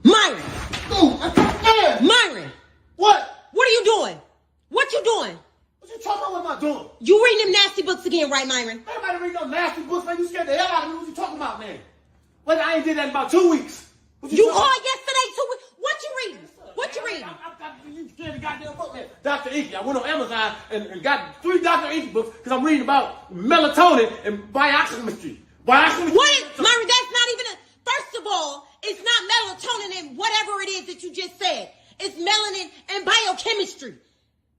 Myron! Ooh, Myron! what? What are you doing? What you doing? What you talking about? What am I doing? You reading them nasty books again, right, Myron? Man, nobody reading no nasty books, man. You scared the hell out of me. What you talking about, man? Well, I ain't did that in about 2 weeks. You called yesterday too. What you reading? What you reading? You scared the goddamn book, man. Dr. EnQi. I went on Amazon and got 3 Dr. EnQi books because I'm reading about melatonin and biochemistry. What is, Myron, that's not even a, first of all, it's not melatonin and whatever it is that you just said. It's melanin and biochemistry.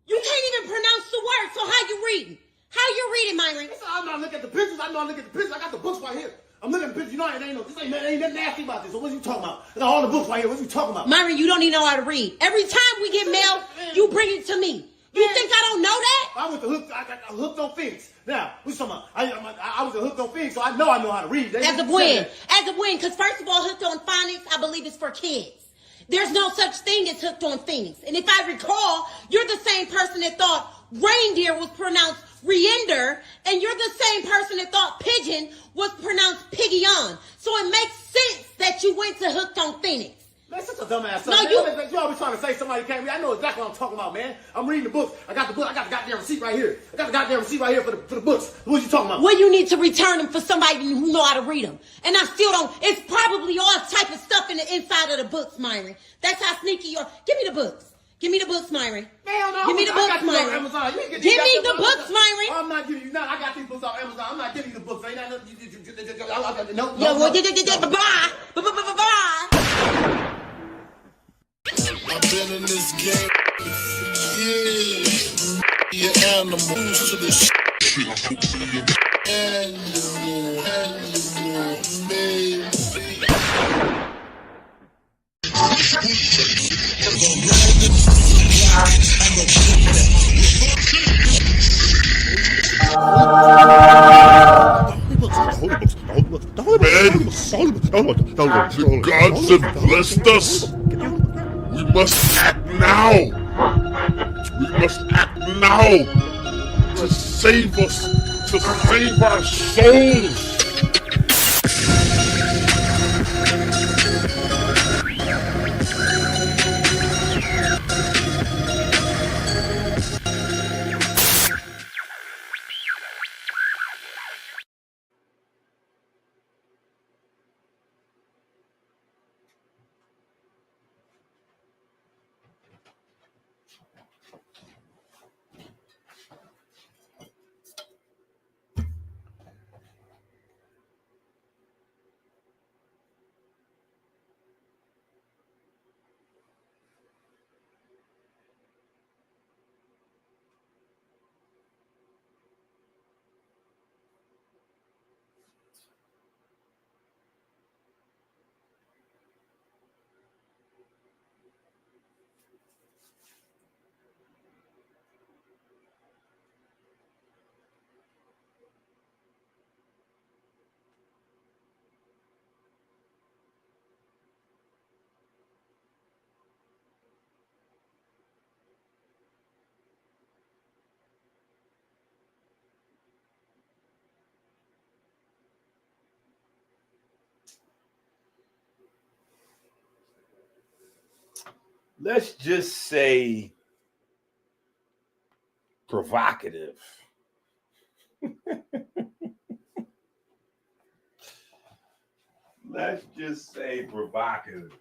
You can't even pronounce the word, so how you reading? How you reading, Myron? I'm not looking at the pictures. I know I look at the pictures. I got the books right here. I'm looking at the pictures. You know, it ain't nothing nasty about this. So what are you talking about? I got all the books right here. What are you talking about? Myron, you don't even know how to read. Every time we get mail, you bring it to me. You think I don't know that? I went to I got hooked on Phoenix. Now, what you talking about? I was hooked on Phoenix, so I know how to read. As of when? As of when? Because first of all, hooked on phonics, I believe it's for kids. There's no such thing as hooked on Phoenix. And if I recall, you're the same person that thought reindeer was pronounced reinder, and you're the same person that thought pigeon was pronounced piggion. So it makes sense that you went to hooked on Phoenix. Man, such a dumbass. No, you always trying to say somebody can't read. I know exactly what I'm talking about, man. I'm reading the books. I got the book. I got the goddamn receipt right here. I got the goddamn receipt right here for the books. What you talking about? Well, you need to return them for somebody who know how to read them. And I still don't. It's probably all type of stuff in the inside of the books, Myron. That's how sneaky you are. Give me the books. Give me the books, Myron. Man, no, give me the books, Myron. Give me the books, Myron. I'm not giving you none. I got these books off Amazon. I'm not giving you the books. Ain't that no. Bye. I've been in this game for years. You're animals to the shit. Animal, baby. The gods have blessed us. We must act now. We must act now to save us, to save our souls. Let's just say provocative. Let's just say provocative.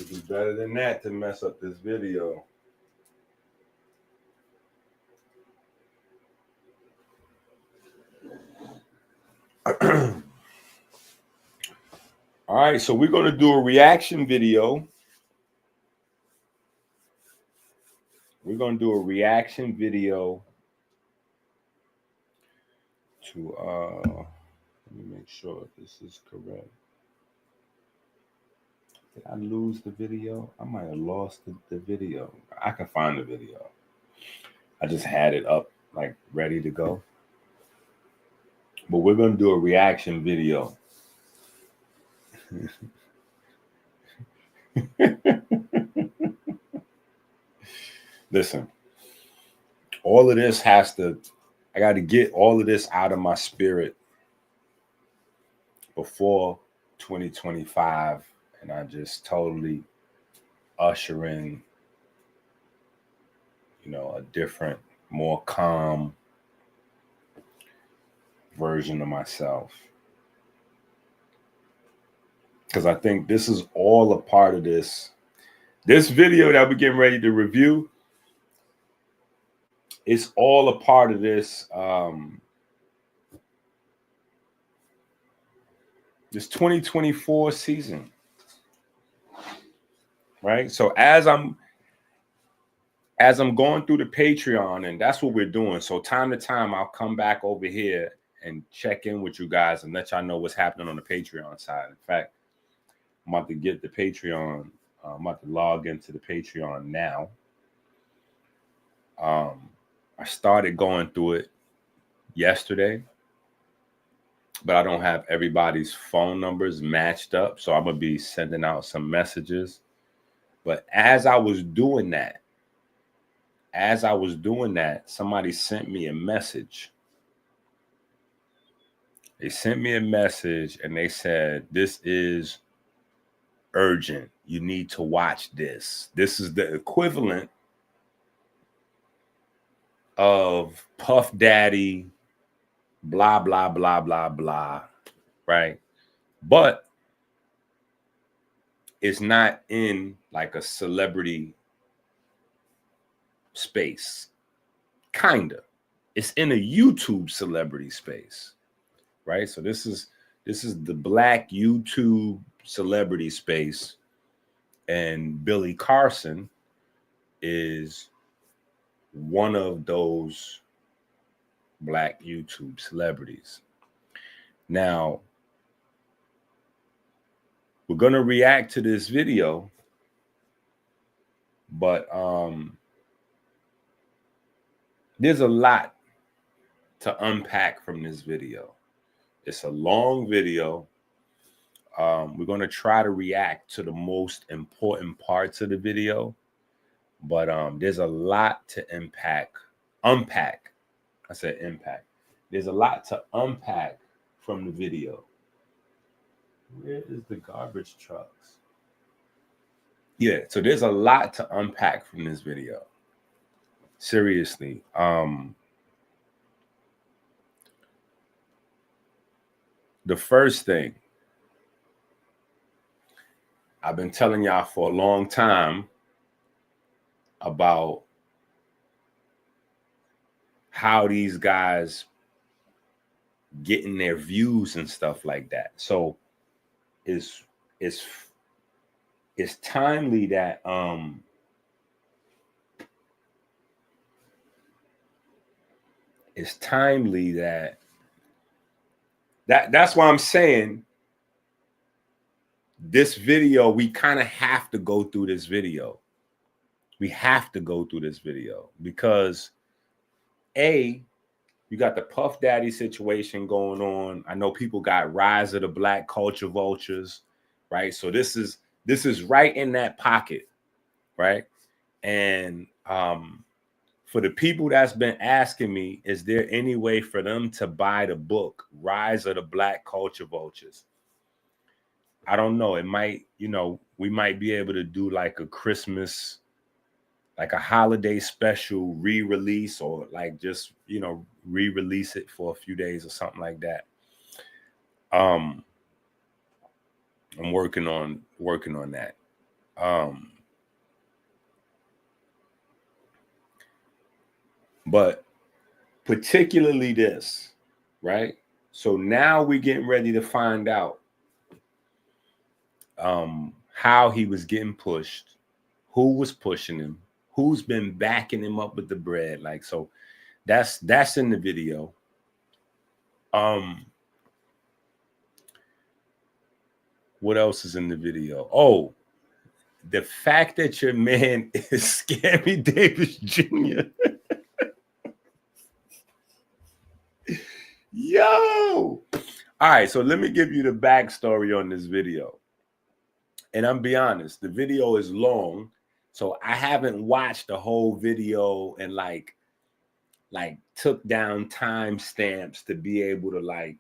do better than that to mess up this video. All right, so we're going to do a reaction video. We're going to do a reaction video to, let me make sure this is correct. Did I lose the video? I might have lost the video. I can find the video. I just had it up, like, ready to go. But we're going to do a reaction video. Listen, all of this I got to get all of this out of my spirit before 2025, and I just totally usher in, you know, a different, more calm version of myself. Because I think this is all a part of this video that we're getting ready to review. It's all a part of this this 2024 season, right? So as I'm going through the Patreon, and that's what we're doing. So time to time, I'll come back over here and check in with you guys and let y'all know what's happening on the Patreon side. In fact, I'm about to get the Patreon. I'm about to log into the Patreon now. I started going through it yesterday, but I don't have everybody's phone numbers matched up. So I'm going to be sending out some messages. But as I was doing that, somebody sent me a message. They sent me a message and they said, "This is urgent. You need to watch this. This is the equivalent of Puff Daddy, blah, blah, blah, blah, blah," right? But it's not in like a celebrity space. Kinda. It's in a YouTube celebrity space, right? So this is the Black YouTube celebrity space, and Billy Carson is one of those Black YouTube celebrities. Now, we're going to react to this video, but there's a lot to unpack from this video. It's a long video. We're going to try to react to the most important parts of the video, but there's a lot to unpack. I said impact. There's a lot to unpack from the video. Where is the garbage trucks? Yeah, so there's a lot to unpack from this video. Seriously. The first thing, I've been telling y'all for a long time about how these guys getting their views and stuff like that. So it's timely that that's why I'm saying this video, we kind of have to go through this video. We have to go through this video because you got the Puff Daddy situation going on. I know people got Rise of the Black Culture Vultures, right? So this is right in that pocket, right? And for the people that's been asking me, is there any way for them to buy the book, Rise of the Black Culture Vultures? I don't know. It might, we might be able to do like a Christmas, like a holiday special re-release, or like just, re-release it for a few days or something like that. I'm working on that. But particularly this, right? So now we're getting ready to find out how he was getting pushed, who was pushing him, who's been backing him up with the bread. Like, so that's in the video. What else is in the video? Oh, the fact that your man is Scammy Davis Jr. Yo. All right, so let me give you the backstory on this video. And I'm be honest, the video is long, so I haven't watched the whole video and like took down timestamps to be able to like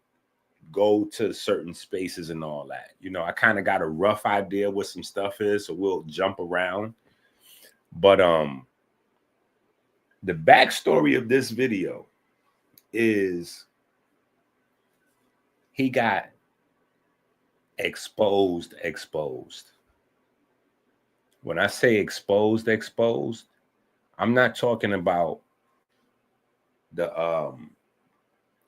go to certain spaces and all that. You know, I kind of got a rough idea what some stuff is, so we'll jump around. But the backstory of this video is he got exposed. When I say exposed, I'm not talking about the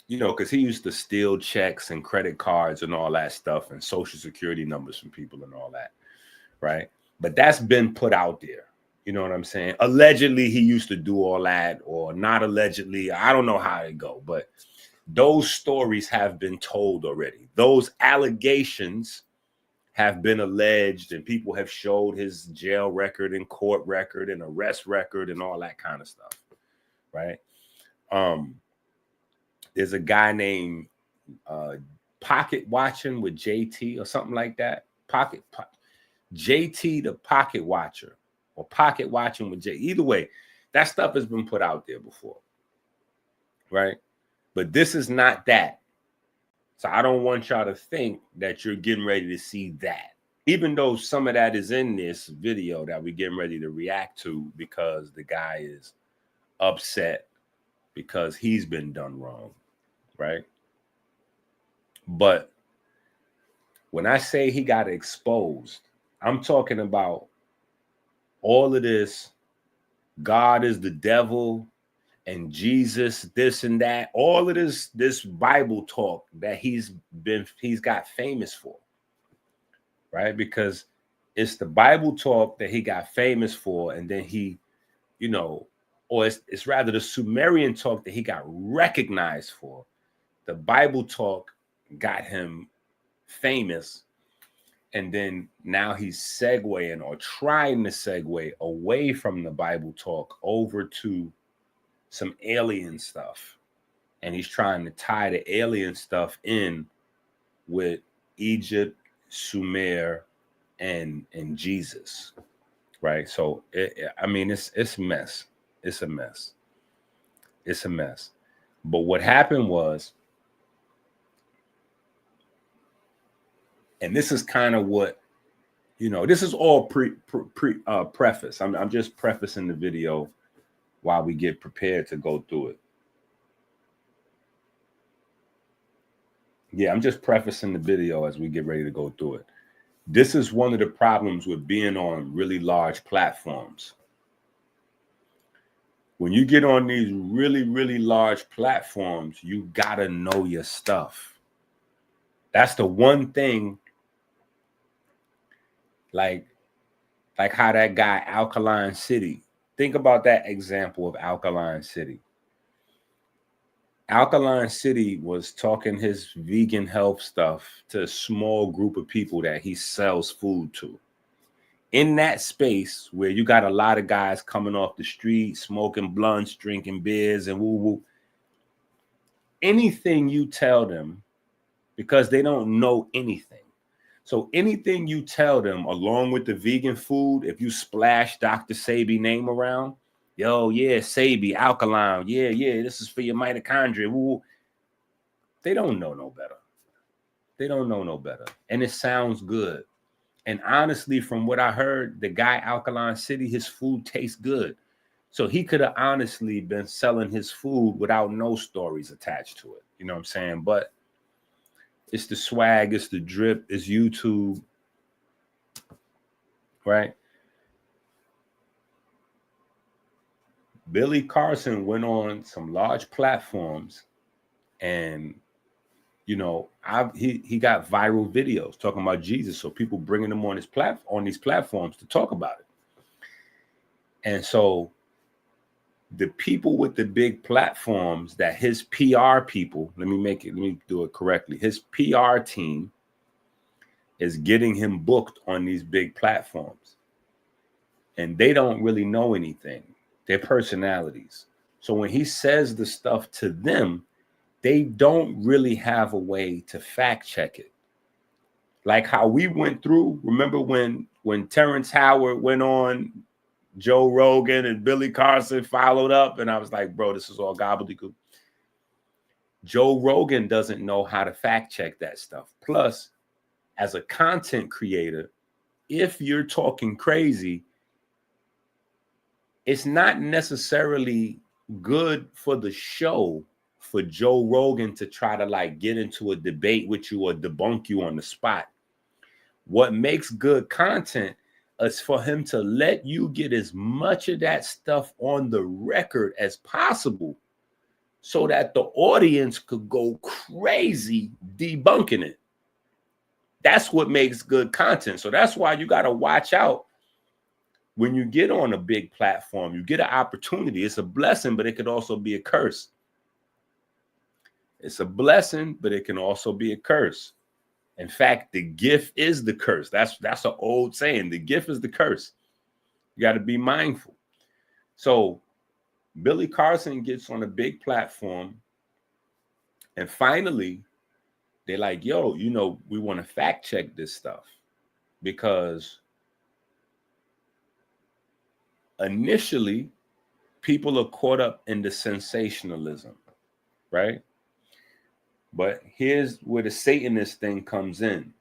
you know, because he used to steal checks and credit cards and all that stuff and social security numbers from people and all that, right? But that's been put out there. You know what I'm saying? Allegedly, he used to do all that, or not allegedly. I don't know how it go, but those stories have been told already. Those allegations have been alleged, and people have showed his jail record and court record and arrest record and all that kind of stuff, right? There's a guy named Pocket Watching with JT or something like that. JT the Pocket Watcher, or Pocket Watching with J. Either way, that stuff has been put out there before, right? But this is not that. So I don't want y'all to think that you're getting ready to see that, even though some of that is in this video that we're getting ready to react to, because the guy is upset because he's been done wrong, right? But when I say he got exposed, I'm talking about all of this God is the devil and Jesus, this and that, all of this Bible talk that he's got famous for, right? Because it's the Bible talk that he got famous for, and then he, you know, or it's rather the Sumerian talk that he got recognized for. The Bible talk got him famous, and then now he's segueing or trying to segue away from the Bible talk over to some alien stuff. And he's trying to tie the alien stuff in with Egypt, Sumer, and Jesus, right? So, I mean, it's a mess. It's a mess. It's a mess. But what happened was, and this is kind of what, you know, this is all preface. I'm just prefacing the video while we get prepared to go through it. Yeah, I'm just prefacing the video as we get ready to go through it. This is one of the problems with being on really large platforms. When you get on these really, really large platforms, you gotta know your stuff. That's the one thing, like how that guy Alkaline City. Think about that example of Alkaline City. Alkaline City was talking his vegan health stuff to a small group of people that he sells food to. In that space where you got a lot of guys coming off the street, smoking blunts, drinking beers, and woo-woo, anything you tell them, because they don't know anything. So anything you tell them along with the vegan food, if you splash Dr. Sebi name around, yo, yeah, Sebi, alkaline, yeah, this is for your mitochondria. Woo. They don't know no better. They don't know no better. And it sounds good. And honestly, from what I heard, the guy Alkaline City, his food tastes good. So he could have honestly been selling his food without no stories attached to it. You know what I'm saying? But it's the swag, it's the drip, it's YouTube, right? Billy Carson went on some large platforms, and you know, he got viral videos talking about Jesus, so people bringing him on these platforms to talk about it. And so the people with the big platforms that his PR people, let me do it correctly. His PR team is getting him booked on these big platforms. And they don't really know anything. They're personalities. So when he says the stuff to them, they don't really have a way to fact check it. Like how we went through, remember when Terrence Howard went on Joe Rogan and Billy Carson followed up, and I was like, bro, this is all gobbledygook. Joe Rogan doesn't know how to fact check that stuff. Plus, as a content creator, if you're talking crazy, it's not necessarily good for the show for Joe Rogan to try to like get into a debate with you or debunk you on the spot. What makes good content is for him to let you get as much of that stuff on the record as possible so that the audience could go crazy debunking it. That's what makes good content. So that's why you got to watch out when you get on a big platform. You get an opportunity. It's a blessing, but it could also be a curse. It's a blessing, but it can also be a curse. In fact, the gift is the curse. That's an old saying. The gift is the curse. You got to be mindful. So Billy Carson gets on a big platform, and finally they're like, yo, you know, we want to fact check this stuff, because initially people are caught up in the sensationalism, right? But here's where the Satanist thing comes in.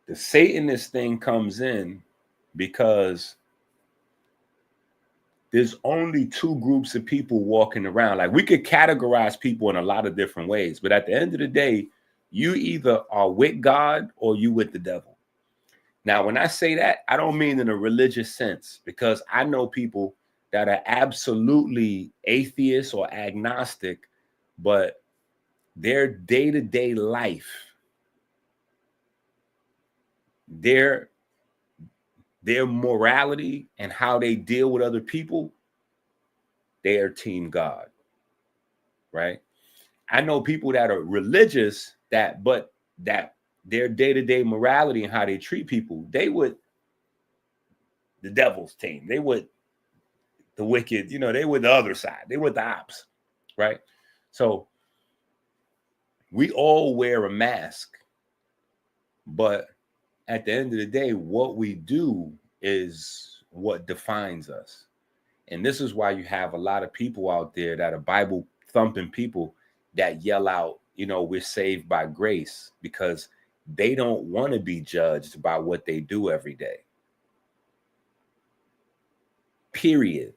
The Satanist thing comes in because there's only two groups of people walking around. Like, we could categorize people in a lot of different ways, but at the end of the day, you either are with God or you with the devil. Now, when I say that, I don't mean in a religious sense, because I know people that are absolutely atheist or agnostic, but their day-to-day life, their morality and how they deal with other people, they are team God, right? I know people that are religious but their day-to-day morality and how they treat people, they would the devil's team. They would the wicked, you know, they would the other side. They would the ops, right? So we all wear a mask, but at the end of the day, what we do is what defines us. And this is why you have a lot of people out there that are Bible thumping people that yell out, you know, we're saved by grace, because they don't want to be judged by what they do every day. Period.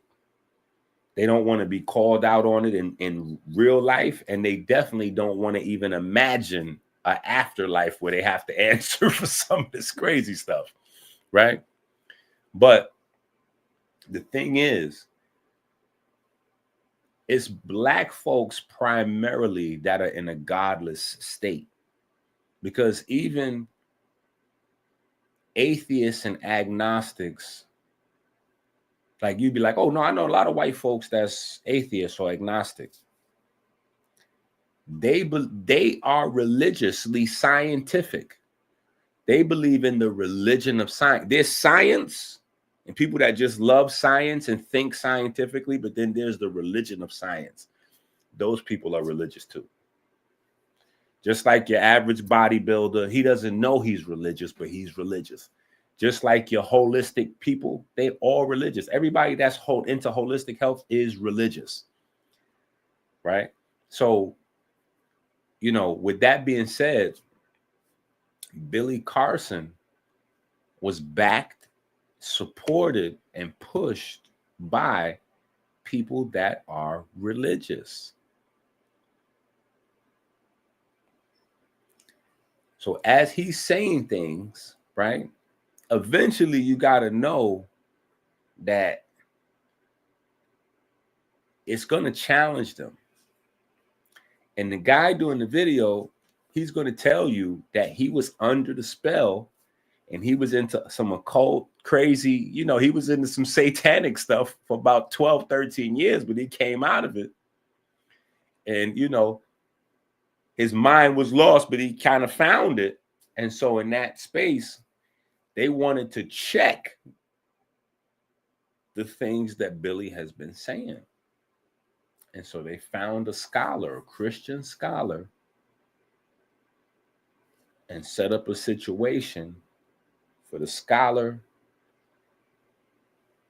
They don't want to be called out on it in real life. And they definitely don't want to even imagine an afterlife where they have to answer for some of this crazy stuff, right? But the thing is, it's Black folks primarily that are in a godless state, because even atheists and agnostics, like, you'd be like, oh no, I know a lot of white folks that's atheists or agnostic. They are religiously scientific. They believe in the religion of science. There's science and people that just love science and think scientifically, but then there's the religion of science. Those people are religious too. Just like your average bodybuilder, he doesn't know he's religious, but he's religious. Just like your holistic people, they all religious. Everybody that's into holistic health is religious, right? So, you know, with that being said, Billy Carson was backed, supported, and pushed by people that are religious. So as he's saying things, right, eventually you got to know that it's going to challenge them. And the guy doing the video, he's going to tell you that he was under the spell and he was into some occult, crazy, you know, he was into some satanic stuff for about 12, 13 years, but he came out of it. And, you know, his mind was lost, but he kind of found it. And so in that space, they wanted to check the things that Billy has been saying. And so they found a scholar, a Christian scholar, and set up a situation for the scholar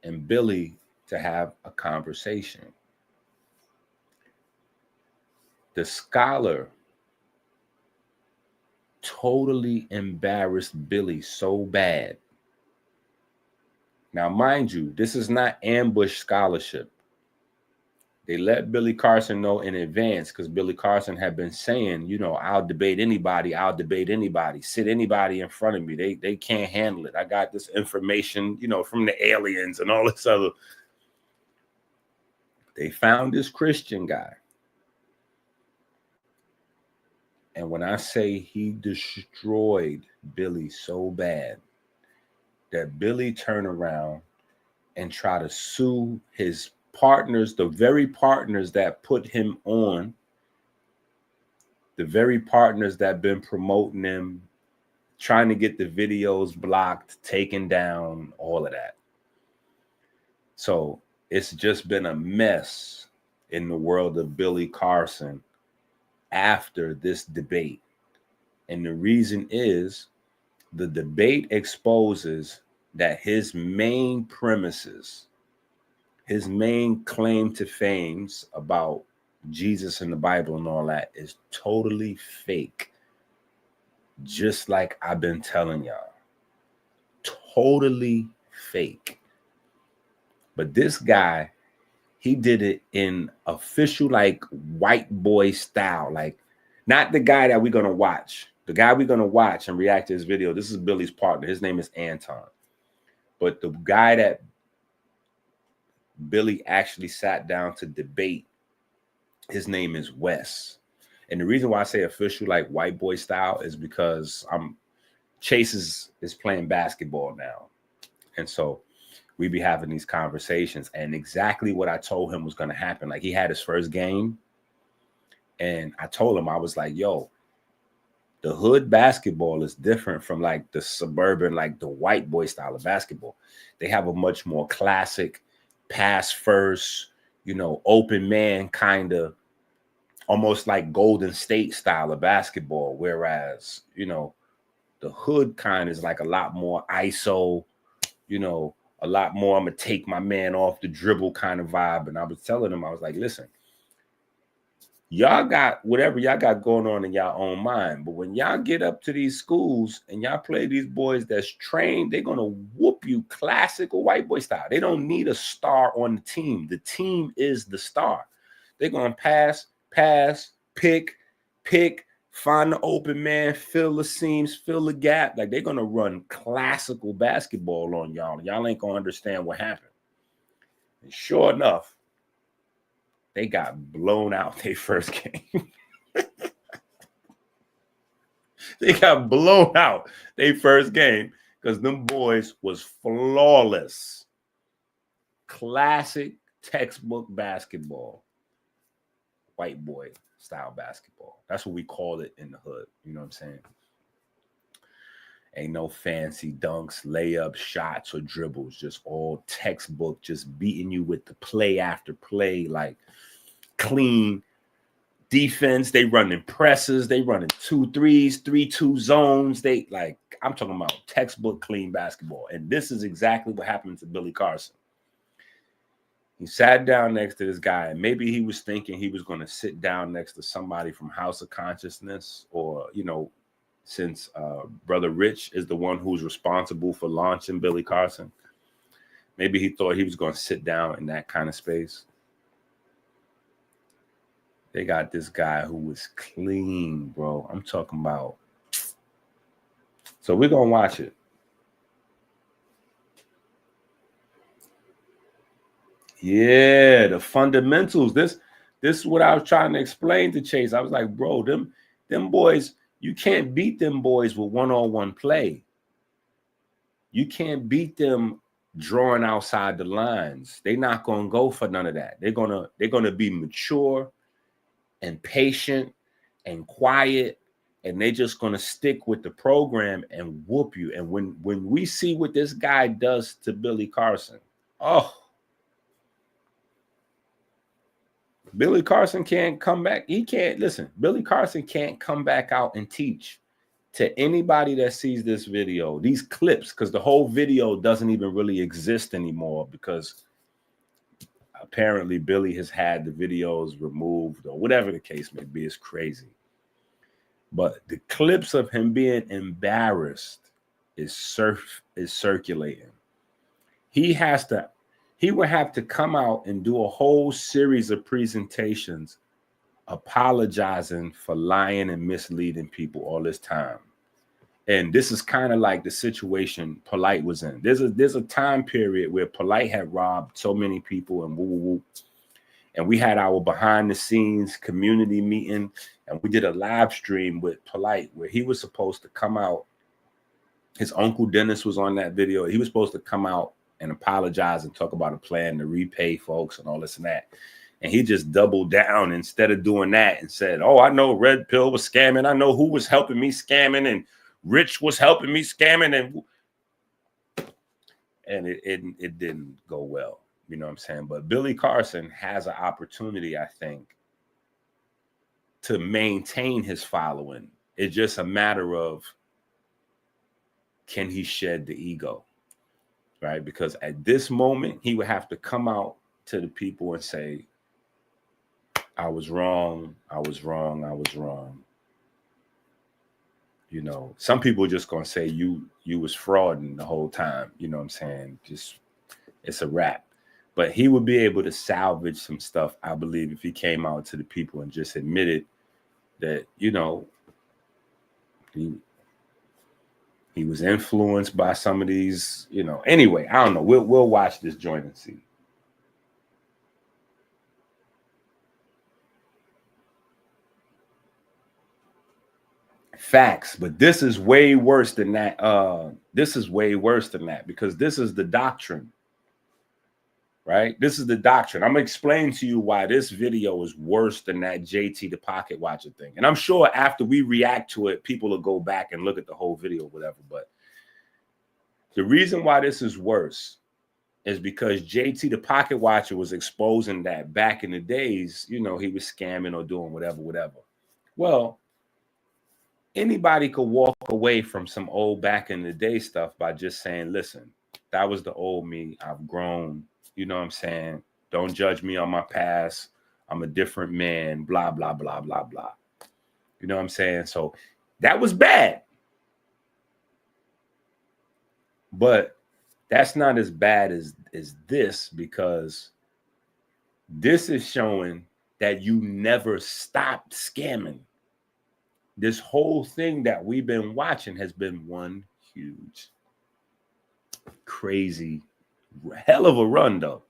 and Billy to have a conversation. The scholar totally embarrassed Billy so bad. Now, mind you, this is not ambush scholarship. They let Billy Carson know in advance because Billy Carson had been saying, you know, I'll debate anybody, sit anybody in front of me. They can't handle it. I got this information, you know, from the aliens and all this other. They found this Christian guy. And when I say he destroyed Billy so bad that Billy turned around and tried to sue his partners, the very partners that put him on, the very partners that been promoting him, trying to get the videos blocked, taken down, all of that. So it's just been a mess in the world of Billy Carson after this debate. And the reason is the debate exposes that his main premises, his main claim to fame about Jesus and the Bible and all that is totally fake. Just like I've been telling y'all. Totally fake. But this guy, he did it in official, like, white boy style. Like, not the guy that we're going to watch. The guy we're going to watch and react to his video, this is Billy's partner. His name is Anton. But the guy that Billy actually sat down to debate, his name is Wes. And the reason why I say official, like white boy style, is because Chase is playing basketball now. And so we be having these conversations, and exactly what I told him was going to happen. Like, he had his first game, and I told him, I was like, yo, the hood basketball is different from like the suburban, like the white boy style of basketball. They have a much more classic pass first, you know, open man kind of, almost like Golden State style of basketball. Whereas, you know, the hood kind is like a lot more ISO, you know, a lot more I'm going to take my man off the dribble kind of vibe. And I was telling him, I was like, listen, y'all got whatever y'all got going on in y'all own mind. But when y'all get up to these schools and y'all play these boys that's trained, they're going to whoop you classical white boy style. They don't need a star on the team. The team is the star. They're going to pass, pick, find the open man, fill the seams, fill the gap. Like, they're going to run classical basketball on y'all. Y'all ain't going to understand what happened. And sure enough, they got blown out their first game. They got blown out their first game because them boys was flawless. Classic textbook basketball. White boy style basketball. That's what we call it in the hood. You know what I'm saying? Ain't no fancy dunks, layups, shots, or dribbles. Just all textbook, just beating you with the play after play, like clean defense. They running presses. They running 2-3s, 3-2 zones. They like, I'm talking about textbook clean basketball. And this is exactly what happened to Billy Carson. He sat down next to this guy, and maybe he was thinking he was going to sit down next to somebody from House of Consciousness, or, you know, since Brother Rich is the one who's responsible for launching Billy Carson, maybe he thought he was going to sit down in that kind of space. They got this guy who was clean, bro. I'm talking about. So we're going to watch it. Yeah, the fundamentals. This is what I was trying to explain to Chase. I was like, bro, them boys, you can't beat them boys with one-on-one play. You can't beat them drawing outside the lines. They're not gonna go for none of that. They're gonna be mature and patient and quiet, and they're just gonna stick with the program and whoop you. And when we see what this guy does to Billy Carson, oh, Billy Carson can't come back. He can't listen. Billy Carson can't come back out and teach to anybody that sees this video, these clips, because the whole video doesn't even really exist anymore because apparently Billy has had the videos removed or whatever the case may be. It's crazy. But the clips of him being embarrassed is circulating. He would have to come out and do a whole series of presentations apologizing for lying and misleading people all this time. And this is kind of like the situation Polite was in. There's a time period where Polite had robbed so many people and woo. And we had our behind the scenes community meeting, and we did a live stream with Polite where he was supposed to come out. His uncle Dennis was on that video. He was supposed to come out and apologize and talk about a plan to repay folks and all this and that. And he just doubled down instead of doing that and said, oh, I know Red Pill was scamming. I know who was helping me scamming, and Rich was helping me scamming. And it didn't go well. You know what I'm saying? But Billy Carson has an opportunity, I think, to maintain his following. It's just a matter of, can he shed the ego? Right? Because at this moment, he would have to come out to the people and say, I was wrong. I was wrong. I was wrong. You know, some people are just going to say you was frauding the whole time. You know what I'm saying? Just, it's a wrap. But he would be able to salvage some stuff, I believe, if he came out to the people and just admitted that, you know, he was influenced by some of these, you know. Anyway, I don't know. We'll watch this joint and see. Facts, but this is way worse than that. This is way worse than that because this is the doctrine, right? This is the doctrine. I'm gonna explain to you why this video is worse than that JT the Pocket Watcher thing. And I'm sure after we react to it, people will go back and look at the whole video, whatever. But the reason why this is worse is because JT the Pocket Watcher was exposing that back in the days, you know, he was scamming or doing whatever. Well, anybody could walk away from some old back in the day stuff by just saying, listen, that was the old me. I've grown. You know what I'm saying? Don't judge me on my past. I'm a different man, blah, blah, blah, blah, blah. You know what I'm saying? So that was bad. But that's not as bad as this, because this is showing that you never stopped scamming. This whole thing that we've been watching has been one huge, crazy, hell of a run, though.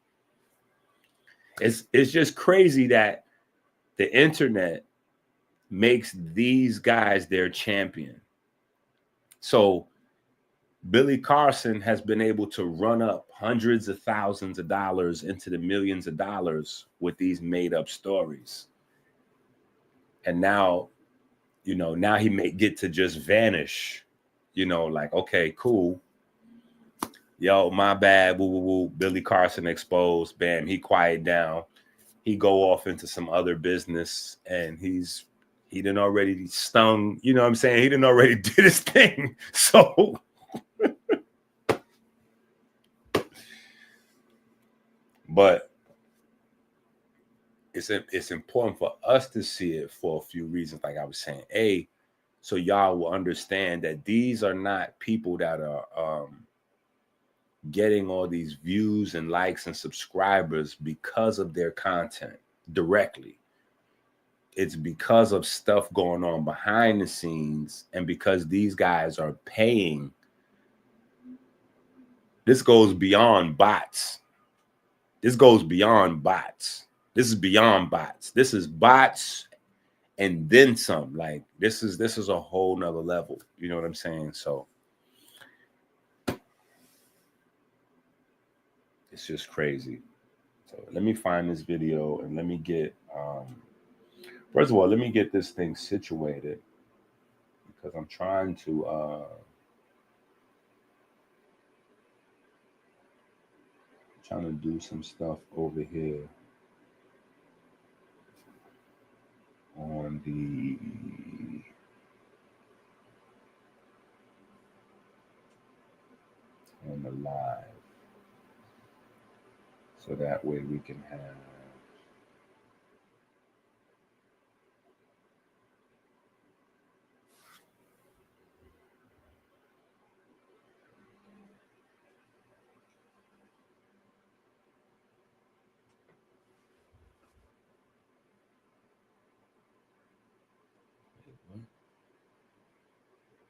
It's just crazy that the internet makes these guys their champion. So Billy Carson has been able to run up hundreds of thousands of dollars into the millions of dollars with these made up stories. And now, you know, now he may get to just vanish, you know, like, okay, cool. Yo, my bad, woo, woo, woo. Billy Carson exposed, bam, he quiet down. He go off into some other business, and he done already stung, you know what I'm saying? He done already did his thing. So but it's important for us to see it for a few reasons, like I was saying. A, so y'all will understand that these are not people that are getting all these views and likes and subscribers because of their content directly. It's because of stuff going on behind the scenes, and because these guys are paying. This goes beyond bots. This goes beyond bots. This is beyond bots. This is bots and then some. Like this is a whole nother level. You know what I'm saying? So it's just crazy. So let me find this video and let me get first of all, let me get this thing situated because I'm trying to do some stuff over here on the live, so that way we can have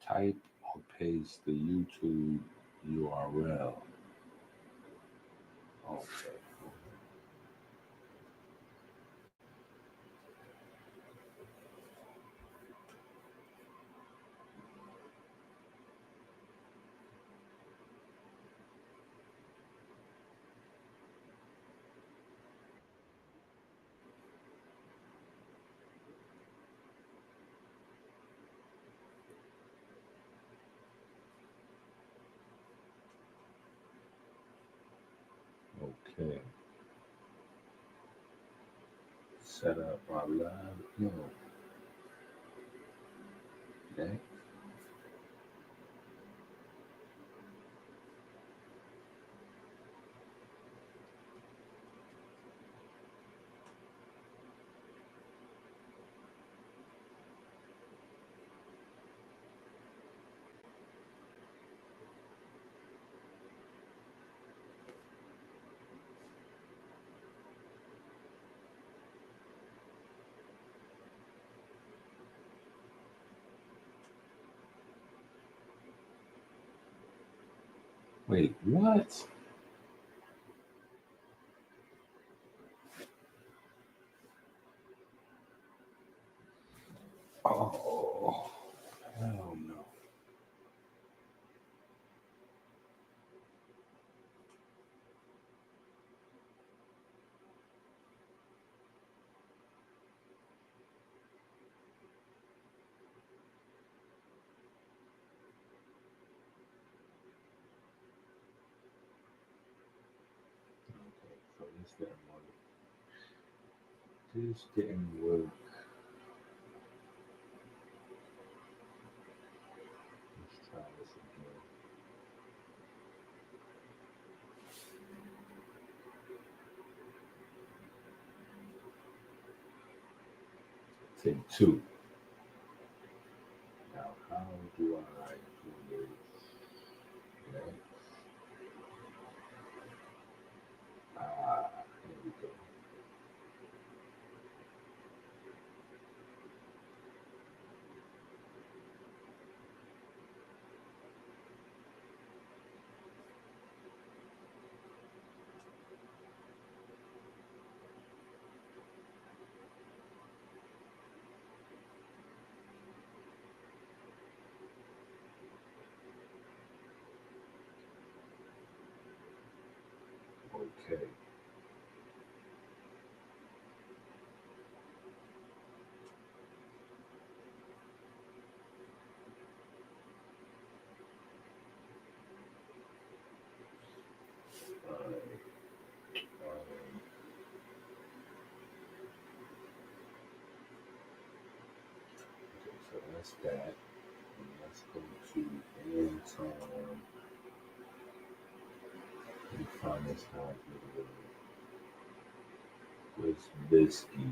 type or paste the YouTube URL. Okay. Okay. Set up our live. No. Next. Wait, what? Oh, hell no. Okay, so this didn't work. This didn't work. Let's try this again. Take two. Now, how do I do this? Next. Here we go. Okay. Okay, so that's that. And let's go to Anton. Let me find this hot video. Wisbiski.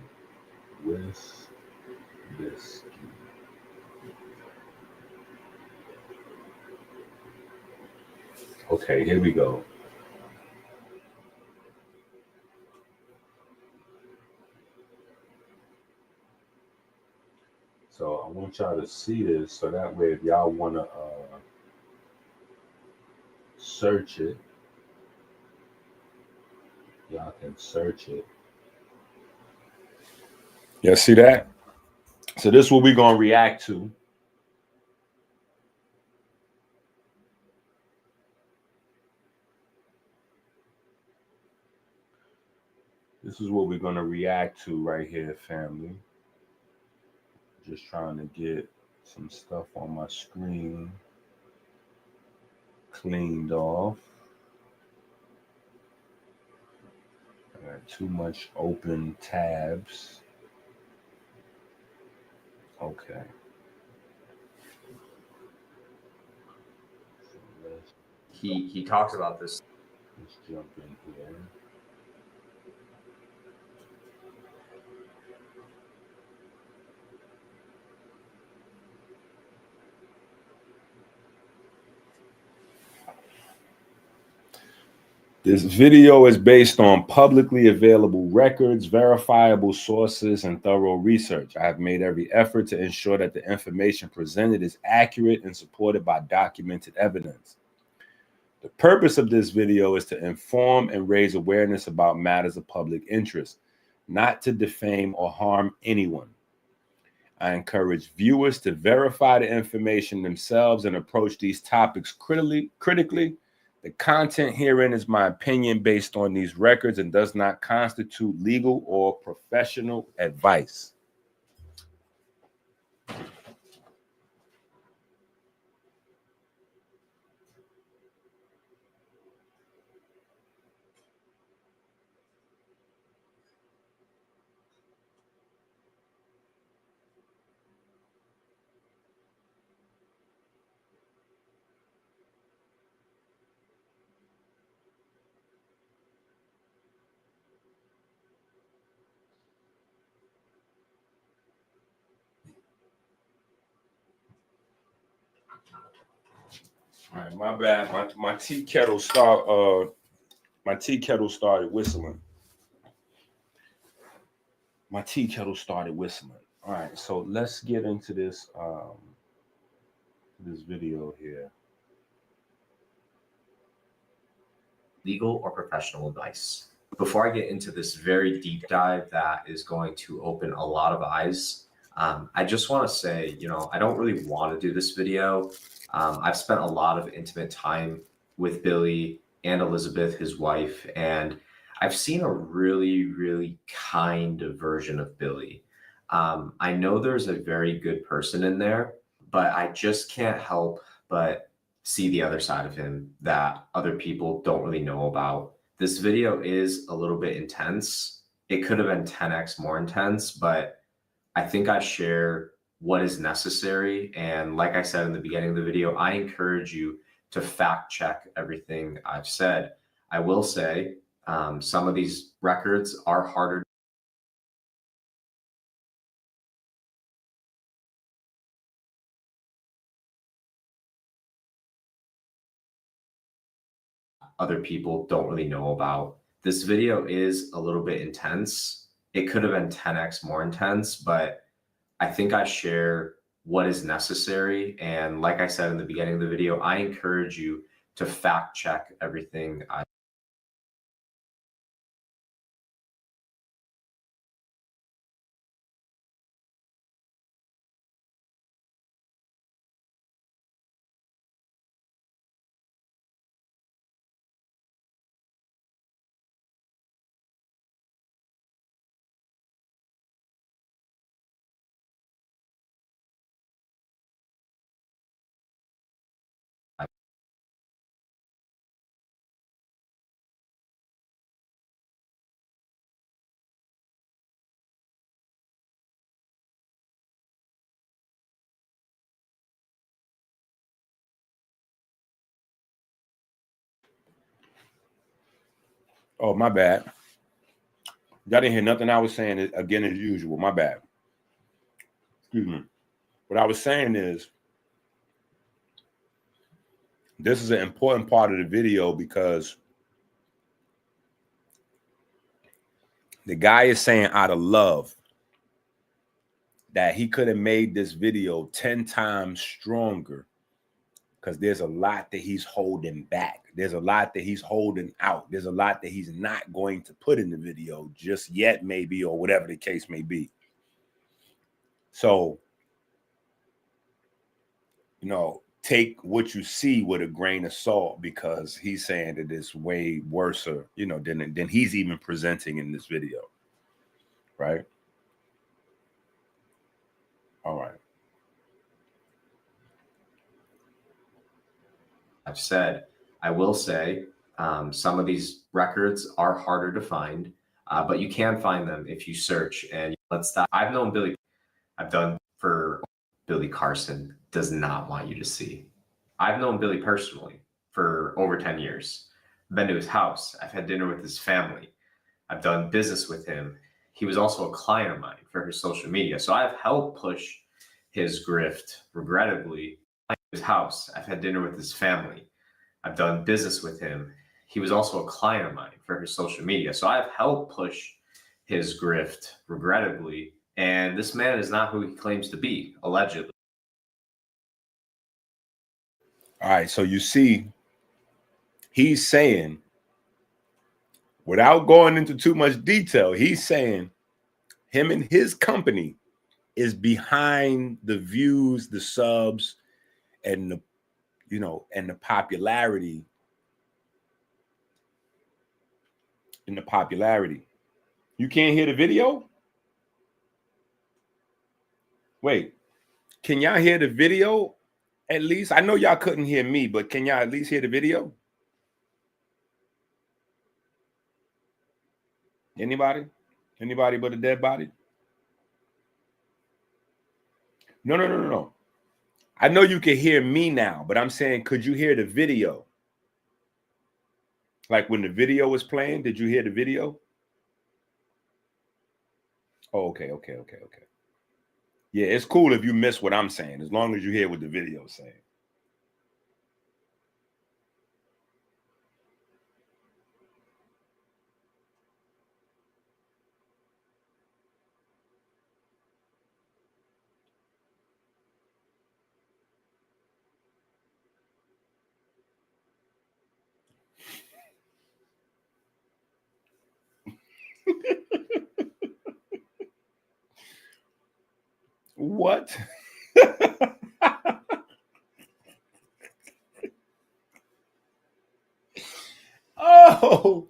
Okay, here we go. So I want y'all to see this, so that way if y'all want to search it, y'all y'all can search it. Yeah, see that? So this is what we're going to react to. This is what we're going to react to right here, family. Just trying to get some stuff on my screen cleaned off. I got too much open tabs. Okay. He talks about this. Let's jump in here. This video is based on publicly available records, verifiable sources, and thorough research. I have made every effort to ensure that the information presented is accurate and supported by documented evidence. The purpose of this video is to inform and raise awareness about matters of public interest, not to defame or harm anyone. I encourage viewers to verify the information themselves and approach these topics critically. The content herein is my opinion based on these records and does not constitute legal or professional advice. All right, my bad. My tea kettle started whistling. My tea kettle started whistling. All right, so let's get into this this video here. Legal or professional advice. Before I get into this very deep dive that is going to open a lot of eyes, I just want to say, I don't really want to do this video. I've spent a lot of intimate time with Billy and Elizabeth, his wife, and I've seen a really, really kind version of Billy. I know there's a very good person in there, but I just can't help but see the other side of him that other people don't really know about. This video is a little bit intense. It could have been 10x more intense, but I think I share what is necessary. And like I said in the beginning of the video, I encourage you to fact check everything I've said. I will say some of these records are harder. Other people don't really know about. This video is a little bit intense. It could have been 10x more intense, but I think I share what is necessary. And like I said in the beginning of the video, I encourage you to fact check everything Oh, my bad. Y'all didn't hear nothing I was saying again as usual. My bad. Excuse me. What I was saying is this is an important part of the video because the guy is saying out of love that he could have made this video 10 times stronger because there's a lot that he's holding back. There's a lot that he's holding out. There's a lot that he's not going to put in the video just yet, maybe, or whatever the case may be. So, you know, take what you see with a grain of salt, because he's saying that it's way worse, you know, than he's even presenting in this video, right? All right. I've said, I will say, some of these records are harder to find, but you can find them if you search. And let's stop. I've known Billy. I've done for Billy Carson does not want you to see. I've known Billy personally for over 10 years. I've been to his house. I've had dinner with his family. I've done business with him. He was also a client of mine for his social media. So I've helped push his grift, regrettably, at his house. I've had dinner with his family. I've done business with him. He was also a client of mine for his social media. So I've helped push his grift, regrettably. And this man is not who he claims to be, allegedly. All right. So you see, he's saying, without going into too much detail, he's saying him and his company is behind the views, the subs, and the, you know, and the popularity. In the popularity. You can't hear the video? Wait, can y'all hear the video at least? I know y'all couldn't hear me, but can y'all at least hear the video? Anybody? Anybody but a dead body? No. I know you can hear me now, but I'm saying, could you hear the video? Like when the video was playing, did you hear the video? Oh, okay. Yeah, it's cool if you miss what I'm saying, as long as you hear what the video is saying. What? Oh,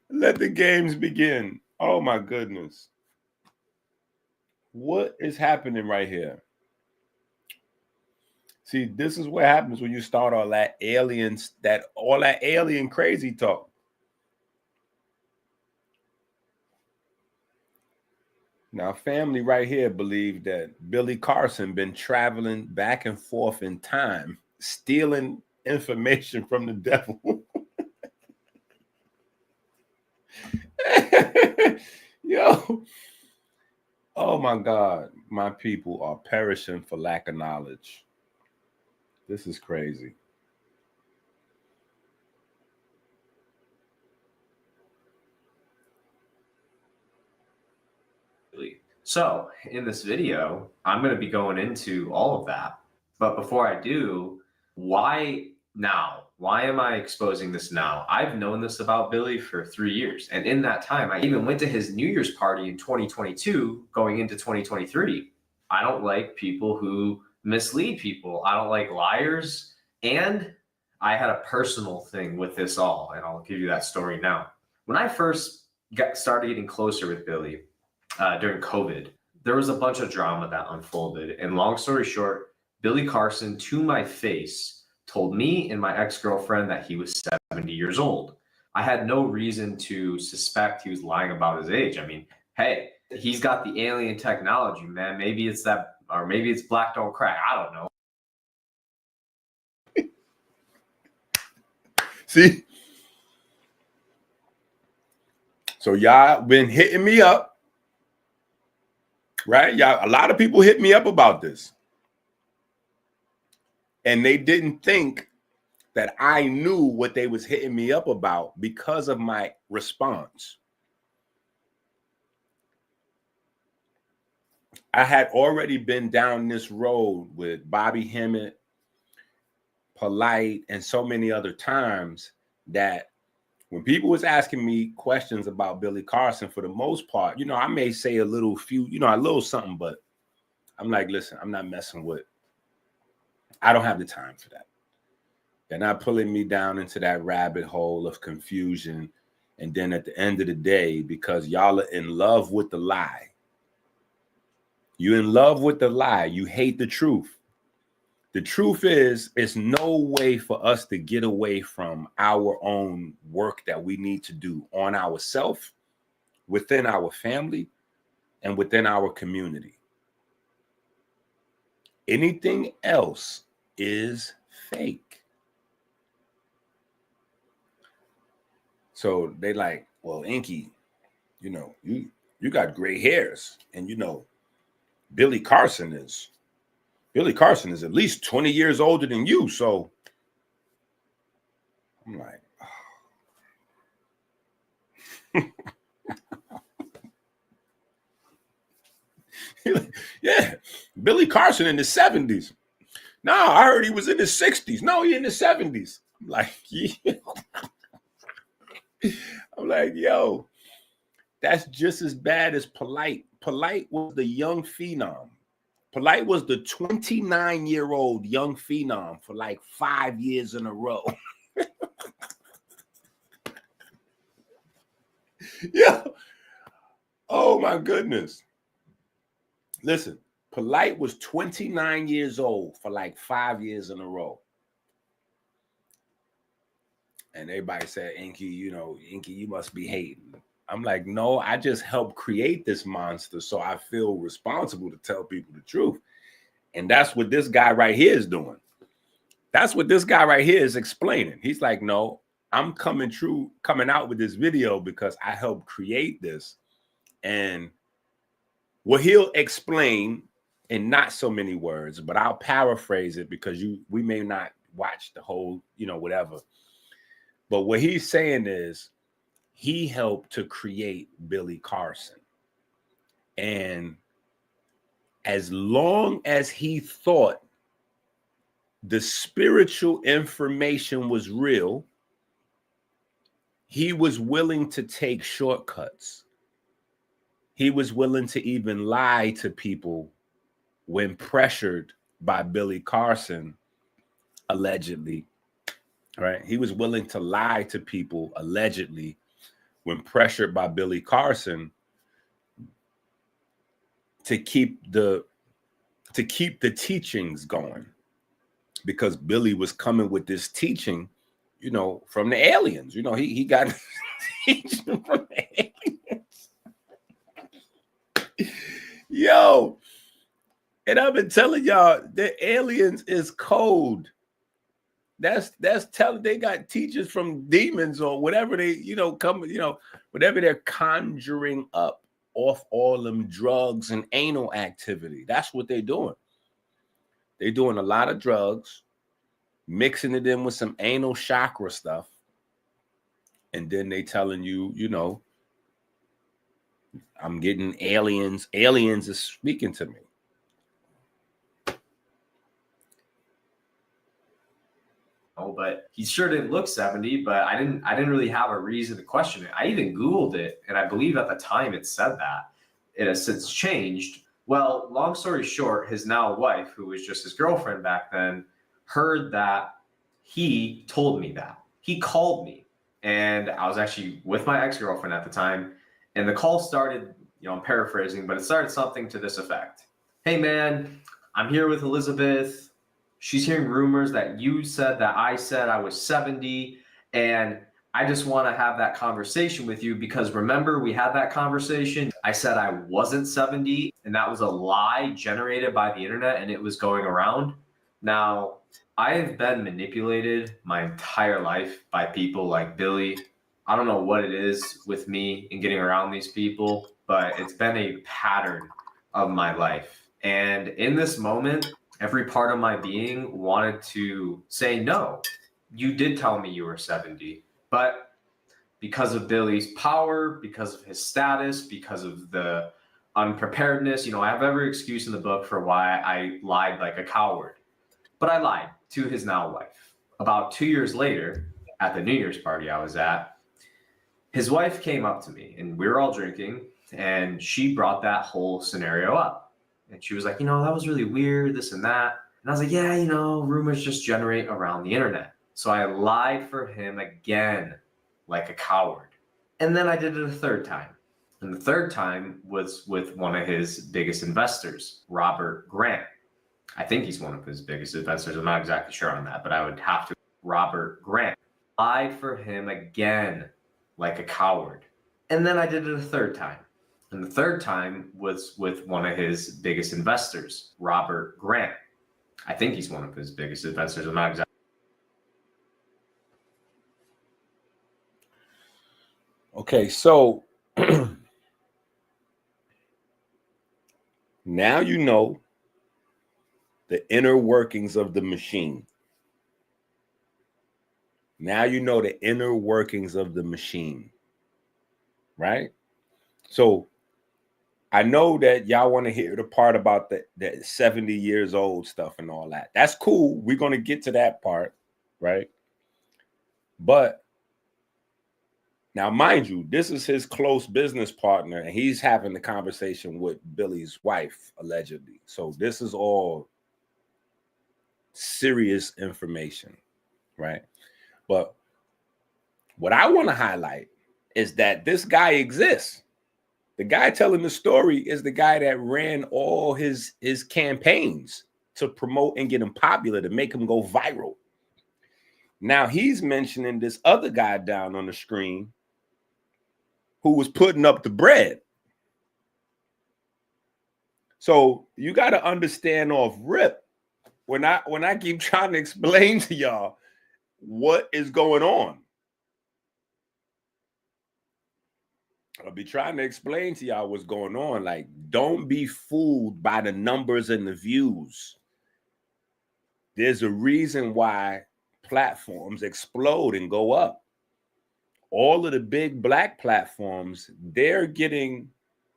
let the games begin. Oh my goodness. What is happening right here? See, this is what happens when you start all that alien crazy talk. Now, family right here believe that Billy Carson been traveling back and forth in time, stealing information from the devil. Yo, oh my God, my people are perishing for lack of knowledge. This is crazy. So in this video, I'm going to be going into all of that. But before I do, why now? Why am I exposing this now? I've known this about Billy for 3 years. And in that time, I even went to his New Year's party in 2022, going into 2023. I don't like people who mislead people. I don't like liars. And I had a personal thing with this all. And I'll give you that story now. When I first started getting closer with Billy, during COVID, there was a bunch of drama that unfolded. And long story short, Billy Carson, to my face, told me and my ex-girlfriend that he was 70 years old. I had no reason to suspect he was lying about his age. I mean, hey, he's got the alien technology, man. Maybe it's that, or maybe it's black don't crack. I don't know. See? So y'all been hitting me up. Right? Y'all, a lot of people hit me up about this. And they didn't think that I knew what they was hitting me up about because of my response. I had already been down this road with Bobby Hemmett, polite, and so many other times that when people was asking me questions about Billy Carson, for the most part, you know, I may say a little something, but I'm like, listen, I'm not messing with, I don't have the time for that. They're not pulling me down into that rabbit hole of confusion. And then at the end of the day, because y'all are in love with the lie, you're in love with the lie, you hate the truth. The truth is, it's no way for us to get away from our own work that we need to do on ourselves, within our family, and within our community. Anything else is fake. So they like, well, EnQi, you know, you got gray hairs, and you know, Billy Carson is at least 20 years older than you. So I'm like, oh. Yeah, Billy Carson in the 70s. No, I heard he was in the 60s. No, he in the 70s. I'm like, yeah. I'm like, yo, that's just as bad as Polite. Polite was the young phenom. Polite was the 29-year-old young phenom for like 5 years in a row. Yeah. Oh my goodness. Listen, Polite was 29 years old for like 5 years in a row. And everybody said, EnQi, you know, EnQi, you must be hating. I'm like, no, I just helped create this monster, so I feel responsible to tell people the truth. And that's what this guy right here is doing. That's what this guy right here is explaining. He's like, no, I'm coming out with this video because I helped create this. And what he'll explain in not so many words, but I'll paraphrase it because we may not watch the whole, you know, whatever. But what he's saying is, he helped to create Billy Carson. And as long as he thought the spiritual information was real, he was willing to take shortcuts. He was willing to even lie to people when pressured by Billy Carson, allegedly. Right? He was willing to lie to people, allegedly, when pressured by Billy Carson to keep the teachings going, because Billy was coming with this teaching, you know, from the aliens. You know, he got teaching from the aliens. Yo, and I've been telling y'all, the aliens is cold. That's telling, they got teachers from demons or whatever they, you know, come, you know, whatever they're conjuring up off all them drugs and anal activity. That's what they're doing. They're doing a lot of drugs, mixing it in with some anal chakra stuff. And then they telling you, you know, I'm getting aliens. Aliens is speaking to me. Oh, but he sure didn't look 70, but I didn't really have a reason to question it. I even Googled it, and I believe at the time it said that. It has since changed. Well, long story short, his now wife, who was just his girlfriend back then, heard that he told me that. He called me, and I was actually with my ex-girlfriend at the time, and the call started, you know, I'm paraphrasing, but it started something to this effect. Hey, man, I'm here with Elizabeth. She's hearing rumors that you said that I said I was 70, and I just want to have that conversation with you because remember, we had that conversation. I said I wasn't 70, and that was a lie generated by the internet, and it was going around. Now, I've been manipulated my entire life by people like Billy. I don't know what it is with me in getting around these people, but it's been a pattern of my life. And in this moment, every part of my being wanted to say, no, you did tell me you were 70. But because of Billy's power, because of his status, because of the unpreparedness, you know, I have every excuse in the book for why I lied like a coward. But I lied to his now wife. About 2 years later, at the New Year's party I was at, his wife came up to me and we were all drinking, and she brought that whole scenario up. And she was like, that was really weird, this and that. And I was like, yeah, rumors just generate around the internet. So I lied for him again, like a coward. And then I did it a third time. And the third time was with one of his biggest investors, Robert Grant. I think he's one of his biggest investors. I'm not exactly sure on that, but I would have to. Robert Grant. Lied for him again, like a coward. And then I did it a third time. And the third time was with one of his biggest investors, Robert Grant. I think he's one of his biggest investors. I'm not exactly. Okay, so now you know the inner workings of the machine. Now you know the inner workings of the machine, right? So I know that y'all want to hear the part about the 70 years old stuff and all that. That's cool. We're going to get to that part, right? But now, mind you, this is his close business partner, and he's having the conversation with Billy's wife, allegedly. So this is all serious information, right? But what I want to highlight is that this guy exists. The guy telling the story is the guy that ran all his campaigns to promote and get him popular, to make him go viral. Now he's mentioning this other guy down on the screen who was putting up the bread. So you got to understand off rip, when I keep trying to explain to y'all what is going on, I'll be trying to explain to y'all what's going on. Like, don't be fooled by the numbers and the views. There's a reason why platforms explode and go up. All of the big black platforms, they're getting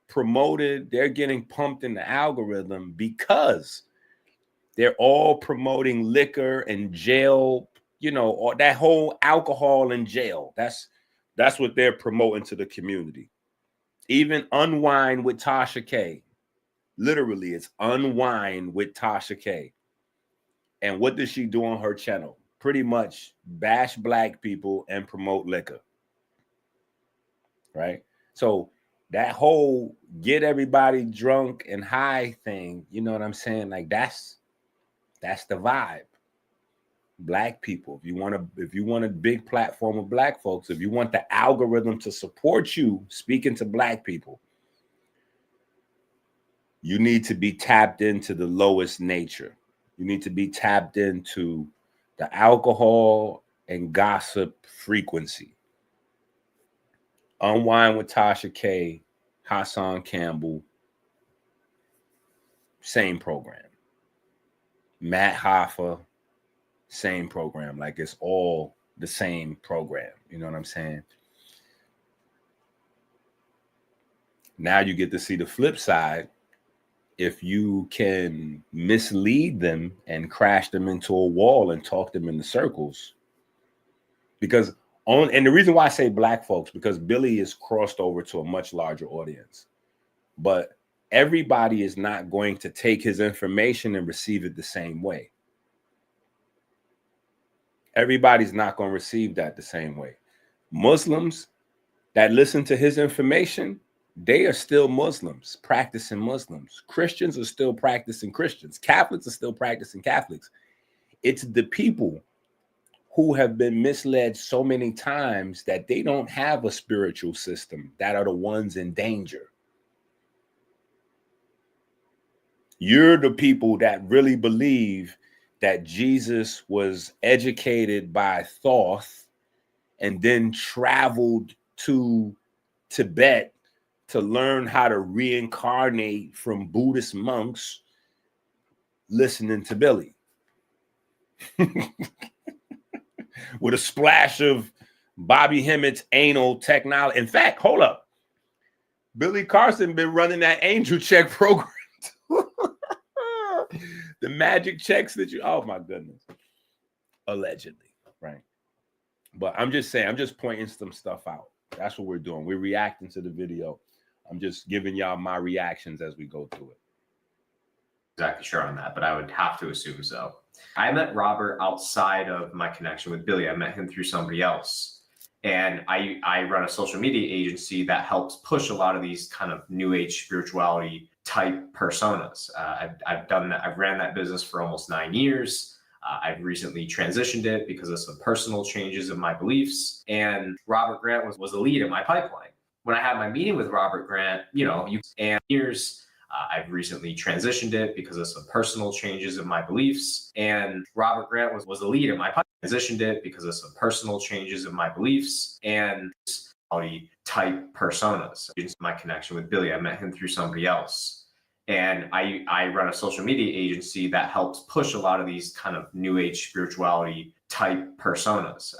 promoted, they're getting pumped in the algorithm because they're all promoting liquor and jail, or that whole alcohol and jail. That's what they're promoting to the community. Even Unwind with Tasha K. Literally, it's Unwind with Tasha K. And what does she do on her channel? Pretty much bash black people and promote liquor. Right? So that whole get everybody drunk and high thing, you know what I'm saying? Like that's the vibe. Black people, if you want a big platform of black folks, if you want the algorithm to support you speaking to black people, you need to be tapped into the lowest nature. You need to be tapped into the alcohol and gossip frequency. Unwind with Tasha K, Hassan Campbell, same program. Matt Hoffa, same program. Like, it's all the same program. You know what I'm saying? Now you get to see the flip side. If you can mislead them and crash them into a wall and talk them into circles. And the reason why I say black folks, because Billy is crossed over to a much larger audience. But everybody is not going to take his information and receive it the same way. Everybody's not going to receive that the same way. Muslims that listen to his information, they are still Muslims, practicing Muslims. Christians are still practicing Christians. Catholics are still practicing Catholics. It's the people who have been misled so many times that they don't have a spiritual system that are the ones in danger. You're the people that really believe that Jesus was educated by Thoth and then traveled to Tibet to learn how to reincarnate from Buddhist monks listening to Billy. With a splash of Bobby Hemmett's anal technology. In fact, hold up. Billy Carson been running that angel check program. The magic checks that oh my goodness. Allegedly. Right. But I'm just saying, I'm just pointing some stuff out. That's what we're doing. We're reacting to the video. I'm just giving y'all my reactions as we go through it. Exactly sure on that, but I would have to assume so. I met Robert outside of my connection with Billy. I met him through somebody else. And I run a social media agency that helps push a lot of these kind of new age spirituality type personas. I've done that. I've ran that business for almost 9 years. I've recently transitioned it because of some personal changes in my beliefs. And Robert Grant was the lead in my pipeline. When I had my meeting with Robert Grant, I've recently transitioned it because of some personal changes in my beliefs. And Robert Grant was the lead in my pipeline. Transitioned it because of some personal changes in my beliefs and type personas. My connection with Billy, I met him through somebody else. And I run a social media agency that helps push a lot of these kind of new age spirituality type personas.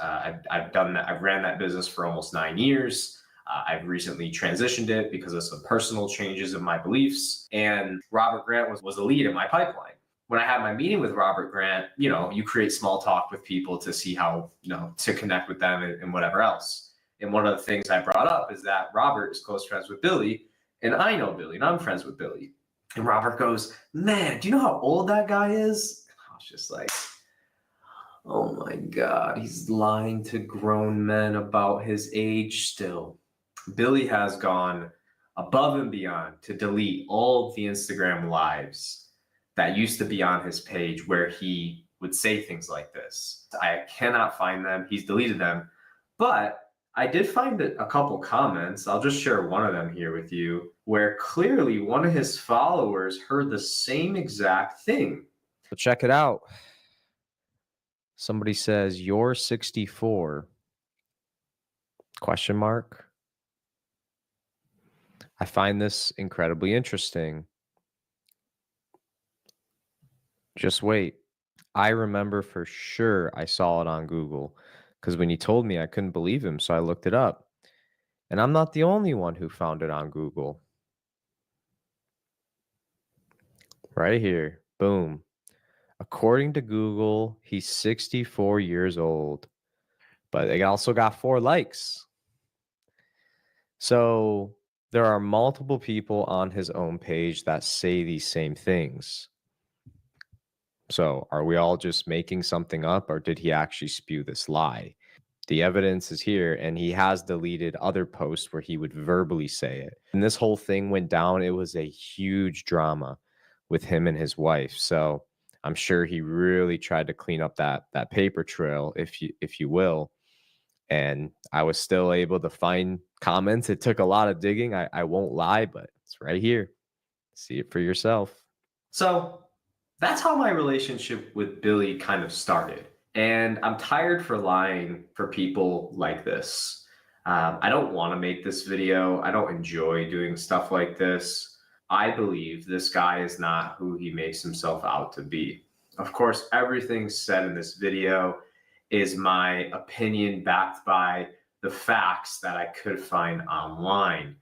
I've done that. I've ran that business for almost 9 years. I've recently transitioned it because of some personal changes in my beliefs. And Robert Grant was the lead in my pipeline. When I had my meeting with Robert Grant, you create small talk with people to see how, to connect with them and whatever else. And one of the things I brought up is that Robert is close friends with Billy, and I know Billy, and I'm friends with Billy. And Robert goes, "Man, do you know how old that guy is?" And I was just like, oh my God, he's lying to grown men about his age still. Billy has gone above and beyond to delete all of the Instagram lives that used to be on his page where he would say things like this. I cannot find them. He's deleted them. But I did find a couple comments. I'll just share one of them here with you, where clearly one of his followers heard the same exact thing. So check it out. Somebody says, "You're 64? Question mark. I find this incredibly interesting. Just wait. I remember for sure I saw it on Google because when he told me, I couldn't believe him. So I looked it up. And I'm not the only one who found it on Google. Right here. Boom. According to Google, he's 64 years old. But they also got 4 likes. So there are multiple people on his own page that say these same things. So are we all just making something up, or did he actually spew this lie? The evidence is here, and he has deleted other posts where he would verbally say it. And this whole thing went down. It was a huge drama with him and his wife. So I'm sure he really tried to clean up that paper trail, if you will. And I was still able to find comments. It took a lot of digging. I won't lie, but it's right here. See it for yourself. So that's how my relationship with Billy kind of started. And I'm tired for lying for people like this. I don't want to make this video. I don't enjoy doing stuff like this. I believe this guy is not who he makes himself out to be. Of course, everything said in this video is my opinion backed by the facts that I could find online.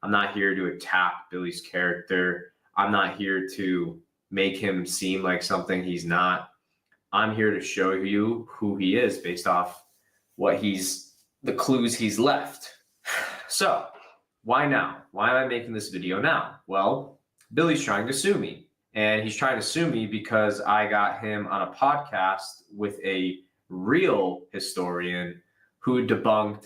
I'm not here to attack Billy's character. I'm not here to make him seem like something he's not. I'm here to show you who he is based off the clues he's left. So why now? Why am I making this video now? Well, Billy's trying to sue me, and he's trying to sue me because I got him on a podcast with a real historian who debunked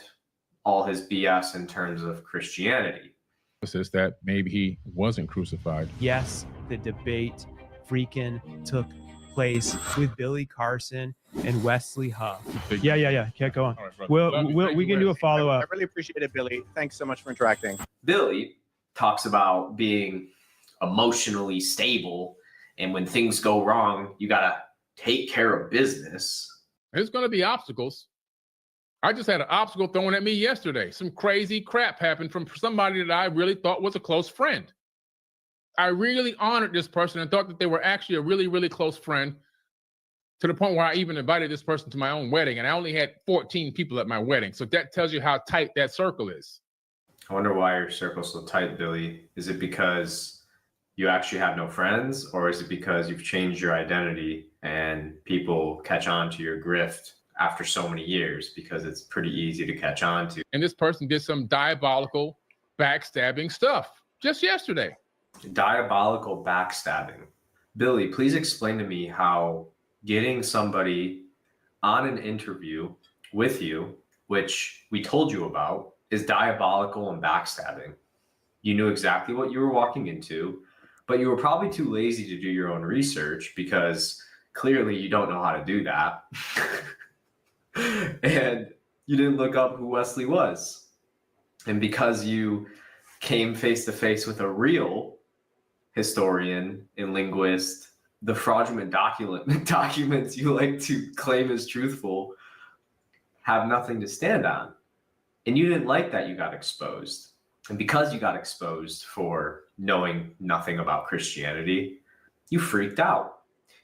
all his BS in terms of Christianity. Is that maybe he wasn't crucified? Yes, the debate freaking took place with Billy Carson and Wesley Huff. Yeah. Can't go on. Right, we can do a follow-up. I really appreciate it, Billy. Thanks so much for interacting. Billy talks about being emotionally stable, and when things go wrong, you got to take care of business. There's going to be obstacles. I just had an obstacle thrown at me yesterday. Some crazy crap happened from somebody that I really thought was a close friend. I really honored this person and thought that they were actually a really, really close friend, to the point where I even invited this person to my own wedding, and I only had 14 people at my wedding. So that tells you how tight that circle is. I wonder why your circle's so tight, Billy. Is it because you actually have no friends, or is it because you've changed your identity and people catch on to your grift? after so many years because it's pretty easy to catch on to. And this person did some diabolical backstabbing stuff just yesterday. Diabolical backstabbing. Billy, please explain to me how getting somebody on an interview with you, which we told you about, is diabolical and backstabbing. You knew exactly what you were walking into, but you were probably too lazy to do your own research because clearly you don't know how to do that. And you didn't look up who Wesley was. And because you came face to face with a real historian and linguist, the fraudulent documents you like to claim as truthful have nothing to stand on. And you didn't like that you got exposed. And because you got exposed for knowing nothing about Christianity, you freaked out.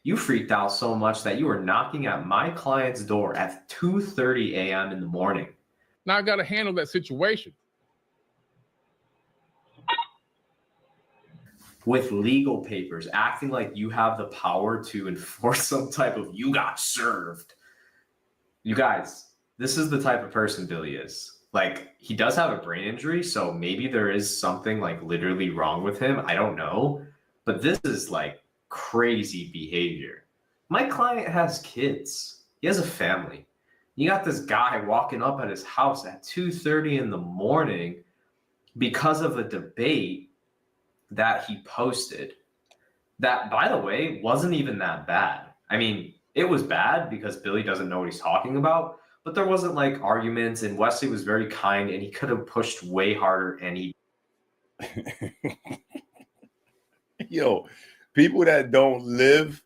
You freaked out so much that you were knocking at my client's door at 2:30 a.m. in the morning. Now I got to handle that situation. With legal papers, acting like you have the power to enforce some type of "you got served." You guys, this is the type of person Billy is. Like, he does have a brain injury, so maybe there is something like literally wrong with him. I don't know. But this is like crazy behavior. My client has kids. He has a family. You got this guy walking up at his house at 2:30 in the morning because of a debate that he posted that, by the way, wasn't even that bad. I mean, it was bad because Billy doesn't know what he's talking about, but there wasn't like arguments, and Wesley was very kind and he could have pushed way harder, and he Yo, people that don't live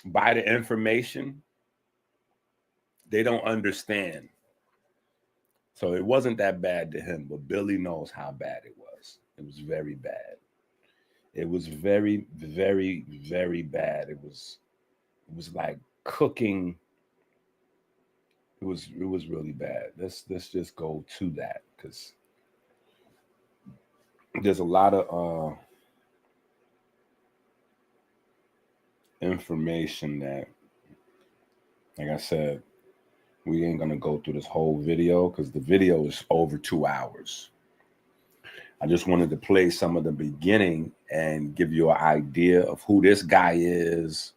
by the information, they don't understand. So it wasn't that bad to him, but Billy knows how bad it was. It was very bad. It was very, very, very bad. It was like cooking. It was really bad. Let's just go to that, because there's a lot of information that, like I said, we ain't gonna go through this whole video because the video is over 2 hours. I just wanted to play some of the beginning and give you an idea of who this guy is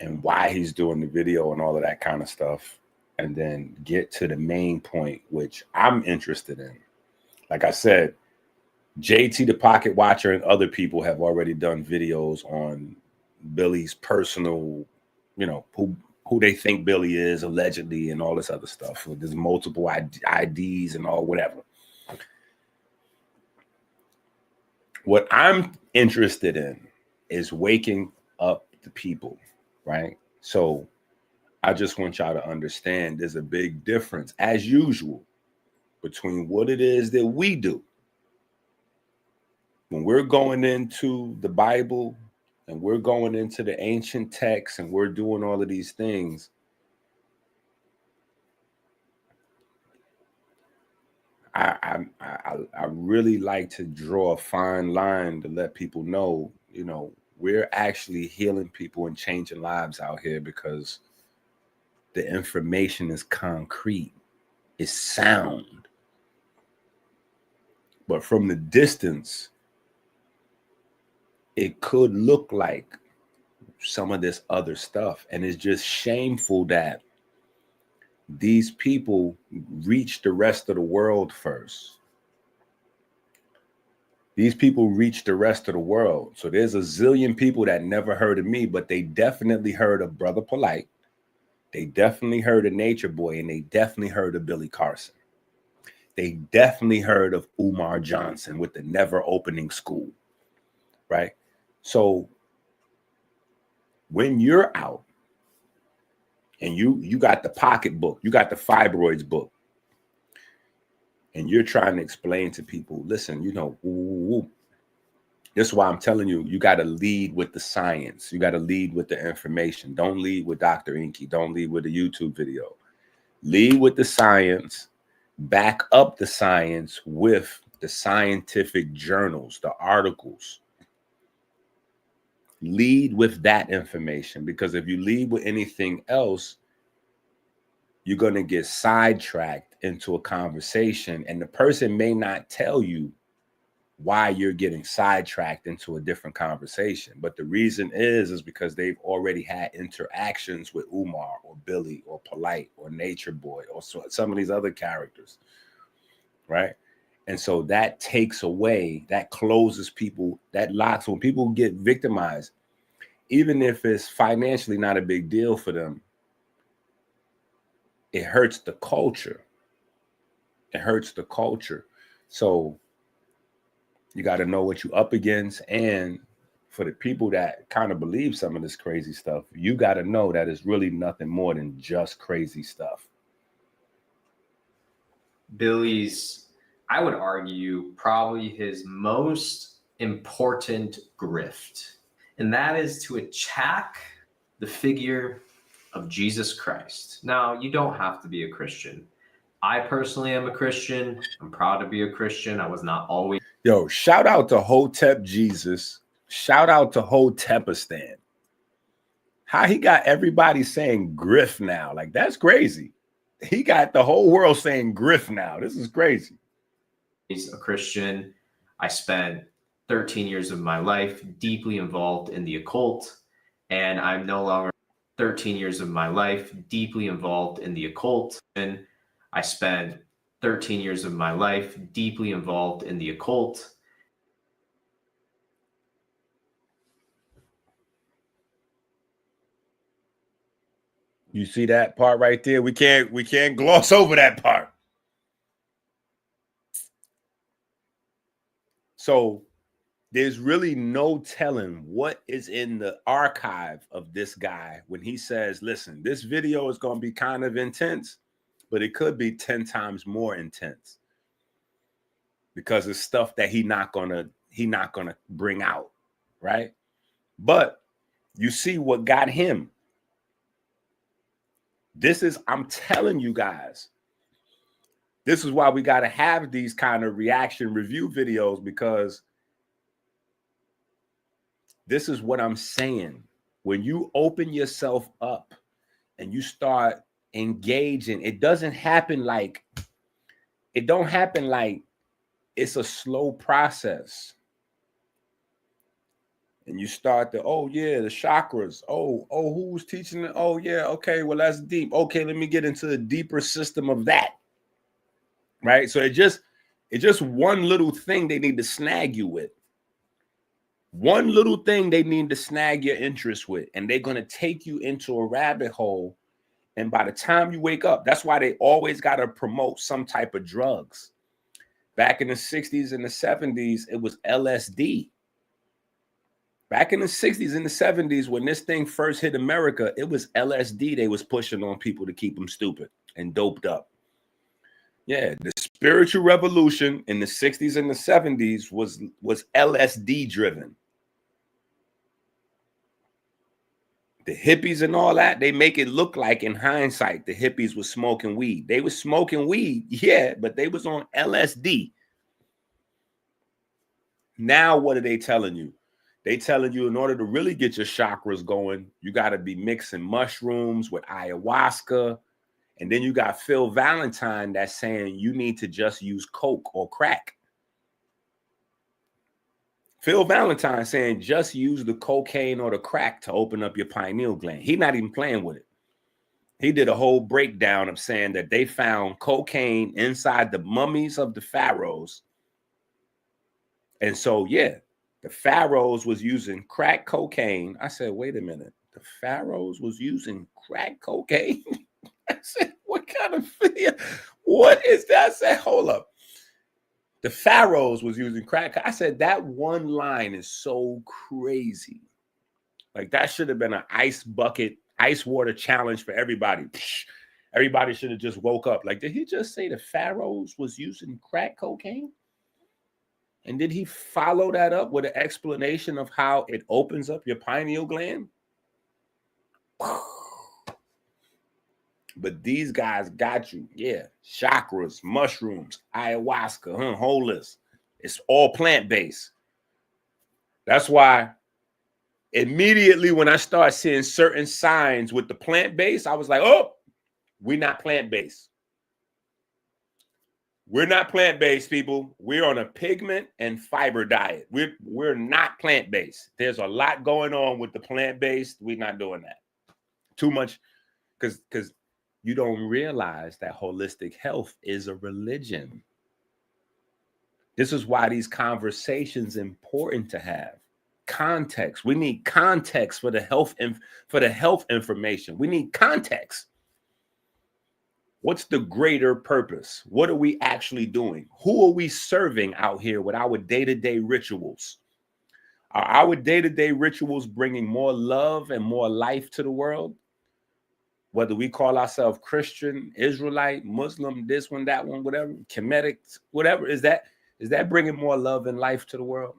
and why he's doing the video and all of that kind of stuff, and then get to the main point, which I'm interested in. Like I said, JT the Pocket Watcher and other people have already done videos on Billy's personal, who they think Billy is allegedly and all this other stuff. There's multiple IDs and all whatever. What I'm interested in is waking up the people, right? So I just want y'all to understand there's a big difference, as usual, between what it is that we do when we're going into the Bible and we're going into the ancient texts and we're doing all of these things. I really like to draw a fine line to let people know, we're actually healing people and changing lives out here because the information is concrete, it's sound. But from the distance, it could look like some of this other stuff. And it's just shameful that these people reach the rest of the world first. These people reach the rest of the world. So there's a zillion people that never heard of me, but they definitely heard of Brother Polite. They definitely heard of Nature Boy, and they definitely heard of Billy Carson. They definitely heard of Umar Johnson with the Never Opening School, right? So when you're out and you got the pocketbook, you got the fibroids book, and you're trying to explain to people, listen, this is why I'm telling you, you got to lead with the science. You got to lead with the information. Don't lead with Dr. EnQi. Don't lead with a YouTube video. Lead with the science. Back up the science with the scientific journals, the articles. Lead with that information, because if you lead with anything else, you're going to get sidetracked into a conversation, and the person may not tell you why you're getting sidetracked into a different conversation. But the reason is because they've already had interactions with Umar or Billy or Polite or Nature Boy or some of these other characters, right? And so that takes away, that closes people, that locks. When people get victimized, even if it's financially not a big deal for them, it hurts the culture. It hurts the culture. So you got to know what you're up against. And for the people that kind of believe some of this crazy stuff, you got to know that it's really nothing more than just crazy stuff. Billy's, I would argue, probably his most important grift, and that is to attack the figure of Jesus Christ. Now, you don't have to be a Christian. I personally am a Christian. I'm proud to be a Christian. I was not always. Yo, shout out to Hotep Jesus. Shout out to Hotepistan. How he got everybody saying grift now. Like, that's crazy. He got the whole world saying grift now. This is crazy. He's a Christian. I spent 13 years of my life deeply involved in the occult, and I'm no longer 13 years of my life deeply involved in the occult. And I spent 13 years of my life deeply involved in the occult. You see that part right there? We can't gloss over that part. So there's really no telling what is in the archive of this guy when he says, listen, this video is going to be kind of intense, but it could be 10 times more intense, because it's stuff that he not gonna bring out, right? But you see what got him. I'm telling you guys, this is why we got to have these kind of reaction review videos, because this is what I'm saying. When you open yourself up and you start engaging, it don't happen like it's a slow process. And you start to, oh yeah, the chakras. Oh, who's teaching it? Oh yeah, okay, well that's deep. Okay, let me get into the deeper system of that. Right? So it's just one little thing they need to snag you with. One little thing they need to snag your interest with, and they're going to take you into a rabbit hole. And by the time you wake up, that's why they always got to promote some type of drugs. Back in the 60s and the 70s, it was LSD. Back in the 60s and the 70s, when this thing first hit America, it was LSD they was pushing on people to keep them stupid and doped up. Yeah, the spiritual revolution in the 60s and the 70s was LSD driven. The hippies and all that, they make it look like in hindsight the hippies were smoking weed. They were smoking weed, yeah, but they was on LSD. Now what are they telling you? They telling you in order to really get your chakras going, you got to be mixing mushrooms with ayahuasca. And then you got Phil Valentine that's saying you need to just use coke or crack. Phil Valentine saying just use the cocaine or the crack to open up your pineal gland. He's not even playing with it. He did a whole breakdown of saying that they found cocaine inside the mummies of the pharaohs. And so, yeah, the pharaohs was using crack cocaine. I said, wait a minute. The pharaohs was using crack cocaine? I said, what kind of video? What is that? I said, hold up. The pharaohs was using crack. I said, that one line is so crazy. Like, that should have been an ice bucket, ice water challenge for everybody. Everybody should have just woke up. Like, did he just say the pharaohs was using crack cocaine? And did he follow that up with an explanation of how it opens up your pineal gland? But these guys got you. Yeah. Chakras, mushrooms, ayahuasca, whole list. It's all plant-based. That's why Immediately when I start seeing certain signs with the plant-based, I was like, oh, we're not plant-based. We're not plant-based, people. We're on a pigment and fiber diet. We're not plant-based. There's a lot going on with the plant-based. We're not doing that. Too much, because you don't realize that holistic health is a religion. This is why these conversations are important to have. Context. We need context for the health information. We need context. What's the greater purpose? What are we actually doing? Who are we serving out here with our day-to-day rituals? Are our day-to-day rituals bringing more love and more life to the world? Whether we call ourselves Christian, Israelite, Muslim, this one, that one, whatever, Kemetic, whatever, is that bringing more love and life to the world?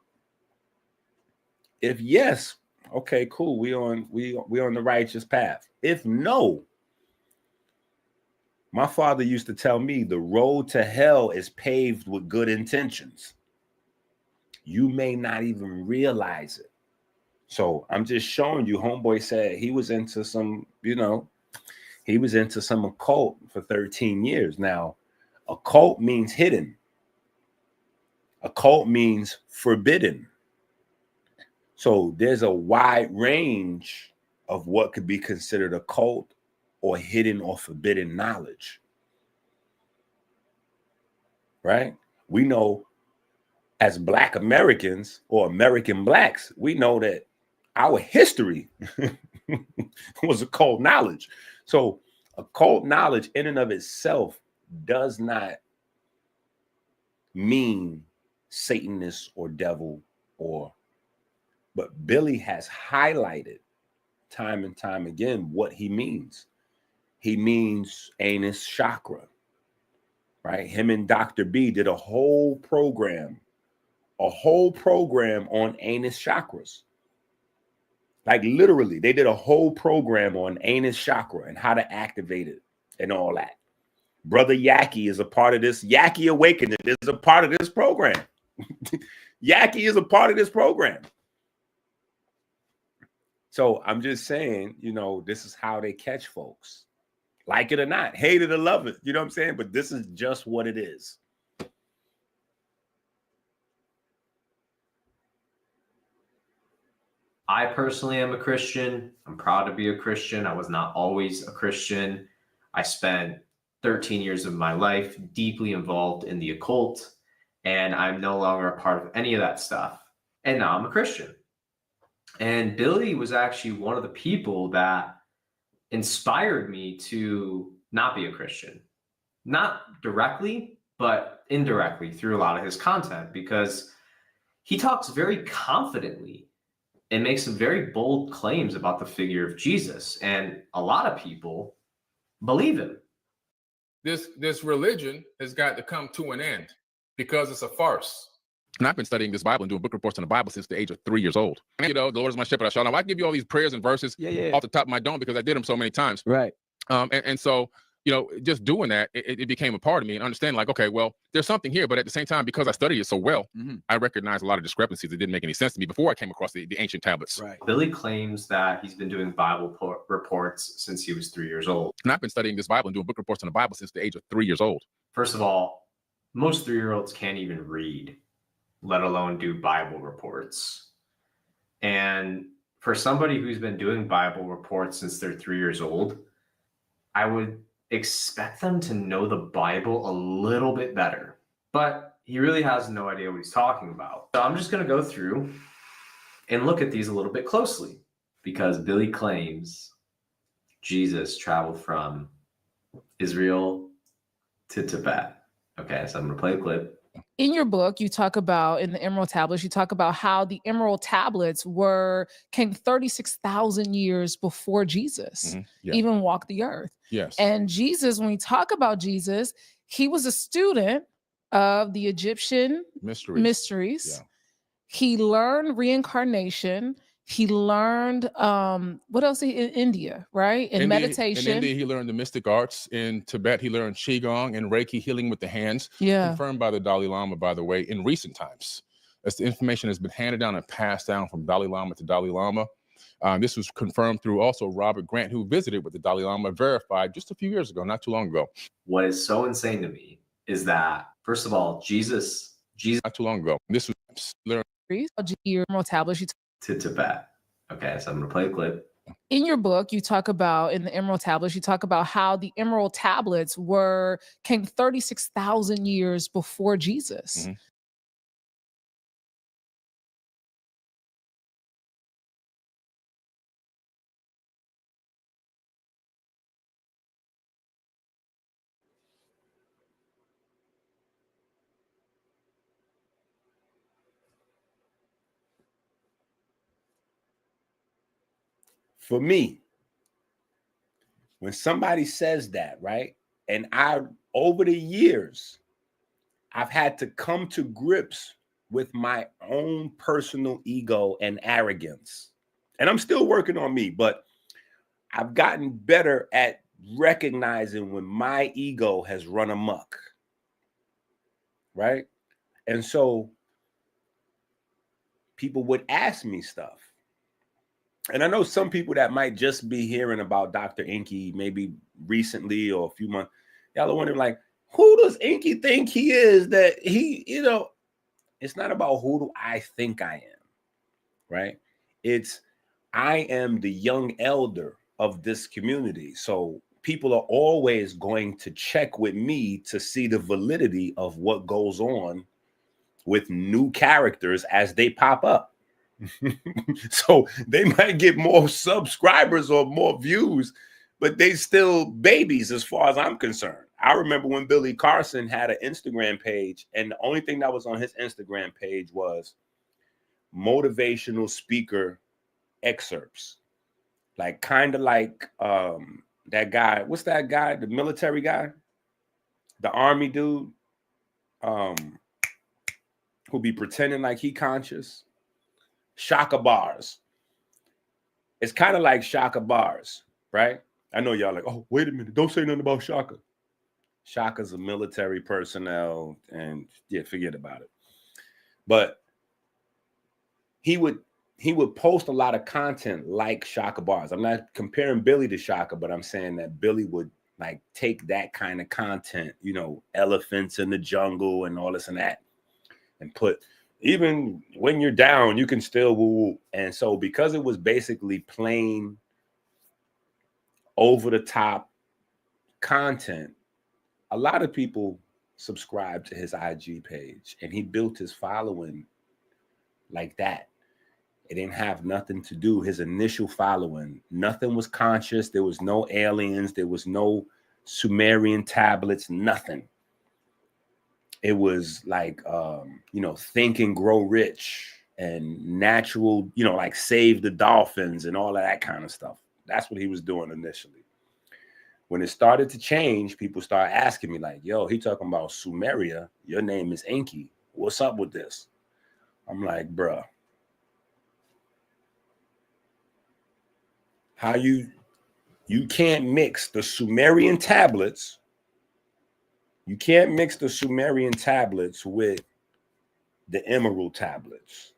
If yes, okay, cool. We on the righteous path. If no, my father used to tell me the road to hell is paved with good intentions. You may not even realize it. So I'm just showing you, homeboy said he was into some, he was into some occult for 13 years. Now, occult means hidden. Occult means forbidden. So there's a wide range of what could be considered occult or hidden or forbidden knowledge. Right? We know as Black Americans or American Blacks, we know that our history was occult knowledge. So occult knowledge in and of itself does not mean Satanist or devil but Billy has highlighted time and time again what he means. He means anus chakra, right? Him and Dr. B did a whole program on anus chakras. Like literally, they did a whole program on anus chakra and how to activate it and all that. Brother Yaki is a part of this. Yaki Awakening is a part of this program. Yaki is a part of this program. So I'm just saying, this is how they catch folks. Like it or not, hate it or love it. You know what I'm saying? But this is just what it is. I personally am a Christian. I'm proud to be a Christian. I was not always a Christian. I spent 13 years of my life deeply involved in the occult, and I'm no longer a part of any of that stuff. And now I'm a Christian. And Billy was actually one of the people that inspired me to not be a Christian. Not directly, but indirectly through a lot of his content, because he talks very confidently and makes some very bold claims about the figure of Jesus. And a lot of people believe him. This religion has got to come to an end because it's a farce. And I've been studying this Bible and doing book reports on the Bible since the age of 3 years old. The Lord is my shepherd, I shall not. I give you all these prayers and verses off the top of my dome because I did them so many times. Right. And so, just doing that, it became a part of me and understanding like, okay, well, there's something here. But at the same time, because I studied it so well, I recognized a lot of discrepancies that didn't make any sense to me before I came across the ancient tablets. Right. Billy claims that he's been doing Bible reports since he was 3 years old. And I've been studying this Bible and doing book reports on the Bible since the age of 3 years old. First of all, most 3-year-olds can't even read, let alone do Bible reports. And for somebody who's been doing Bible reports since they're 3 years old, I would expect them to know the Bible a little bit better. But he really has no idea what he's talking about. So I'm just going to go through and look at these a little bit closely, because Billy claims Jesus traveled from Israel to Tibet. Okay, so I'm going to play a clip. In your book, you talk about, in the Emerald Tablets, you talk about how the Emerald Tablets came 36,000 years before Jesus even walked the earth. Yes. And Jesus, when we talk about Jesus, he was a student of the Egyptian mysteries. Yeah. He learned reincarnation. He learned what else? In India, right? In meditation. In India, he learned the mystic arts. In Tibet, he learned Qigong and Reiki, healing with the hands. Yeah. Confirmed by the Dalai Lama, by the way, in recent times. As the information has been handed down and passed down from Dalai Lama to Dalai Lama, This was confirmed through also Robert Grant, who visited with the Dalai Lama, verified just a few years ago, not too long ago. What is so insane to me is that, first of all, Jesus not too long ago. This was your tablets. To Tibet. Okay, so I'm gonna play a clip. In your book, you talk about, in the Emerald Tablets, you talk about how the Emerald Tablets came 36,000 years before Jesus. Mm-hmm. For me, when somebody says that, right? And over the years, I've had to come to grips with my own personal ego and arrogance. And I'm still working on me, but I've gotten better at recognizing when my ego has run amok, right? And so people would ask me stuff. And I know some people that might just be hearing about Dr. EnQi maybe recently or a few months, y'all are wondering, like, who does EnQi think he is that he, it's not about who do I think I am, right? It's I am the young elder of this community. So people are always going to check with me to see the validity of what goes on with new characters as they pop up. So they might get more subscribers or more views, but they still babies as far as I'm concerned. I remember when Billy Carson had an Instagram page, and the only thing that was on his Instagram page was motivational speaker excerpts. Like kind of like that guy, what's that guy, the military guy, the army dude, who be pretending like he conscious. Shaka bars. It's kind of like Shaka bars, right? I know y'all like, oh, wait a minute, don't say nothing about Shaka. Shaka's a military personnel, and yeah, forget about it. But he would post a lot of content like Shaka bars. I'm not comparing Billy to Shaka, but I'm saying that Billy would like take that kind of content, elephants in the jungle and all this and that, and put, even when you're down, you can still woo. And so because it was basically plain over the top content, a lot of people subscribed to his IG page, and he built his following like that. It didn't have nothing to do. His initial following, nothing was conscious. There was no aliens. There was no Sumerian tablets, nothing. It was like, think and grow rich and natural, like save the dolphins and all of that kind of stuff. That's what he was doing initially. When it started to change, people started asking me like, yo, he talking about Sumeria. Your name is EnQi. What's up with this? I'm like, bruh, how you can't mix the Sumerian tablets. You can't mix the Sumerian tablets with the emerald tablets.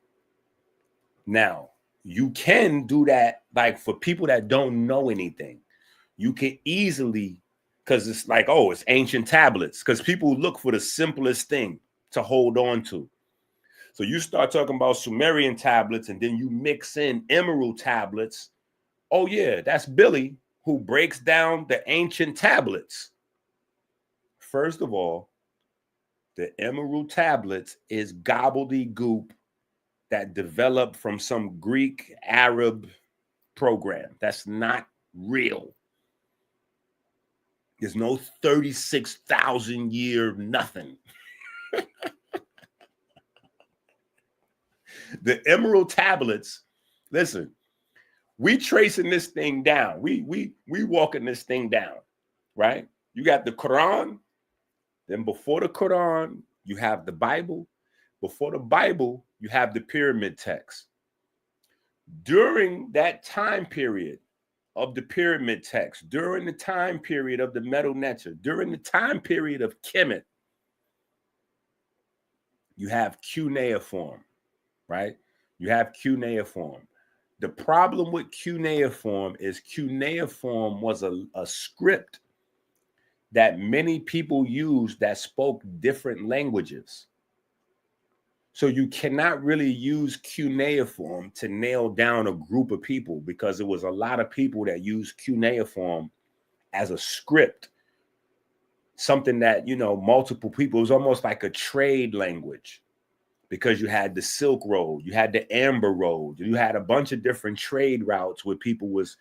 Now, you can do that, like for people that don't know anything. You can easily, because it's like, oh, it's ancient tablets, because people look for the simplest thing to hold on to. So you start talking about Sumerian tablets, and then you mix in emerald tablets. Oh, yeah, that's Billy, who breaks down the ancient tablets. First of all, the emerald tablets is gobbledygook that developed from some Greek Arab program. That's not real. There's no 36,000 year nothing. The emerald tablets, listen, we tracing this thing down. We walking this thing down, right? You got the Quran. Then before the Quran, you have the Bible. Before the Bible, you have the pyramid text. During that time period of the pyramid text, during the time period of the Medu Neter, during the time period of Kemet, you have cuneiform, right? You have cuneiform. The problem with cuneiform is cuneiform was a script that many people used that spoke different languages. So you cannot really use cuneiform to nail down a group of people, because it was a lot of people that used cuneiform as a script, something that, you know, multiple people, it was almost like a trade language, because you had the Silk Road, you had the Amber Road, you had a bunch of different trade routes where people was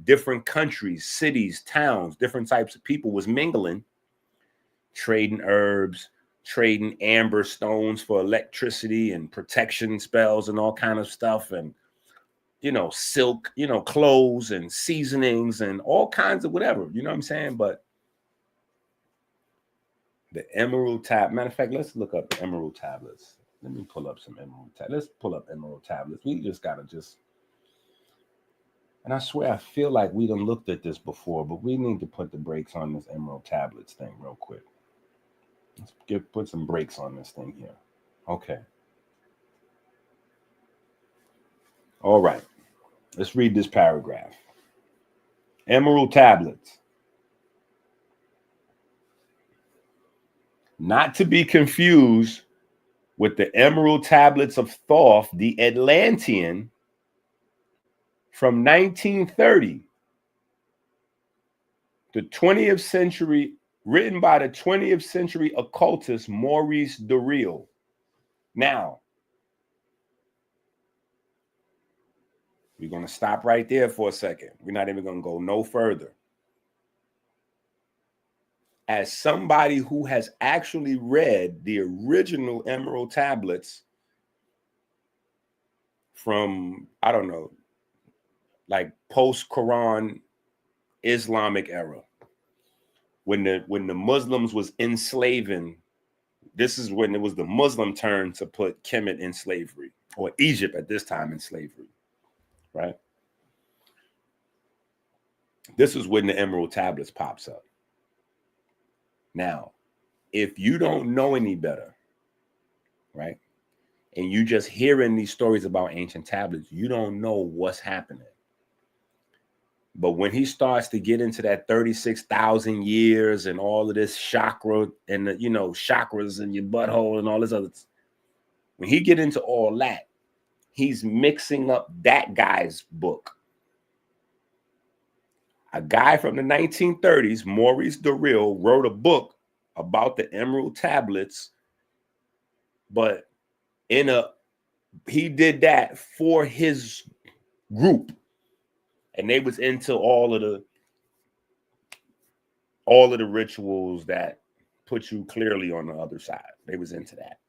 different countries, cities, towns, different types of people was mingling, trading herbs, trading amber stones for electricity and protection spells and all kind of stuff, and, you know, silk, you know, clothes and seasonings and all kinds of whatever, you know what I'm saying? But the emerald tab, matter of fact, let's look up the emerald tablets. Let me pull up some emerald tablets. Let's pull up emerald tablets. We just gotta and I swear I feel like we done looked at this before, but we need to put the brakes on this emerald tablets thing real quick. Let's put some brakes on this thing here. Okay. All right. Let's read this paragraph. Emerald tablets. Not to be confused with the emerald tablets of Thoth, the Atlantean, from 1930. The 20th century, written by the 20th century occultist Maurice Doreal. Now, we're going to stop right there for a second. We're not even going to go no further. As somebody who has actually read the original emerald tablets from, I don't know, like post-Quran Islamic era, when the Muslims was enslaving, this is when it was the Muslim turn to put Kemet in slavery, or Egypt at this time in slavery, right? This is when the emerald tablets pops up. Now, if you don't know any better, right, and you just hearing these stories about ancient tablets, you don't know what's happening. But when he starts to get into that 36,000 years and all of this chakra and the, you know, chakras in your butthole and all this other, when he get into all that, he's mixing up that guy's book. A guy from the 1930s, Maurice Doreal, wrote a book about the emerald tablets, but he did that for his group. And they was into all of the rituals that put you clearly on the other side. They was into that.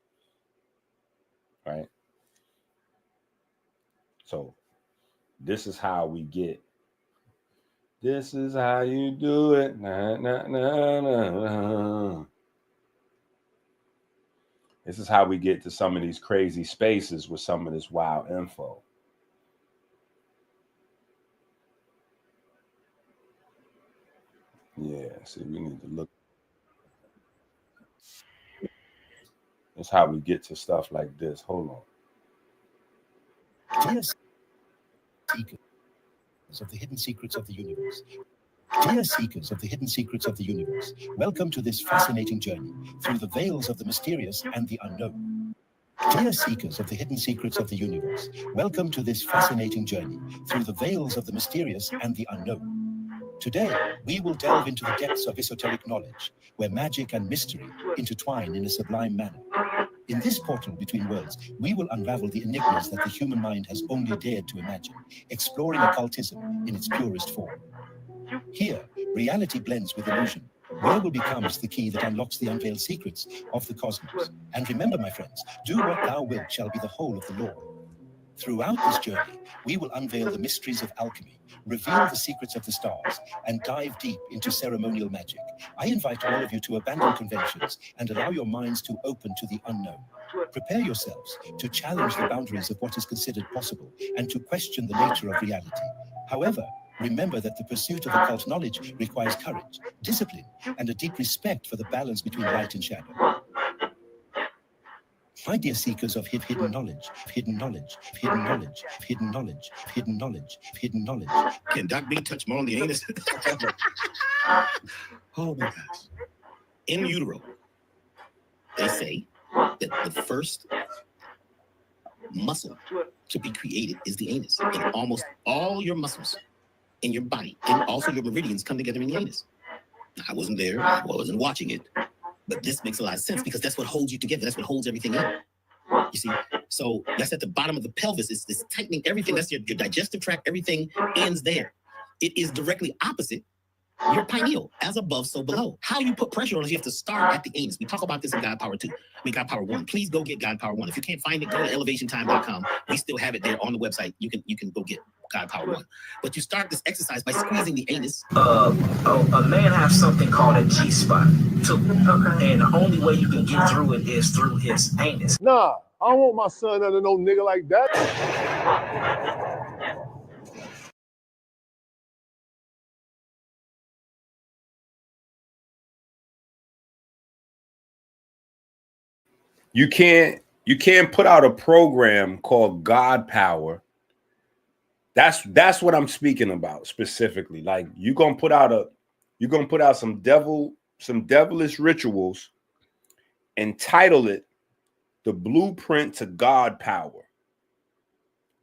Right? So this is how we get. This is how you do it. Nah, nah, nah, nah. This is how we get to some of these crazy spaces with some of this wild info. Yeah, see, we need to look. That's how we get to stuff like this. Hold on. Dear seekers of the hidden secrets of the universe. Dear seekers of the hidden secrets of the universe, welcome to this fascinating journey through the veils of the mysterious and the unknown. Dear seekers of the hidden secrets of the universe, welcome to this fascinating journey through the veils of the mysterious and the unknown. Today, we will delve into the depths of esoteric knowledge, where magic and mystery intertwine in a sublime manner. In this portal between worlds, we will unravel the enigmas that the human mind has only dared to imagine, exploring occultism in its purest form. Here, reality blends with illusion. Verbal becomes the key that unlocks the unveiled secrets of the cosmos. And remember, my friends, do what thou wilt shall be the whole of the law. Throughout this journey, we will unveil the mysteries of alchemy, reveal the secrets of the stars, and dive deep into ceremonial magic. I invite all of you to abandon conventions and allow your minds to open to the unknown. Prepare yourselves to challenge the boundaries of what is considered possible and to question the nature of reality. However, remember that the pursuit of occult knowledge requires courage, discipline, and a deep respect for the balance between light and shadow. My dear seekers of hidden knowledge, hidden knowledge, hidden knowledge, hidden knowledge, hidden knowledge, hidden knowledge. Can Doc B touch more on the anus? Oh my gosh. In utero, they say that the first muscle to be created is the anus. And almost all your muscles in your body and also your meridians come together in the anus. Now, I wasn't there, I wasn't watching it, but this makes a lot of sense because that's what holds you together. That's what holds everything in. You see? So that's at the bottom of the pelvis. It's tightening everything. That's your digestive tract. Everything ends there. It is directly opposite your pineal. As above, so below. How you put pressure on it, you have to start at the anus. We talk about this in God Power 2. God Power 1. Please go get God Power 1. If you can't find it, go to elevationtime.com. We still have it there on the website. You can go get God Power 1. But you start this exercise by squeezing the anus. A man has something called a G-spot too. And the only way you can get through it is through his anus. Nah, I don't want my son under no nigga like that. You can't put out a program called God Power. That's what I'm speaking about specifically. Like you're gonna put out some devilish rituals and title it The Blueprint to God Power.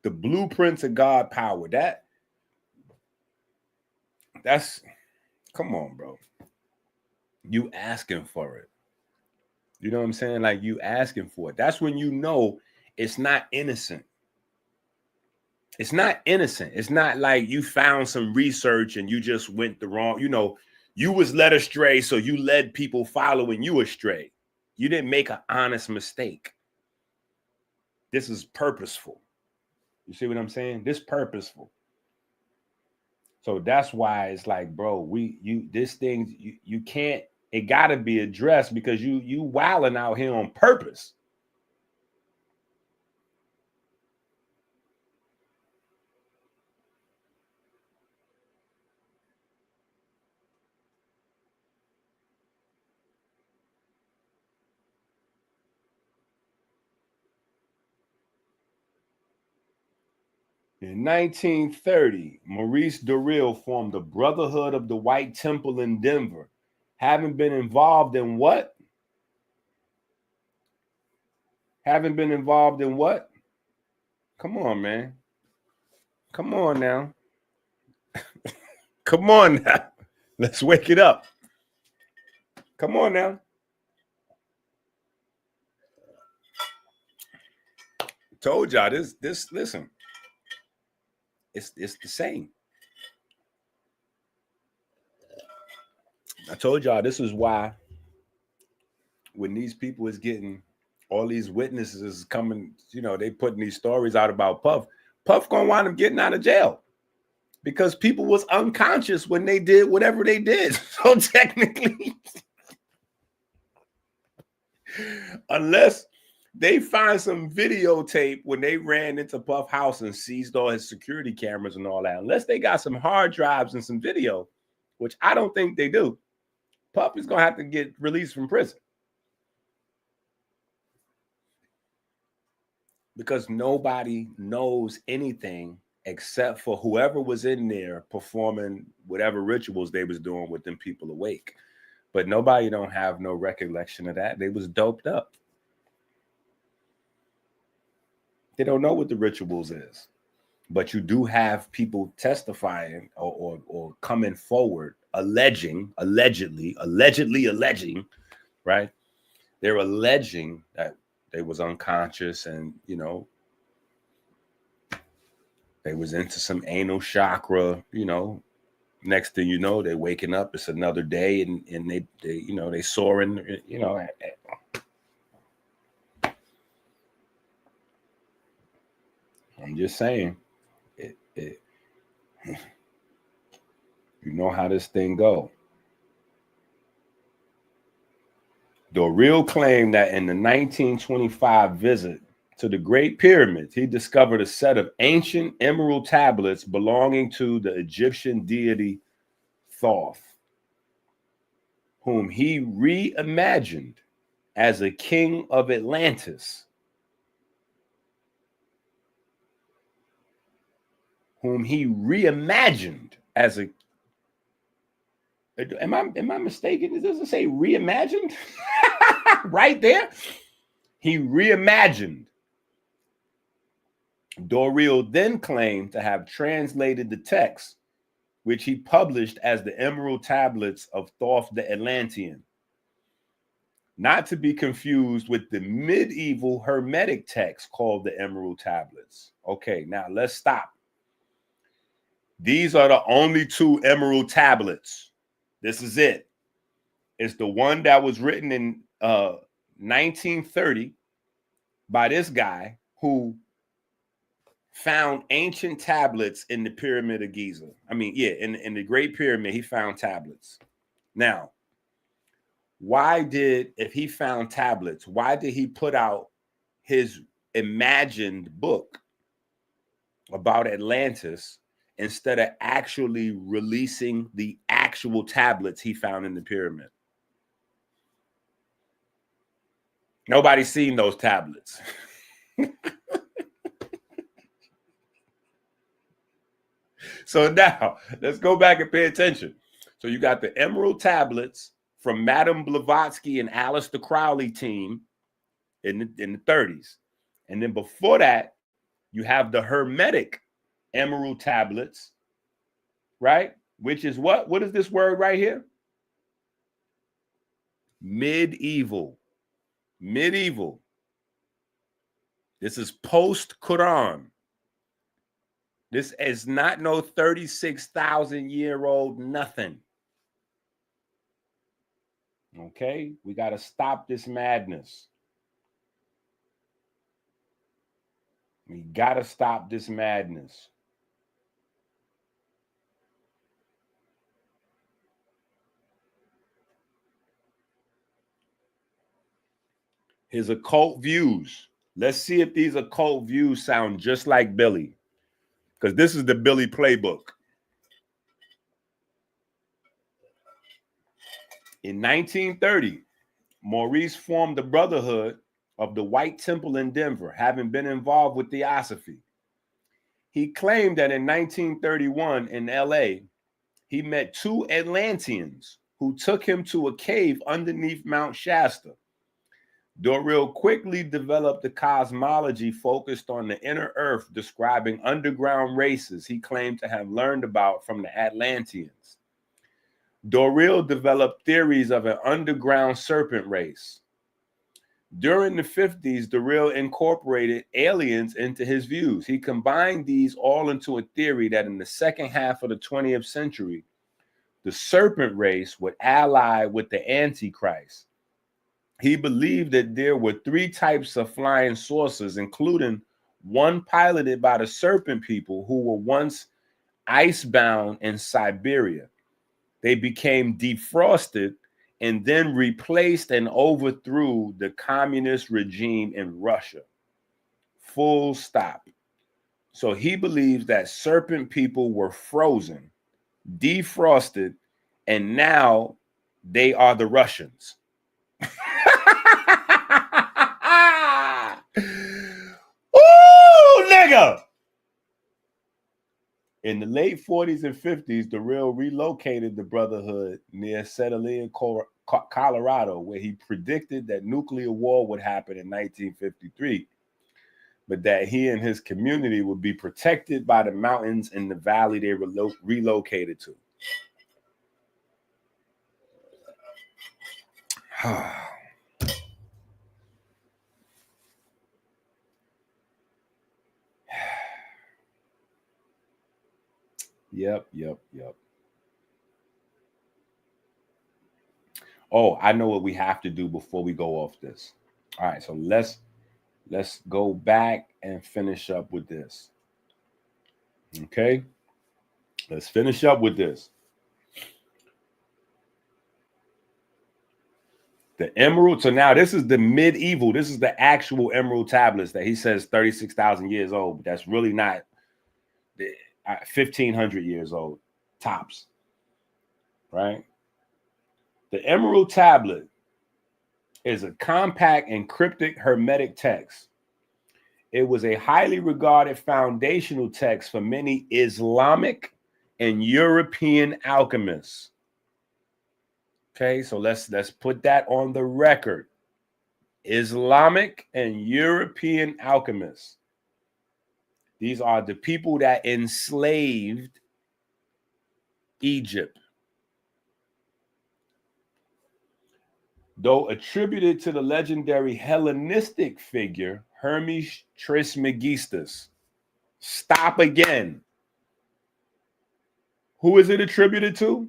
The Blueprint to God Power. That's come on, bro. You asking for it. You know what I'm saying? Like you asking for it. That's when you know it's not innocent. It's not innocent. It's not like you found some research and you just went the wrong, you was led astray. So you led people following you astray. You didn't make an honest mistake. This is purposeful. You see what I'm saying? This purposeful. So that's why it's like, bro, this thing, you can't, it gotta be addressed because you wilding out here on purpose. In 1930, Maurice Durrell formed the Brotherhood of the White Temple in Denver, having been involved in what? Haven't been involved in what? Come on, man. Come on now. Come on now. Let's wake it up. Come on now. Told y'all this, listen. It's the same. I told y'all this is why when these people is getting all these witnesses coming, they putting these stories out about Puff gonna wind up getting out of jail because people was unconscious when they did whatever they did. So technically, unless they find some videotape when they ran into Puff house and seized all his security cameras and all that, unless they got some hard drives and some video, which I don't think they do, Puff is going to have to get released from prison. Because nobody knows anything except for whoever was in there performing whatever rituals they was doing with them people awake. But nobody don't have no recollection of that. They was doped up. They don't know what the rituals is. But you do have people testifying or coming forward, allegedly, right? They're alleging that they was unconscious and, they was into some anal chakra, next thing you know, they're waking up, it's another day and they soaring, I'm just saying, you know how this thing go. Durrell claimed that in the 1925 visit to the Great Pyramids, he discovered a set of ancient emerald tablets belonging to the Egyptian deity Thoth, whom he reimagined as a king of Atlantis whom he reimagined as a. Am I mistaken? Does it say reimagined? Right there. He reimagined. Doril then claimed to have translated the text, which he published as the Emerald Tablets of Thoth the Atlantean, not to be confused with the medieval Hermetic text called the Emerald Tablets. Okay, now let's stop. These are the only 2 Emerald Tablets. This is it. It's the one that was written in 1930 by this guy who found ancient tablets in the Pyramid of Giza. I mean, yeah, in the Great Pyramid, he found tablets. Now, if he found tablets, why did he put out his imagined book about Atlantis instead of actually releasing the actual tablets he found in the pyramid? Nobody's seen those tablets. So now let's go back and pay attention. So you got the Emerald Tablets from Madame Blavatsky and Aleister Crowley team in the 30s. And then before that, you have the Hermetic Emerald Tablets, right? Which is what? What is this word right here? Medieval. Medieval. This is post-Quran. This is not no 36,000-year-old nothing. Okay? We got to stop this madness. We got to stop this madness. His occult views. Let's see if these occult views sound just like Billy. Because this is the Billy playbook. In 1930, Maurice formed the Brotherhood of the White Temple in Denver, having been involved with Theosophy. He claimed that in 1931 in LA, he met 2 Atlanteans who took him to a cave underneath Mount Shasta. Doril quickly developed the cosmology focused on the inner earth, describing underground races he claimed to have learned about from the Atlanteans. Doril developed theories of an underground serpent race. During the 50s, Doril incorporated aliens into his views. He combined these all into a theory that in the second half of the 20th century, the serpent race would ally with the Antichrist. He believed that there were 3 types of flying saucers, including one piloted by the serpent people who were once icebound in Siberia. They became defrosted and then replaced and overthrew the communist regime in Russia. Full stop. So he believes that serpent people were frozen, defrosted, and now they are the Russians. Ooh, nigga! In the late 40s and 50s, Doril relocated the Brotherhood near Sedalia, Colorado, where he predicted that nuclear war would happen in 1953, but that he and his community would be protected by the mountains in the valley they relocated to. Yep. Oh, I know what we have to do before we go off this. All right, so let's go back and finish up with this. Okay? Let's finish up with this. The emerald, so now this is the medieval, this is the actual emerald tablets that he says 36,000 years old, but that's really not 1,500 years old, tops, right? The Emerald Tablet is a compact and cryptic Hermetic text. It was a highly regarded foundational text for many Islamic and European alchemists. Okay, so let's put that on the record. Islamic and European alchemists. These are the people that enslaved Egypt. Though attributed to the legendary Hellenistic figure Hermes Trismegistus. Stop again. Who is it attributed to?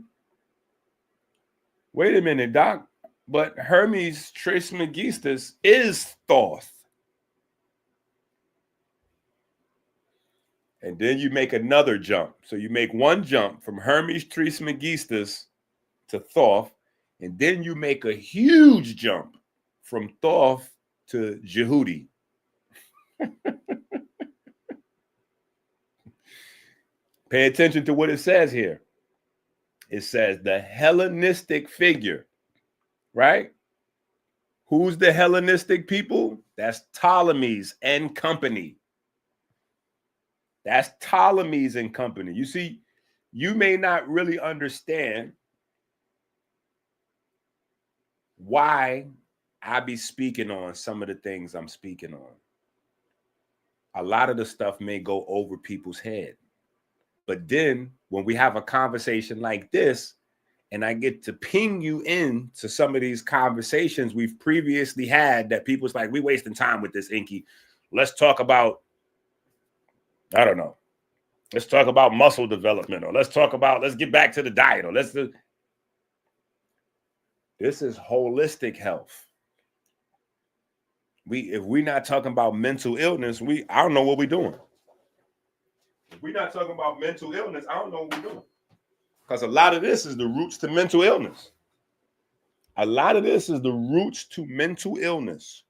Wait a minute, Doc. But Hermes Trismegistus is Thoth. And then you make another jump. So you make one jump from Hermes Trismegistus to Thoth, and then you make a huge jump from Thoth to Jehudi. Pay attention to what it says here. It says the Hellenistic figure, right? Who's the Hellenistic people? That's Ptolemies and company. That's Ptolemies and company. You see, you may not really understand why I be speaking on some of the things I'm speaking on. A lot of the stuff may go over people's head. But then when we have a conversation like this, and I get to ping you in to some of these conversations we've previously had that people's like, we wasting time with this, EnQi. Let's talk about, I don't know. Let's talk about muscle development, or let's get back to the diet, or this is holistic health. If we're not talking about mental illness, I don't know what we're doing. If we're not talking about mental illness, I don't know what we're doing. Because a lot of this is the roots to mental illness. A lot of this is the roots to mental illness.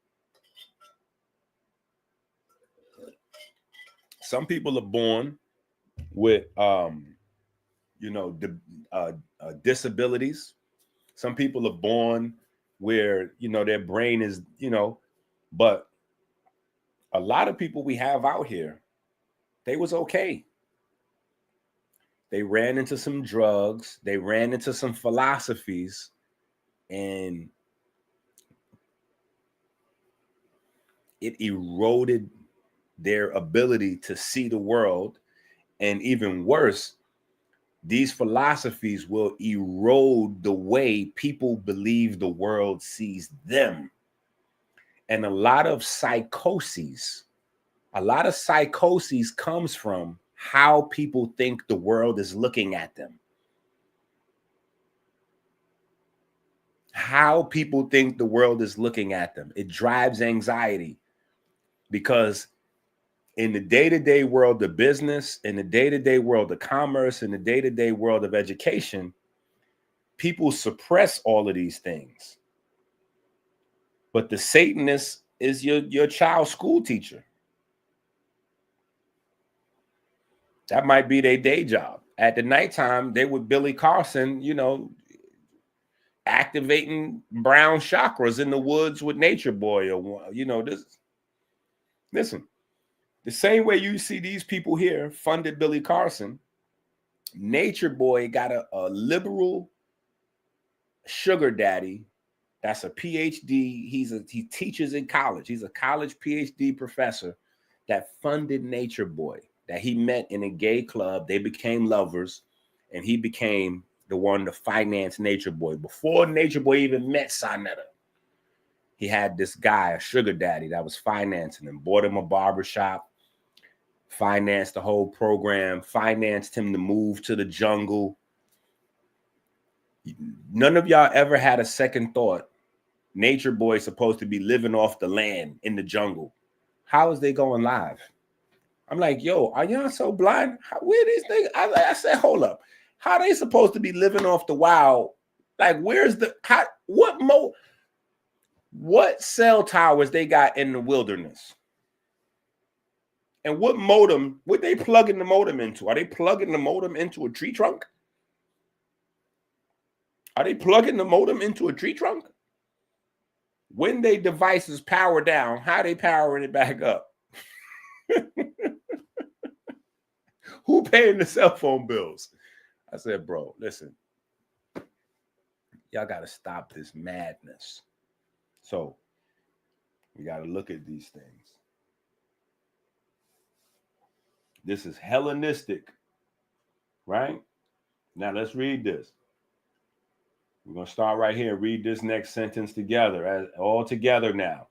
Some people are born with, disabilities. Some people are born where, their brain is, but a lot of people we have out here, they was okay. They ran into some drugs. They ran into some philosophies, and it eroded their ability to see the world. And even worse, these philosophies will erode the way people believe the world sees them. And a lot of psychoses comes from how people think the world is looking at them. How people think the world is looking at them. It drives anxiety, because in the day-to-day world of business, in the day-to-day world of commerce, in the day-to-day world of education, people suppress all of these things. But the Satanist is your child's school teacher. That might be their day job. At the nighttime, they with Billy Carson, activating brown chakras in the woods with Nature Boy, or this. Listen, the same way you see these people here funded Billy Carson, Nature Boy got a liberal sugar daddy that's a PhD. He teaches in college. He's a college PhD professor that funded Nature Boy, that he met in a gay club. They became lovers, and he became the one to finance Nature Boy. Before Nature Boy even met Sonetta, he had this guy, a sugar daddy, that was financing him, bought him a barbershop, financed the whole program, financed him to move to the jungle. None of y'all ever had a second thought. Nature Boy is supposed to be living off the land in the jungle. How is they going live? I'm like, yo, are y'all so blind? Where these things? I said, hold up. How they supposed to be living off the wild? Like, where's what cell towers they got in the wilderness? And what modem, what they plugging the modem into? Are they plugging the modem into a tree trunk? Are they plugging the modem into a tree trunk? When they devices power down, how they powering it back up? Who paying the cell phone bills? I said, bro, listen, y'all got to stop this madness. So we got to look at these things. This is Hellenistic, right? Now let's read this. We're going to start right here and read this next sentence together, all together now.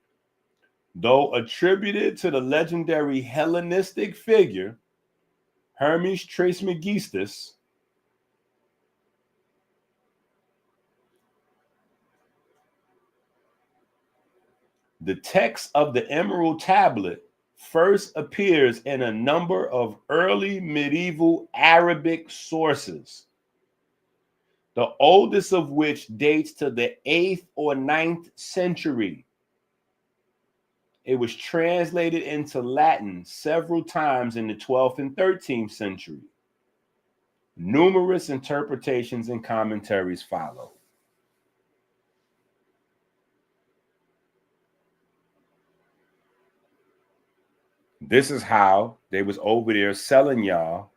Though attributed to the legendary Hellenistic figure, Hermes Trismegistus, the text of the Emerald Tablet first appears in a number of early medieval Arabic sources, the oldest of which dates to the 8th or 9th century. It was translated into Latin several times in the 12th and 13th century. Numerous interpretations and commentaries follow. This is how they was over there selling y'all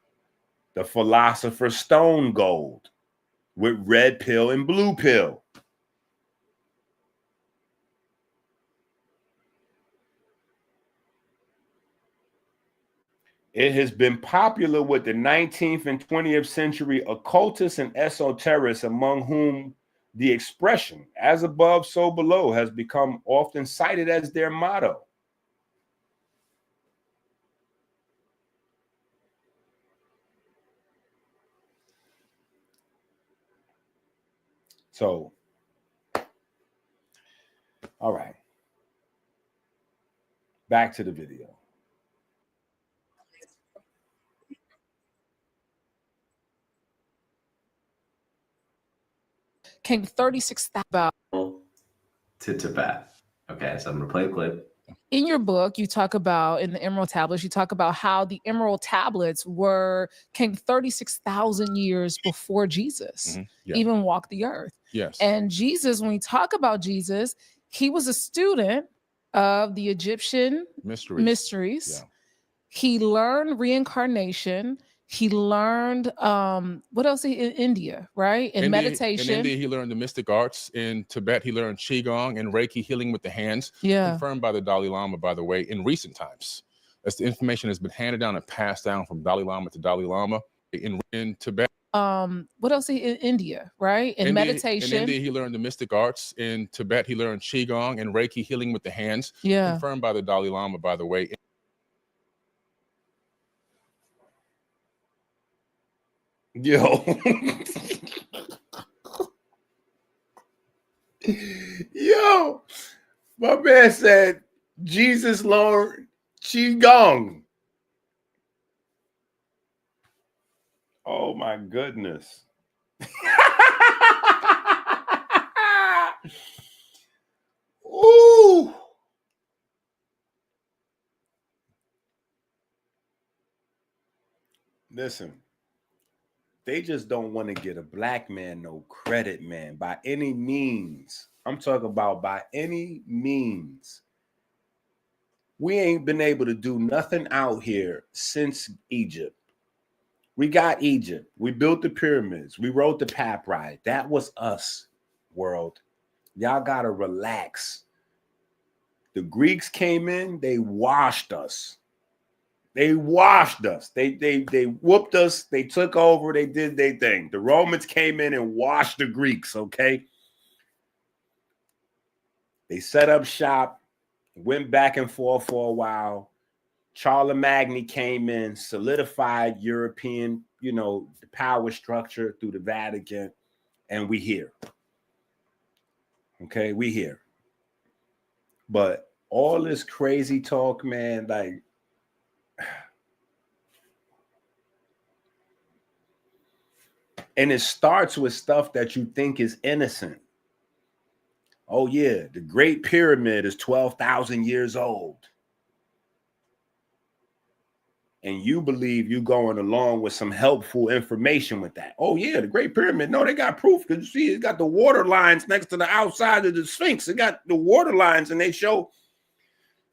the Philosopher's Stone gold with red pill and blue pill. It has been popular with the 19th and 20th century occultists and esoterics, among whom the expression "as above, so below" has become often cited as their motto. So, all right. Back to the video. Came 36,000 to Tibet. Okay, so I'm gonna play a clip. In your book, you talk about, in the Emerald Tablets, you talk about how the Emerald Tablets came 36,000 years before Jesus even walked the earth. Yes. And Jesus, when we talk about Jesus, he was a student of the Egyptian mysteries. Yeah. He learned reincarnation. He learned what else in India, right? In meditation. In India, he learned the mystic arts. In Tibet, he learned Qigong and Reiki healing with the hands. Yeah. Confirmed by the Dalai Lama, by the way, in recent times. As the information has been handed down and passed down from Dalai Lama to Dalai Lama. In Tibet. What else in India, right? In meditation. In India, he learned the mystic arts. In Tibet, he learned Qigong and Reiki healing with the hands. Yeah. Confirmed by the Dalai Lama, by the way. Yo. Yo. My man said Jesus learned Qigong. Oh my goodness. Ooh. Listen. They just don't want to get a black man no credit, man, by any means. I'm talking about by any means. We ain't been able to do nothing out here since Egypt. We got Egypt. We built the pyramids. We wrote the papyri. That was us, world. Y'all got to relax. The Greeks came in. They washed us. They washed us. They whooped us. They took over. They did their thing. The Romans came in and washed the Greeks, okay? They set up shop, went back and forth for a while. Charlemagne came in, solidified European, the power structure through the Vatican, and we here. Okay, we here. But all this crazy talk, man, like, and it starts with stuff that you think is innocent. Oh, yeah, the Great Pyramid is 12,000 years old. And you believe you going along with some helpful information with that. Oh, yeah, the Great Pyramid. No, they got proof because you see, it got the water lines next to the outside of the Sphinx. It got the water lines and they show,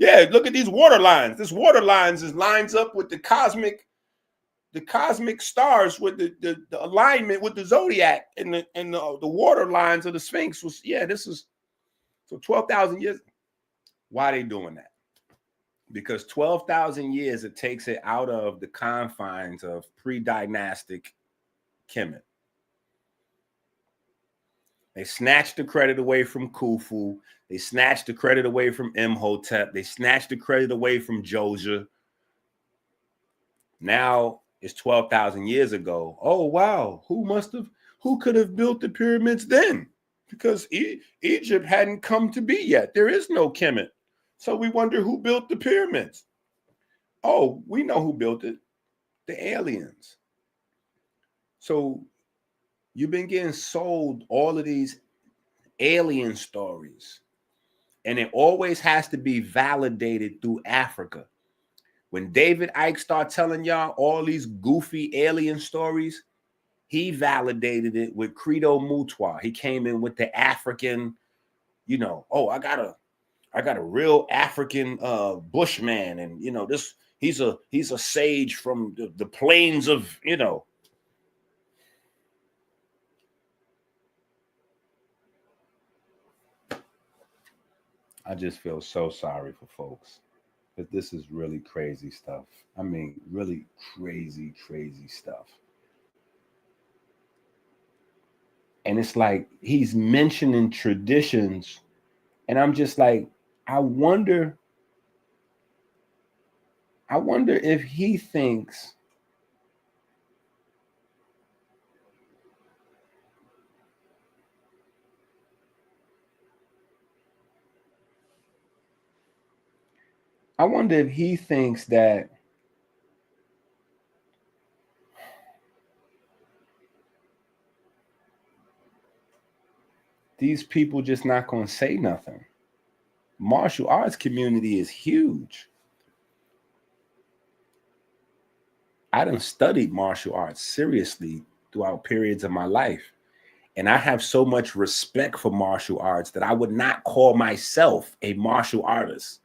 Yeah, look at these water lines. This water lines lines up with the cosmic stars, with the alignment with the zodiac, and the water lines of the Sphinx was, yeah, this is so 12,000 years. Why are they doing that? Because 12,000 years, it takes it out of the confines of pre-dynastic Kemet. They snatched the credit away from Khufu. They snatched the credit away from Imhotep. They snatched the credit away from Josia. Now it's 12,000 years ago. Oh, wow. Who could have built the pyramids then? Because Egypt hadn't come to be yet. There is no Kemet. So we wonder who built the pyramids. Oh, we know who built it. The aliens. So you've been getting sold all of these alien stories, and it always has to be validated through Africa. When David Icke started telling y'all all these goofy alien stories, he validated it with Credo Mutwa. He came in with the African, oh, I got a real African bushman, and this he's a sage from the plains of, I just feel so sorry for folks, but this is really crazy stuff. I mean, really crazy, crazy stuff. And it's like he's mentioning traditions, and I'm just like, I wonder if he thinks that these people just not going to say nothing. Martial arts community is huge. I done studied martial arts seriously throughout periods of my life. And I have so much respect for martial arts that I would not call myself a martial artist.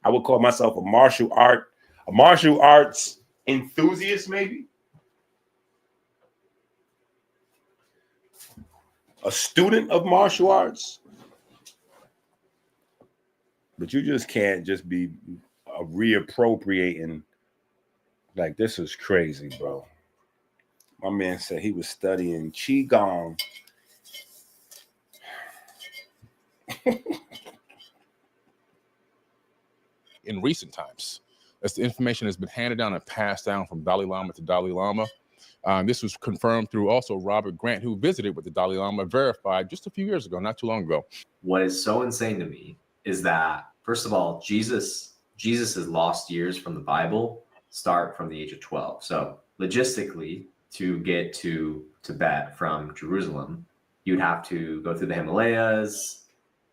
I would call myself a martial arts enthusiast, maybe. A student of martial arts. But you just can't just be reappropriating. Like, this is crazy, bro. My man said he was studying Qigong. In recent times, as the information has been handed down and passed down from Dalai Lama to Dalai Lama. This was confirmed through also Robert Grant, who visited with the Dalai Lama, verified just a few years ago, not too long ago. What is so insane to me is that, first of all, Jesus's lost years from the Bible start from the age of 12. So logistically, to get to Tibet from Jerusalem, you'd have to go through the Himalayas,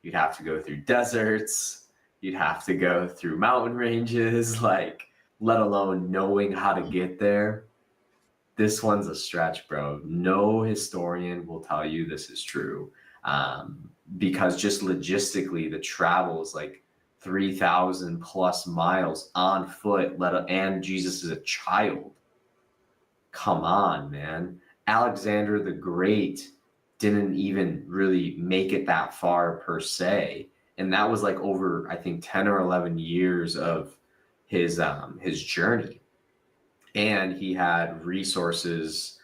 you'd have to go through deserts, you'd have to go through mountain ranges, like, let alone knowing how to get there. This one's a stretch, bro. No historian will tell you this is true, because just logistically, the travel is like 3,000 plus miles on foot, and Jesus is a child. Come on, man. Alexander the Great didn't even really make it that far per se. And that was like over, I think, 10 or 11 years of his journey. And he had resources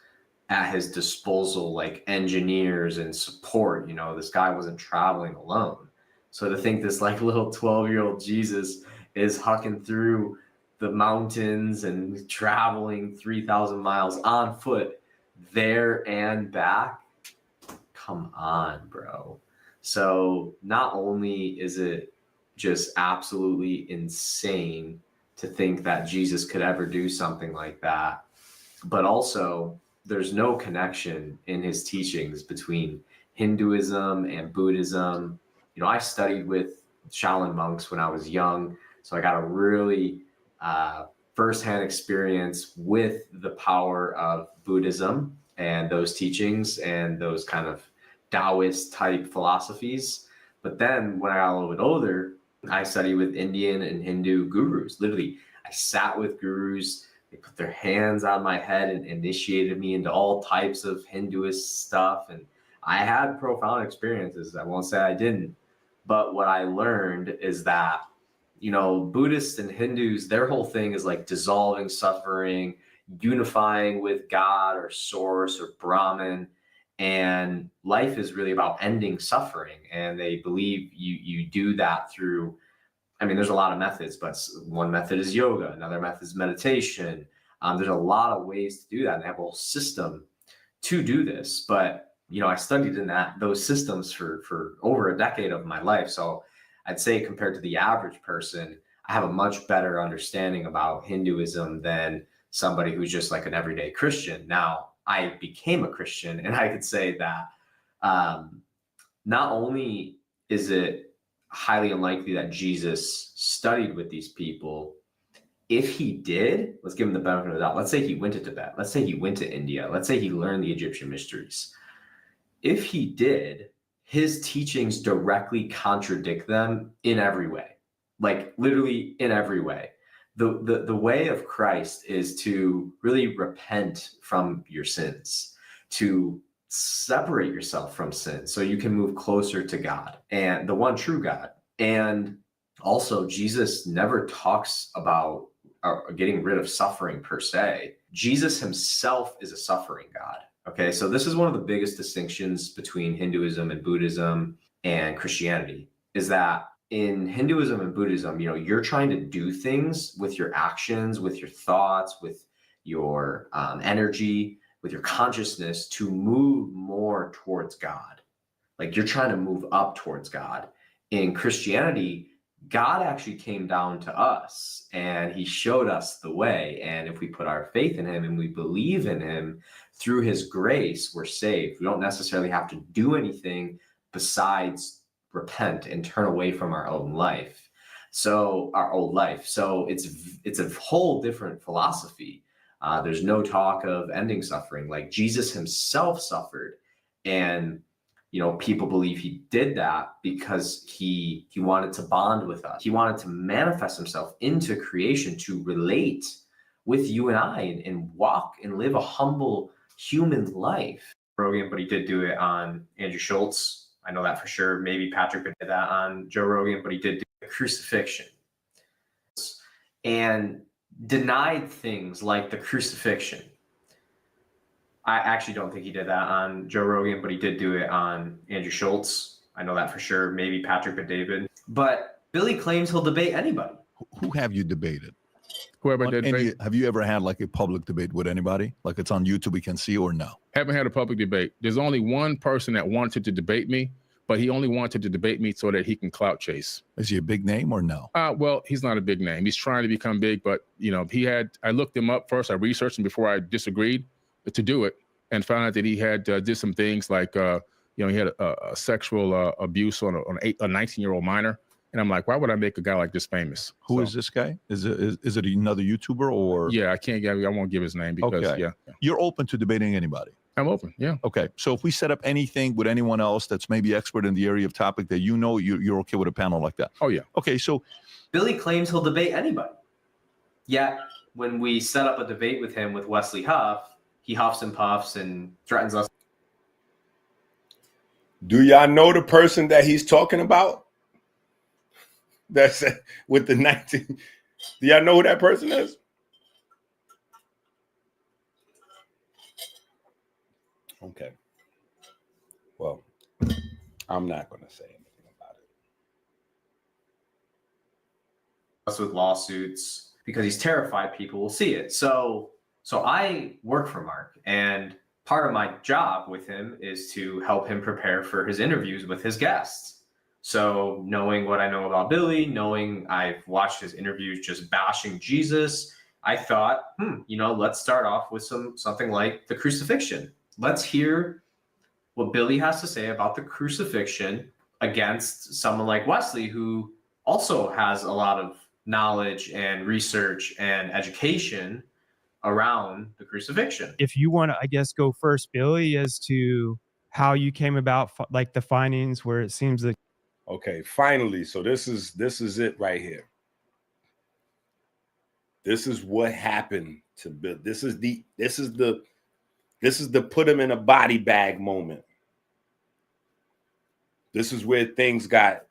at his disposal, like engineers and support. This guy wasn't traveling alone. So to think this like little 12-year-old Jesus is hucking through the mountains and traveling 3,000 miles on foot there and back, come on, bro. So not only is it just absolutely insane to think that Jesus could ever do something like that, but also there's no connection in his teachings between Hinduism and Buddhism. I studied with Shaolin monks when I was young, so I got a really firsthand experience with the power of Buddhism and those teachings and those kind of Taoist type philosophies. But then when I got a little bit older, I study with Indian and Hindu gurus. Literally, I sat with gurus. They put their hands on my head and initiated me into all types of Hinduist stuff. And I had profound experiences. I won't say I didn't. But what I learned is that, you know, Buddhists and Hindus, their whole thing is like dissolving suffering, unifying with God or Source or Brahman. And life is really about ending suffering. And they believe you do that through, I mean, there's a lot of methods, but one method is yoga. Another method is meditation. There's a lot of ways to do that. And they have a whole system to do this. But, you know, I studied in those systems for over a decade of my life. So I'd say compared to the average person, I have a much better understanding about Hinduism than somebody who's just like an everyday Christian. Now, I became a Christian, and I could say that not only is it highly unlikely that Jesus studied with these people, if he did, let's give him the benefit of the doubt. Let's say he went to Tibet. Let's say he went to India. Let's say he learned the Egyptian mysteries. If he did, his teachings directly contradict them in every way, like literally in every way. The way of Christ is to really repent from your sins, to separate yourself from sin so you can move closer to God and the one true God. And also, Jesus never talks about getting rid of suffering per se. Jesus himself is a suffering God. Okay, so this is one of the biggest distinctions between Hinduism and Buddhism and Christianity, is that in Hinduism and Buddhism, you know, you're trying to do things with your actions, with your thoughts, with your energy, with your consciousness to move more towards God. Like you're trying to move up towards God. In Christianity, God actually came down to us and he showed us the way. And if we put our faith in him and we believe in him, through his grace, we're saved. We don't necessarily have to do anything besides repent and turn away from our own life. So our old life. So it's a whole different philosophy. There's no talk of ending suffering. Like Jesus himself suffered, and you know, people believe he did that because he wanted to bond with us. He wanted to manifest himself into creation to relate with you and I and walk and live a humble human life. Rogan, but he did do it on Andrew Schultz. I know that for sure. Maybe Patrick did that on Joe Rogan, but he did do the crucifixion and denied things like the crucifixion. I actually don't think he did that on Joe Rogan, but he did do it on Andrew Schultz. I know that for sure. Maybe Patrick David. But Billy claims he'll debate anybody. Who have you debated? Whoever did debate. Have you ever had like a public debate with anybody? Like it's on YouTube, we can see, or no? Haven't had a public debate. There's only one person that wanted to debate me, but he only wanted to debate me so that he can clout chase. Is he a big name or no? Well, he's not a big name. He's trying to become big, but you know, I looked him up first. I researched him before I disagreed to do it, and found out that he had did some things like, you know, he had a sexual abuse on a 19-year-old minor. And I'm like, why would I make a guy like this famous? Who is this guy? Is it another YouTuber or? Yeah, I won't give his name because, okay. Yeah. You're open to debating anybody? I'm open, yeah. Okay, so if we set up anything with anyone else that's maybe expert in the area of topic that you know, you're okay with a panel like that? Oh, yeah. Okay, so. Billy claims he'll debate anybody. Yet, when we set up a debate with him with Wesley Huff, he huffs and puffs and threatens us. Do y'all know the person that he's talking about? That's with the 19. Do y'all know who that person is? Okay. Well, I'm not going to say anything about it. Us with lawsuits because he's terrified people will see it. So I work for Mark, and part of my job with him is to help him prepare for his interviews with his guests. So knowing what I know about Billy, knowing I've watched his interviews just bashing Jesus, I thought, you know, let's start off with something like the crucifixion. Let's hear what Billy has to say about the crucifixion against someone like Wesley, who also has a lot of knowledge and research and education around the crucifixion. If you want to, I guess, go first, Billy, as to how you came about, like the findings where it seems that. Okay, finally. So this is it right here. This is what happened to Bill. This is the put him in a body bag moment. This is where things got.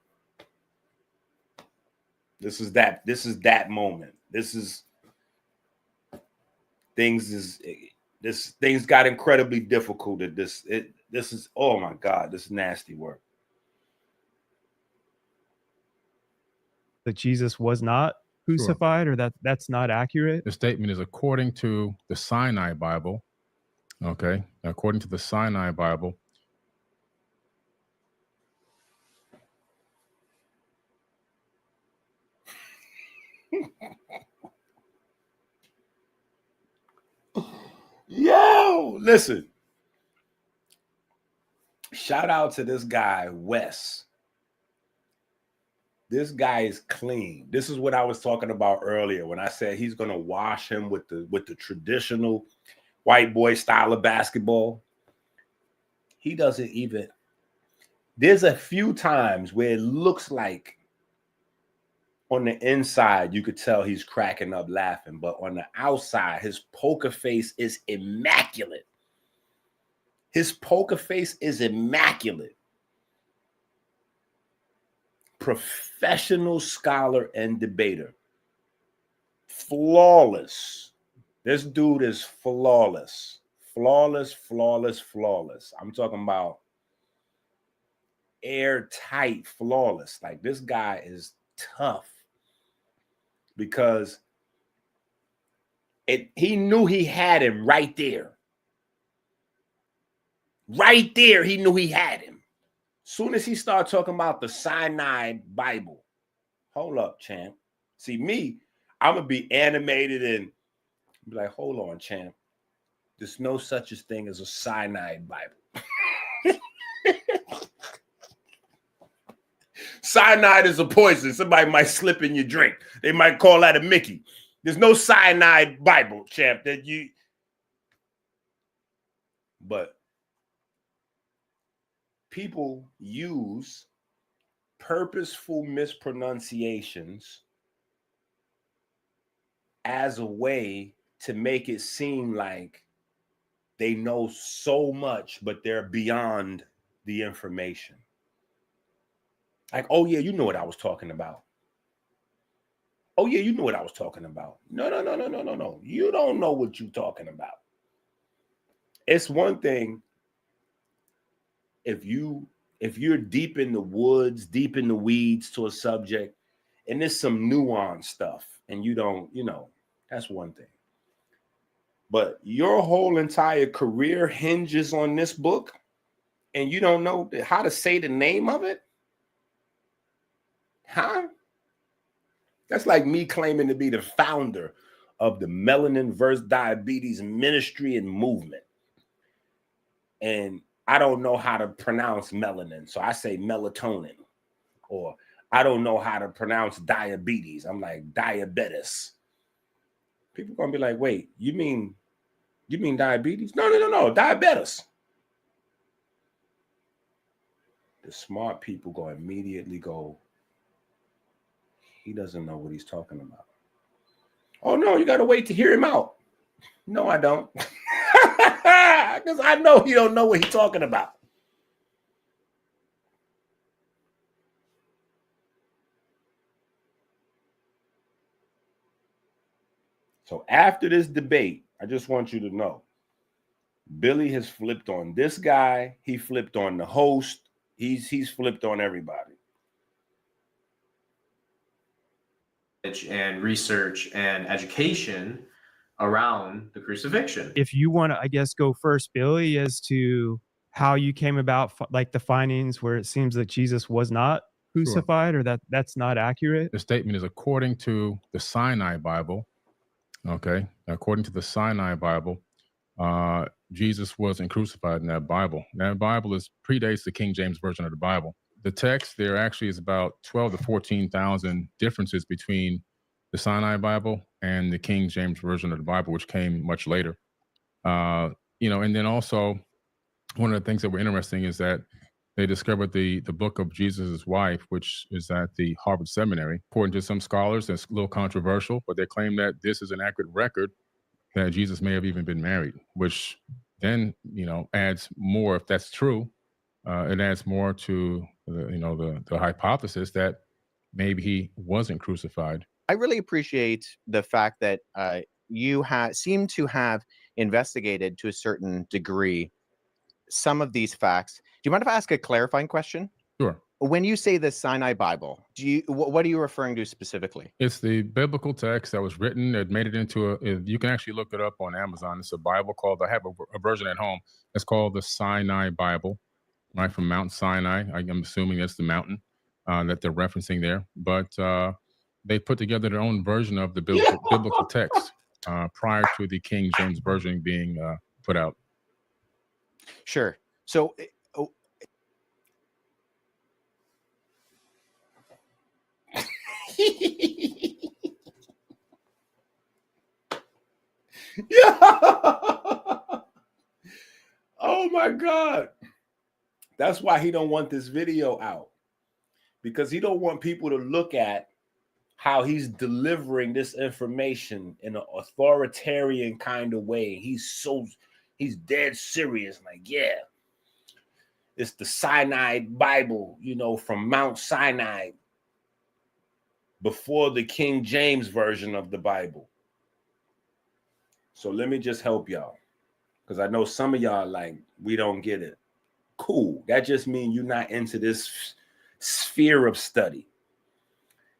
This is that moment. Things got incredibly difficult at this. This is, oh my God, this is nasty work. That Jesus was not crucified, or that's not accurate? The statement is according to the Sinai Bible. Okay, according to the Sinai Bible. Yo, listen. Shout out to this guy, Wes. This guy is clean. This is what I was talking about earlier when I said he's going to wash him with the traditional white boy style of basketball. He doesn't even. There's a few times where it looks like on the inside you could tell he's cracking up laughing, but on the outside his poker face is immaculate. His poker face is immaculate. Professional scholar and debater. Flawless. This dude is flawless. Flawless, flawless, flawless. I'm talking about airtight, flawless. Like, this guy is tough because he knew he had him right there. Right there, he knew he had him. Soon as he started talking about the Sinai Bible, hold up, champ. See, me, I'm going to be animated and be like, hold on, champ. There's no such a thing as a Sinai Bible. Cyanide is a poison. Somebody might slip in your drink. They might call that a Mickey. There's no cyanide Bible, champ, that you... But people use purposeful mispronunciations as a way to make it seem like they know so much, but they're beyond the information. Like, oh yeah, you know what I was talking about. Oh yeah, you know what I was talking about. No. You don't know what you're talking about. It's one thing if you're deep in the woods, deep in the weeds to a subject, and there's some nuanced stuff, and you don't, that's one thing. But your whole entire career hinges on this book, and you don't know how to say the name of it? Huh? That's like me claiming to be the founder of the Melanin versus Diabetes Ministry and Movement. And I don't know how to pronounce melanin, so I say melatonin. Or I don't know how to pronounce diabetes. I'm like diabetes. People are gonna be like, wait, you mean diabetes? No, diabetes. The smart people go immediately go, he doesn't know what he's talking about. Oh no, you gotta wait to hear him out. No, I don't. Because I know he don't know what he's talking about. So after this debate, I just want you to know, Billy has flipped on this guy. He flipped on the host. He's flipped on everybody. And research and education around the crucifixion. If you want to, I guess, go first, Billy, as to how you came about, like the findings where it seems that Jesus was not crucified, or that's not accurate. The statement is according to the Sinai Bible. Okay, according to the Sinai Bible, Jesus wasn't crucified in that Bible. That Bible predates the King James Version of the Bible. The text there actually is about 12 to 14,000 differences between the Sinai Bible and the King James Version of the Bible, which came much later. And then also one of the things that were interesting is that They discovered the book of Jesus' wife, which is at the Harvard Seminary. According to some scholars, that's a little controversial, but they claim that this is an accurate record that Jesus may have even been married, which then, adds more, if that's true, it adds more to the hypothesis that maybe he wasn't crucified. I really appreciate the fact that you seem to have investigated to a certain degree some of these facts. Do you mind if I ask a clarifying question? Sure. When you say the Sinai Bible, what are you referring to specifically? It's the biblical text that was written that made it into you can actually look it up on Amazon. It's a Bible called, I have a version at home. It's called the Sinai Bible, right, from Mount Sinai. I'm assuming that's the mountain that they're referencing there. But they put together their own version of the biblical text prior to the King James Version being put out. Sure. So Yeah. Oh my God. That's why he don't want this video out, because he don't want people to look at how he's delivering this information in an authoritarian kind of way. He's dead serious. Like, yeah, it's the Sinai Bible, from Mount Sinai, before the King James Version of the Bible. So let me just help y'all, because I know some of y'all like, we don't get it. Cool. That just means you're not into this sphere of study.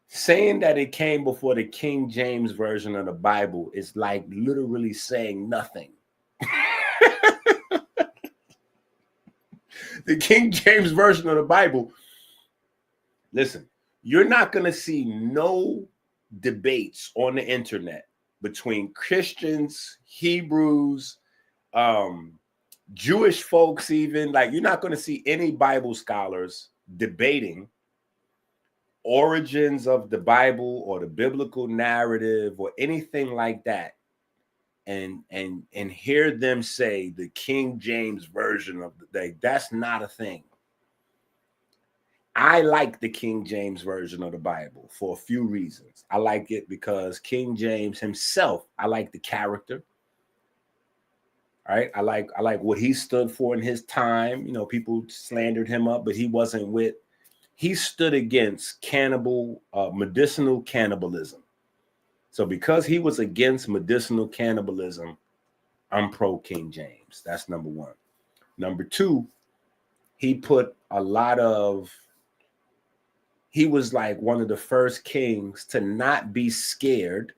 Saying that it came before the King James Version of the Bible is like literally saying nothing. The King James Version of the Bible, listen, you're not going to see no debates on the internet between Christians, Hebrews, Jewish folks, even. Like, you're not going to see any Bible scholars debating origins of the Bible or the biblical narrative or anything like that, and hear them say the King James Version of the day. That's not a thing. I like the King James Version of the Bible for a few reasons. I like it because King James himself, I like the character. All right, I like what he stood for in his time. People slandered him up, but he stood against medicinal cannibalism. So because he was against medicinal cannibalism, I'm pro King James. That's number one. Number two, he was like one of the first kings to not be scared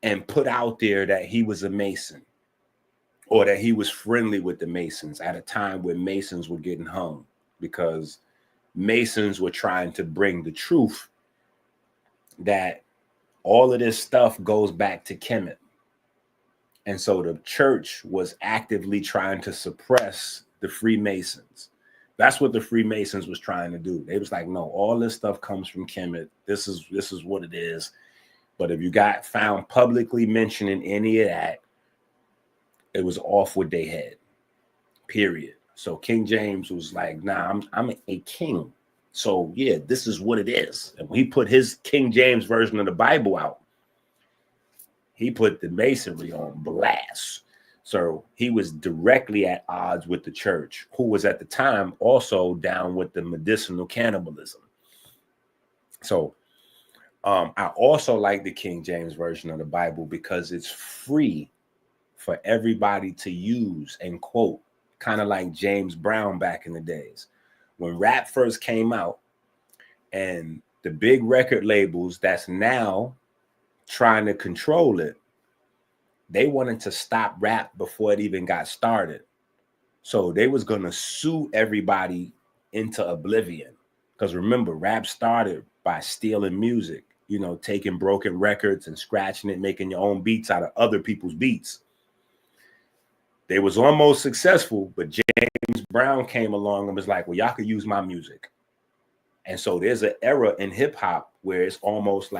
and put out there that he was a Mason, or that he was friendly with the Masons at a time when Masons were getting hung, because Masons were trying to bring the truth that all of this stuff goes back to Kemet. And so the church was actively trying to suppress the Freemasons. That's what the Freemasons was trying to do. They was like, no, all this stuff comes from Kemet. This is what it is. But if you got found publicly mentioning any of that, it was off with their head, period. So King James was like, nah, I'm a king. So yeah, this is what it is. And when he put his King James Version of the Bible out, he put the Masonry on blast. So he was directly at odds with the church, who was at the time also down with the medicinal cannibalism. So I also like the King James Version of the Bible because it's free for everybody to use and quote, kind of like James Brown back in the days. When rap first came out, and the big record labels that's now trying to control it, they wanted to stop rap before it even got started. So they was going to sue everybody into oblivion. Because remember, rap started by stealing music, taking broken records and scratching it, making your own beats out of other people's beats. They was almost successful, but James Brown came along and was like, well, y'all could use my music. And so there's an era in hip hop where it's almost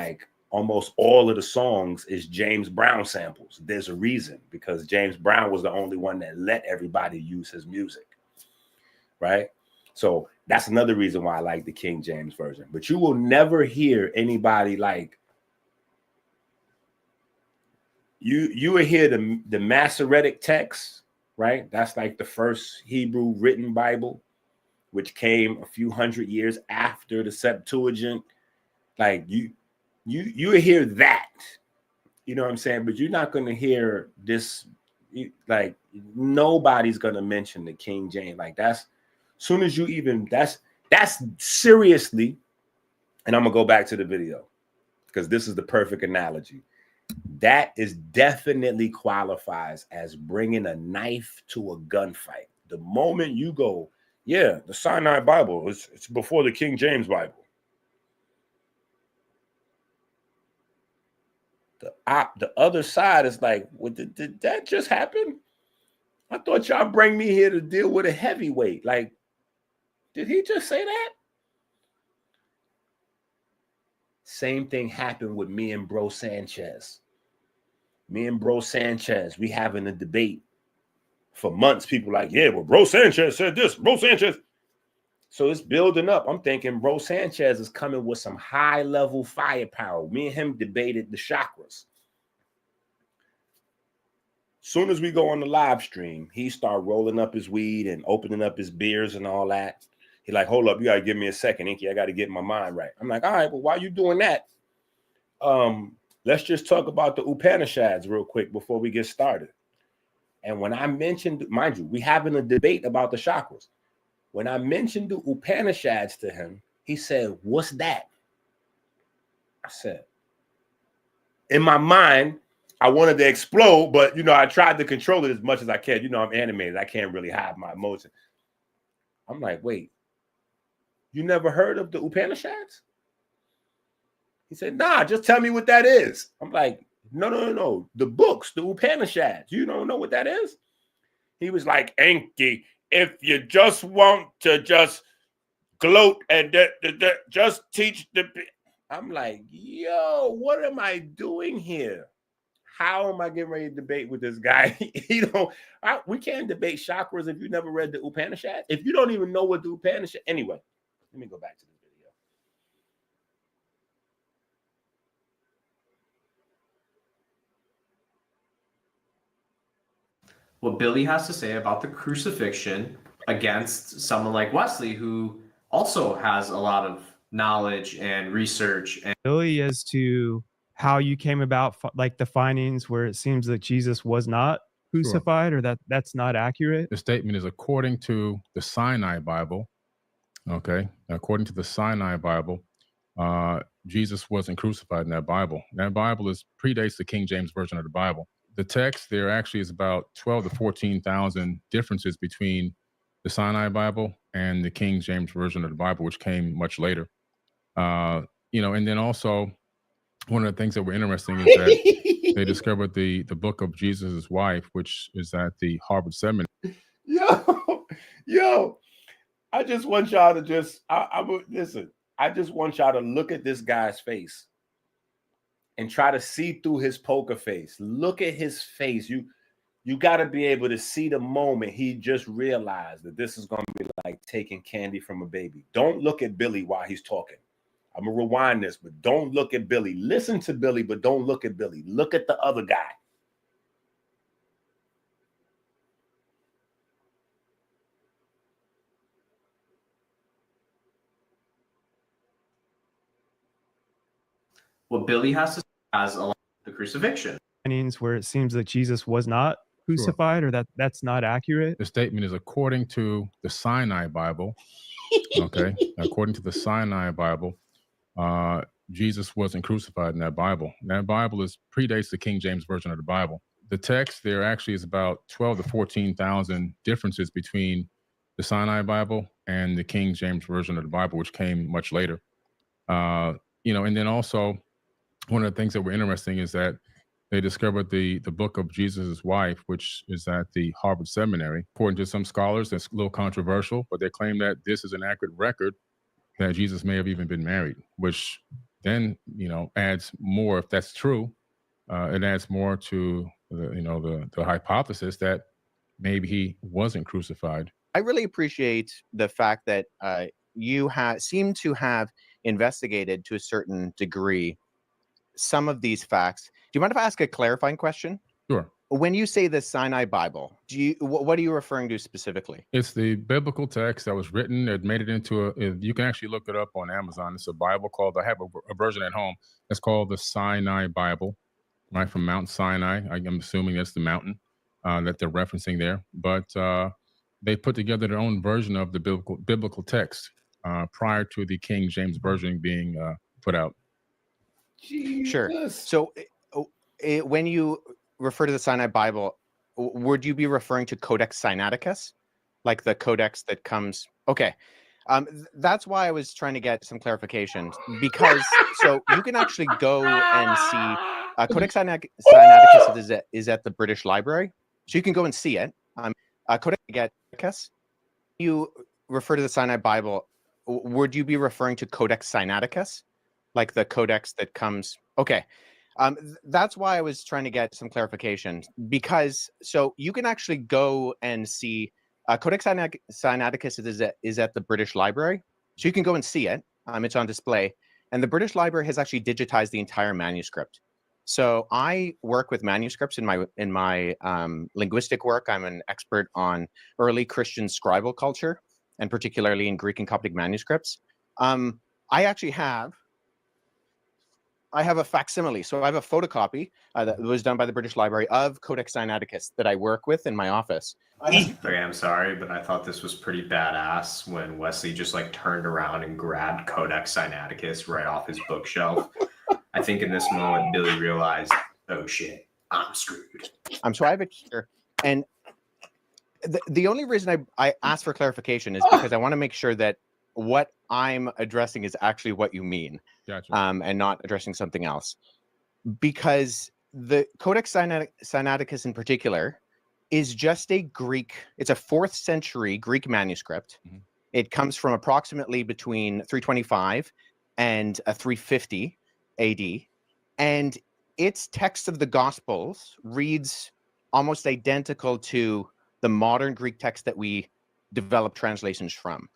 all of the songs is James Brown samples. There's a reason, because James Brown was the only one that let everybody use his music, right? So that's another reason why I like the King James Version. But you will never hear anybody like, you will hear the Masoretic text, right? That's like the first Hebrew written Bible, which came a few hundred years after the Septuagint. Like you will hear that, you know what I'm saying? But you're not going to hear this, like nobody's going to mention the King James. Like that's, soon as you even, that's seriously, and I'm going to go back to the video because this is the perfect analogy. That is definitely qualifies as bringing a knife to a gunfight. The moment you go, yeah, the Sinai Bible, it's before the King James Bible. The other side is like, well, did that just happen? I thought y'all bring me here to deal with a heavyweight. Like, did he just say that? Same thing happened with me and Bro Sanchez. Me and Bro Sanchez, we having a debate for months. People like, yeah, well, Bro Sanchez said this, Bro Sanchez. So it's building up. I'm thinking Bro Sanchez is coming with some high-level firepower. Me and him debated the chakras. Soon as we go on the live stream, he start rolling up his weed and opening up his beers and all that. He like, hold up, you gotta give me a second, EnQi. I gotta get my mind right. I'm like, all right, well, while you doing that, let's just talk about the Upanishads real quick before we get started. And when I mentioned, mind you, we having a debate about the chakras. When I mentioned the Upanishads to him, he said, what's that? I said, in my mind, I wanted to explode, but, you know, I tried to control it as much as I can. You know, I'm animated. I can't really hide my emotion. I'm like, wait, you never heard of the Upanishads? He said, nah, just tell me what that is. I'm like, no. The books, the Upanishads. You don't know what that is? He was like, EnQi, if you just want to just gloat and just teach the... I'm like, yo, what am I doing here? How am I getting ready to debate with this guy? We can't debate chakras if you never read the Upanishads. If you don't even know what the Upanishad... Anyway, let me go back to this video. What Billy has to say about the crucifixion against someone like Wesley, who also has a lot of knowledge and research. And Billy, as to how you came about, like the findings where it seems that Jesus was not crucified, or that's not accurate. The statement is according to the Sinai Bible. Okay, according to the Sinai Bible, Jesus wasn't crucified in that Bible. That Bible predates the King James Version of the Bible. The text there actually is about 12 to 14,000 differences between the Sinai Bible and the King James Version of the Bible, which came much later. You know, and then also one of the things that were interesting is that they discovered the book of Jesus' wife, which is at the Harvard Seminary. Yo, I just want y'all to just, listen, I just want y'all to look at this guy's face and try to see through his poker face. Look at his face. You got to be able to see the moment he just realized that this is going to be like taking candy from a baby. Don't look at Billy while he's talking. I'm going to rewind this, but don't look at Billy. Listen to Billy, but don't look at Billy. Look at the other guy. what Billy has to say as a lot of the crucifixion. Findings where it seems that Jesus was not crucified, or that's not accurate. The statement is according to the Sinai Bible. Okay, according to the Sinai Bible, Jesus wasn't crucified in that Bible. That Bible predates the King James Version of the Bible. The text there actually is about 12 to 14,000 differences between the Sinai Bible and the King James Version of the Bible, which came much later. You know, and then also one of the things that were interesting is that they discovered the book of Jesus' wife, which is at the Harvard Seminary. According to some scholars, that's a little controversial, but they claim that this is an accurate record that Jesus may have even been married, which then, you know, adds more, if that's true, it adds more to the hypothesis that maybe he wasn't crucified I really appreciate the fact that you seem to have investigated to a certain degree some of these facts. Do you mind if I ask a clarifying question? Sure. When you say the Sinai Bible, what are you referring to specifically? It's the biblical text that was written. It made it into you can actually look it up on Amazon. It's a Bible called, I have a version at home. It's called the Sinai Bible, right? From Mount Sinai. I'm assuming that's the mountain that they're referencing there. But they put together their own version of the biblical text prior to the King James Version being put out. Sure. So when you refer to the Sinai Bible, would you be referring to Codex Sinaiticus, like the codex that comes? Okay. That's why I was trying to get some clarification, because so you can actually go and see Codex Sinaiticus is at the British Library, so you can go and see it. Codex Sinaiticus, you refer to the Sinai Bible, would you be referring to Codex Sinaiticus, like the codex that comes? Okay. That's why I was trying to get some clarification, because so you can actually go and see Codex Sinaiticus is at the British Library, so you can go and see it. It's on display, and the British Library has actually digitized the entire manuscript. So I work with manuscripts in my linguistic work. I'm an expert on early Christian scribal culture, and particularly in Greek and Coptic manuscripts. I actually have a facsimile. So I have a photocopy that was done by the British Library of Codex Sinaiticus that I work with in my office. Okay, I'm sorry, but I thought this was pretty badass when Wesley just like turned around and grabbed Codex Sinaiticus right off his bookshelf. I think in this moment, Billy realized, oh shit, I'm screwed. So I have it here. And the only reason I asked for clarification is because I want to make sure that what I'm addressing is actually what you mean. Gotcha. And not addressing something else. Because the Codex Sinaiticus in particular is just it's a 4th century Greek manuscript. Mm-hmm. It comes from approximately between 325 and 350 AD. And its text of the Gospels reads almost identical to the modern Greek text that we develop translations from.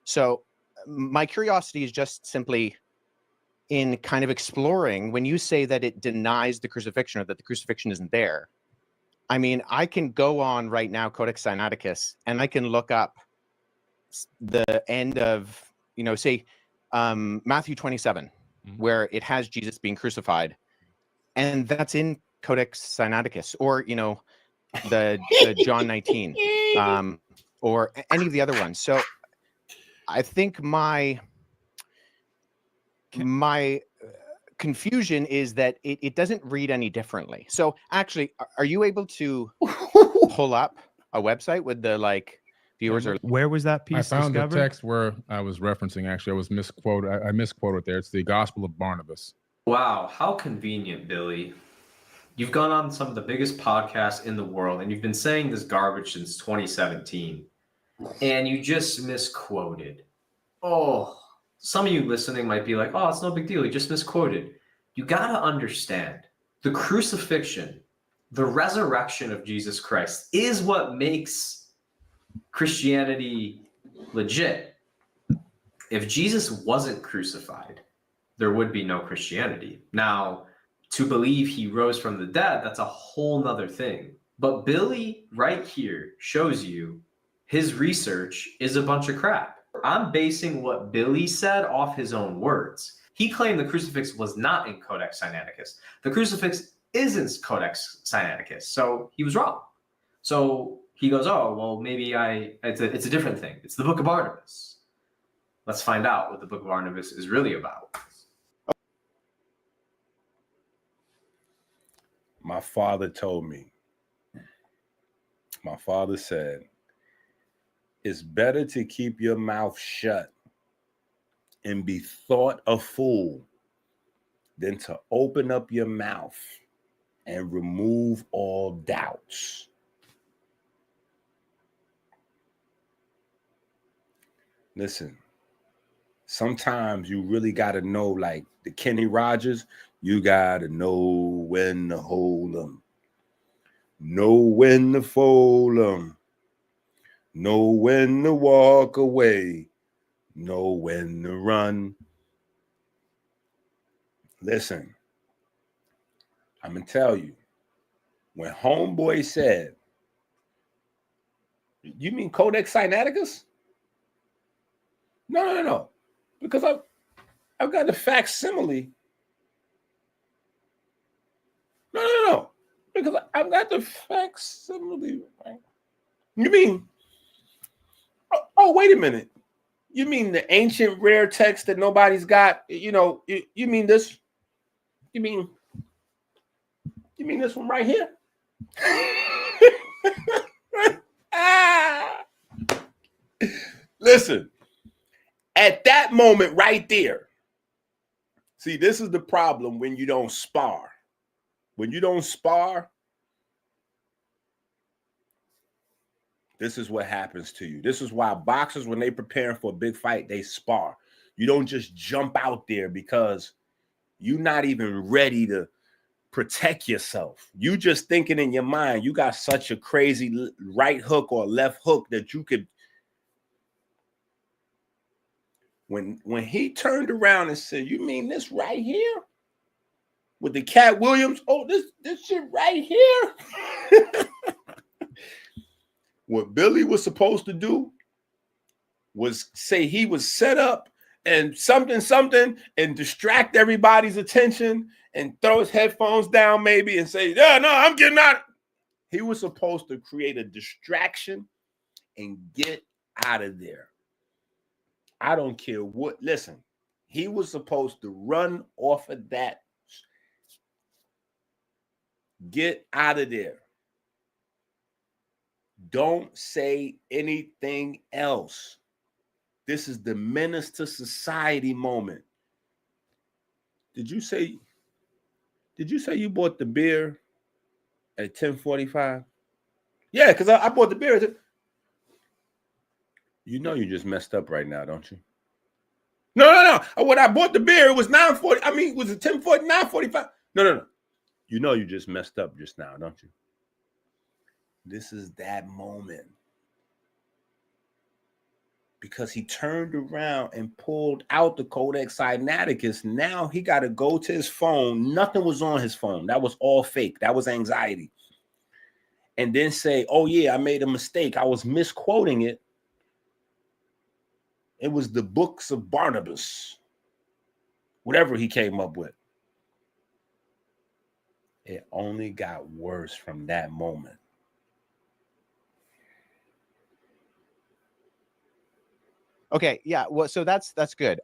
So my curiosity is just simply in kind of exploring, when you say that it denies the crucifixion or that the crucifixion isn't there, I mean, I can go on right now, Codex Sinaiticus, and I can look up the end of, say, Matthew 27, where it has Jesus being crucified. And that's in Codex Sinaiticus, or, the John 19, or any of the other ones. So I think my confusion is that it doesn't read any differently. So actually, are you able to pull up a website with the viewers? Or where was that piece I found discovered? the text where I was referencing. Actually, I was misquoted. I misquoted there. It's the Gospel of Barnabas. Wow, how convenient, Billy. You've gone on some of the biggest podcasts in the world, and you've been saying this garbage since 2017, and you just misquoted. Oh, some of you listening might be like, oh, it's no big deal. You just misquoted. You got to understand the crucifixion, the resurrection of Jesus Christ is what makes Christianity legit. If Jesus wasn't crucified, there would be no Christianity. Now, to believe he rose from the dead, that's a whole nother thing. But Billy right here shows you his research is a bunch of crap. I'm basing what Billy said off his own words. He claimed the crucifix was not in Codex Sinaiticus. The crucifix isn't Codex Sinaiticus, so he was wrong. So he goes, oh, well, maybe it's a different thing. It's the Book of Barnabas. Let's find out what the Book of Barnabas is really about. My father told me, my father said, it's better to keep your mouth shut and be thought a fool than to open up your mouth and remove all doubts. Listen, sometimes you really got to know, like the Kenny Rogers, you got to know when to hold them, know when to fold them, know when to walk away, know when to run. Listen, I'm going to tell you, when Homeboy said, you mean Codex Sinaiticus? No. Because I've got the facsimile. No. Because I've got the facsimile. Right? You mean, oh, wait a minute. You mean the ancient rare text that nobody's got? You know, you mean this? You mean this one right here? Listen, at that moment right there, see, this is the problem when you don't spar. When you don't spar, this is what happens to you. This is why boxers, when they prepare for a big fight, they spar. You don't just jump out there because you're not even ready to protect yourself. You just thinking in your mind, you got such a crazy right hook or left hook that you could. When he turned around and said, you mean this right here? With the Cat Williams, oh, this shit right here. What Billy was supposed to do was say he was set up and something and distract everybody's attention and throw his headphones down maybe and say, yeah, no, I'm getting out. He was supposed to create a distraction and get out of there. I don't care what. Listen, he was supposed to run off of that. Get out of there. Don't say anything else. This is the menace to society moment. Did you say you bought the beer at 10:45? Yeah, because I bought the beer. You know you just messed up right now, don't you? No. When I bought the beer, it was 9:40. I mean, was it 10:40, 9:45? No. You know you just messed up just now, don't you? This is that moment. Because he turned around and pulled out the Codex Sinaiticus. Now he got to go to his phone. Nothing was on his phone. That was all fake. That was anxiety. And then say, oh, yeah, I made a mistake. I was misquoting it. It was the books of Barnabas. Whatever he came up with. It only got worse from that moment. Okay, yeah, well, so that's good.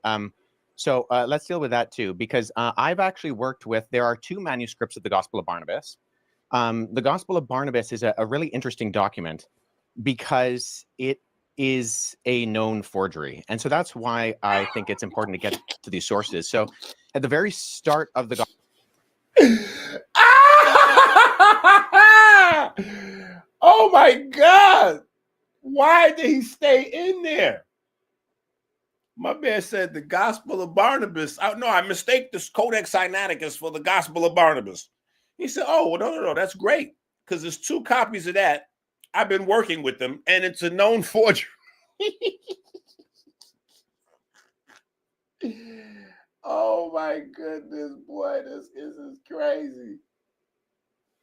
So let's deal with that too, because I've actually worked with, there are two manuscripts of the Gospel of Barnabas. The Gospel of Barnabas is a really interesting document because it is a known forgery. And so that's why I think it's important to get to these sources. So at the very start of the Oh my God. Why did he stay in there? My man said the Gospel of Barnabas. No, I mistake this Codex Sinaiticus for the Gospel of Barnabas. He said, oh, well, no, that's great. Because there's two copies of that. I've been working with them, and it's a known forgery. Oh my goodness, boy, this is crazy.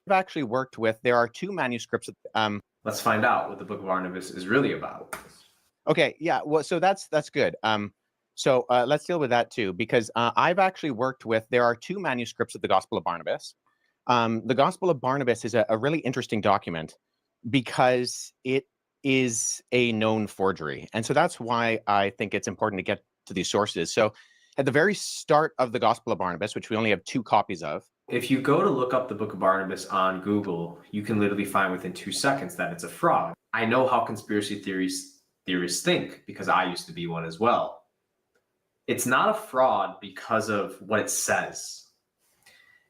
I've actually worked with, there are two manuscripts. Let's find out what the Book of Barnabas is really about. Okay, yeah, well, so that's good. So let's deal with that too, because I've actually worked with, there are two manuscripts of the Gospel of Barnabas. The Gospel of Barnabas is a really interesting document because it is a known forgery. And so that's why I think it's important to get to these sources. So at the very start of the Gospel of Barnabas, which we only have two copies of. If you go to look up the Book of Barnabas on Google, you can literally find within 2 seconds that it's a fraud. I know how conspiracy theorists think because I used to be one as well. It's not a fraud because of what it says.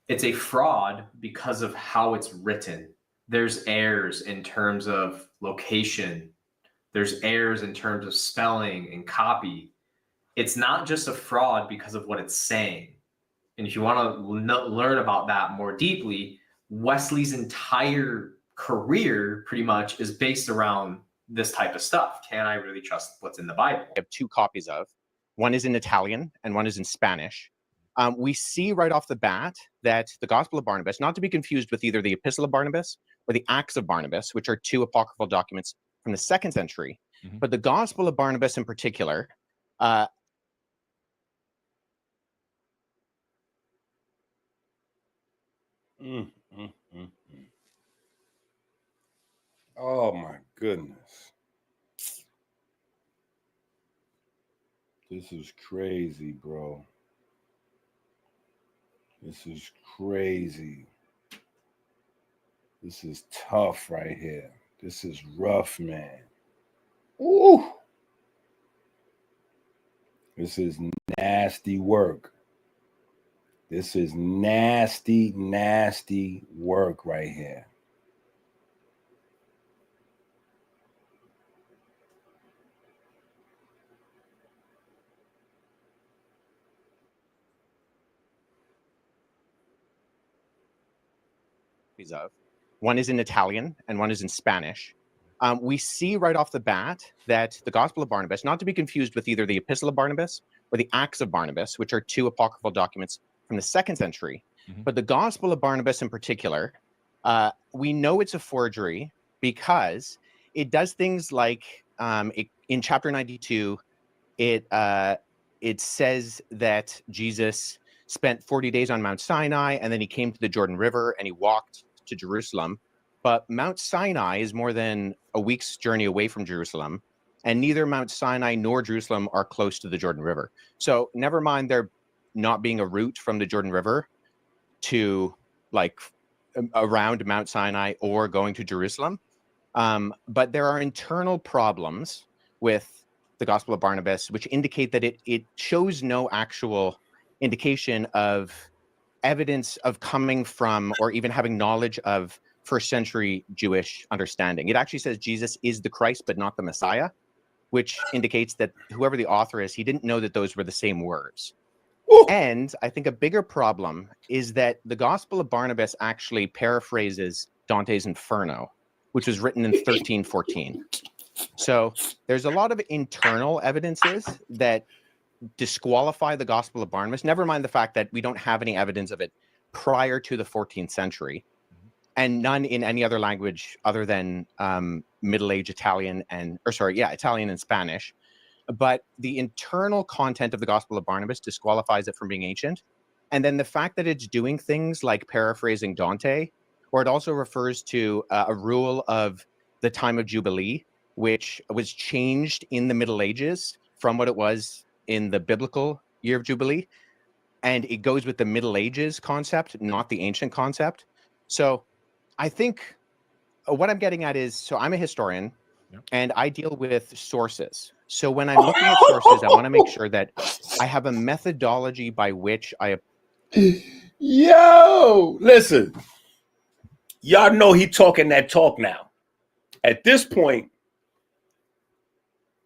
It's a fraud because of how it's written. There's errors in terms of location. There's errors in terms of spelling and copy. It's not just a fraud because of what it's saying. And if you want to learn about that more deeply, Wesley's entire career pretty much is based around this type of stuff? Can I really trust what's in the Bible? I have two copies of. One is in Italian and one is in Spanish. We see right off the bat that the Gospel of Barnabas, not to be confused with either the Epistle of Barnabas or the Acts of Barnabas, which are two apocryphal documents from the 2nd century, but the Gospel of Barnabas in particular, Oh my goodness. This is crazy, bro. This is crazy. This is tough right here. This is rough, man. Ooh. This is nasty work. This is nasty, nasty work right here. of. One is in Italian and one is in Spanish. We see right off the bat that the Gospel of Barnabas, not to be confused with either the Epistle of Barnabas or the Acts of Barnabas, which are two apocryphal documents from the 2nd century, but the Gospel of Barnabas in particular, we know it's a forgery because it does things like in chapter 92, it says that Jesus spent 40 days on Mount Sinai, and then he came to the Jordan River and he walked to Jerusalem. But Mount Sinai is more than a week's journey away from Jerusalem, and neither Mount Sinai nor Jerusalem are close to the Jordan River. So never mind there not being a route from the Jordan River to like around Mount Sinai or going to Jerusalem. But there are internal problems with the Gospel of Barnabas, which indicate that it shows no actual indication of evidence of coming from or even having knowledge of 1st century Jewish understanding. It actually says Jesus is the Christ, but not the Messiah, which indicates that whoever the author is, he didn't know that those were the same words. Ooh. And I think a bigger problem is that the Gospel of Barnabas actually paraphrases Dante's Inferno, which was written in 1314. So there's a lot of internal evidences that disqualify the Gospel of Barnabas, never mind the fact that we don't have any evidence of it prior to the 14th century, and none in any other language other than Middle Age Italian Italian and Spanish. But the internal content of the Gospel of Barnabas disqualifies it from being ancient. And then the fact that it's doing things like paraphrasing Dante, or it also refers to a rule of the time of Jubilee, which was changed in the Middle Ages from what it was in the biblical year of Jubilee. And it goes with the Middle Ages concept, not the ancient concept. So I think what I'm getting at is, so I'm a historian and I deal with sources. So when I'm looking at sources, I want to make sure that I have a methodology by which I... Yo, listen, y'all know he talking that talk now. At this point,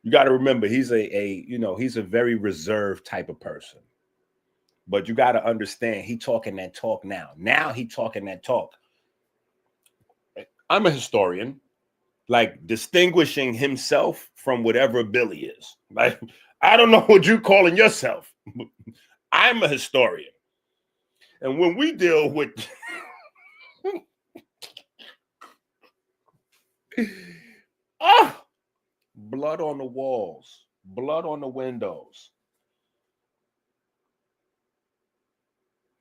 you got to remember he's he's a very reserved type of person. But you got to understand he talking that talk now. Now he talking that talk. I'm a historian, like distinguishing himself from whatever Billy is. Like, I don't know what you're calling yourself. I'm a historian. And when we deal with blood on the walls, blood on the windows.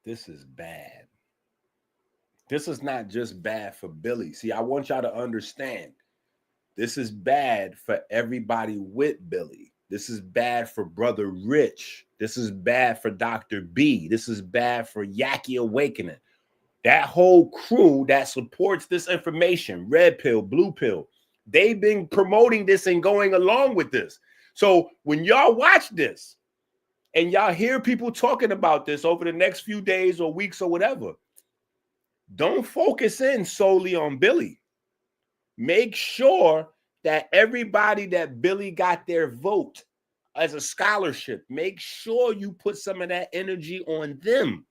This is bad. This is not just bad for Billy. See, I want y'all to understand. This is bad for everybody with Billy. This is bad for Brother Rich. This is bad for Dr. B. This is bad for Yaki Awakening. That whole crew that supports this information, red pill, blue pill, they've been promoting this and going along with this. So when y'all watch this and y'all hear people talking about this over the next few days or weeks or whatever, don't focus in solely on Billy. Make sure that everybody that Billy got their vote as a scholarship, make sure you put some of that energy on them.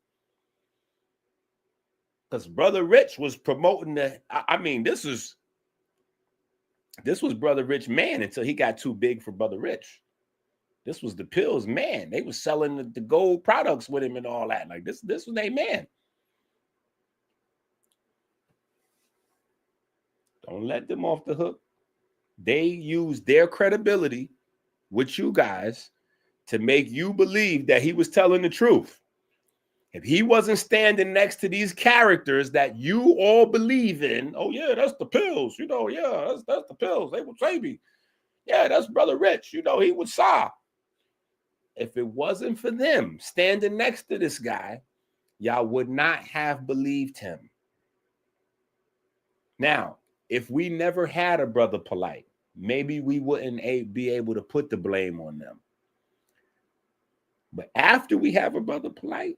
Because Brother Rich was promoting this is This was Brother Rich man until he got too big for Brother Rich. This was the pills man. They was selling the gold products with him and all that. Like this was their man. Don't let them off the hook. They use their credibility with you guys to make you believe that he was telling the truth. If he wasn't standing next to these characters that you all believe in, oh yeah, that's the pills, you know, yeah, that's the pills. They would say me. Yeah, that's Brother Rich, you know, he was saw. If it wasn't for them standing next to this guy, y'all would not have believed him. Now, if we never had a Brother Polite, maybe we wouldn't be able to put the blame on them. But after we have a Brother Polite,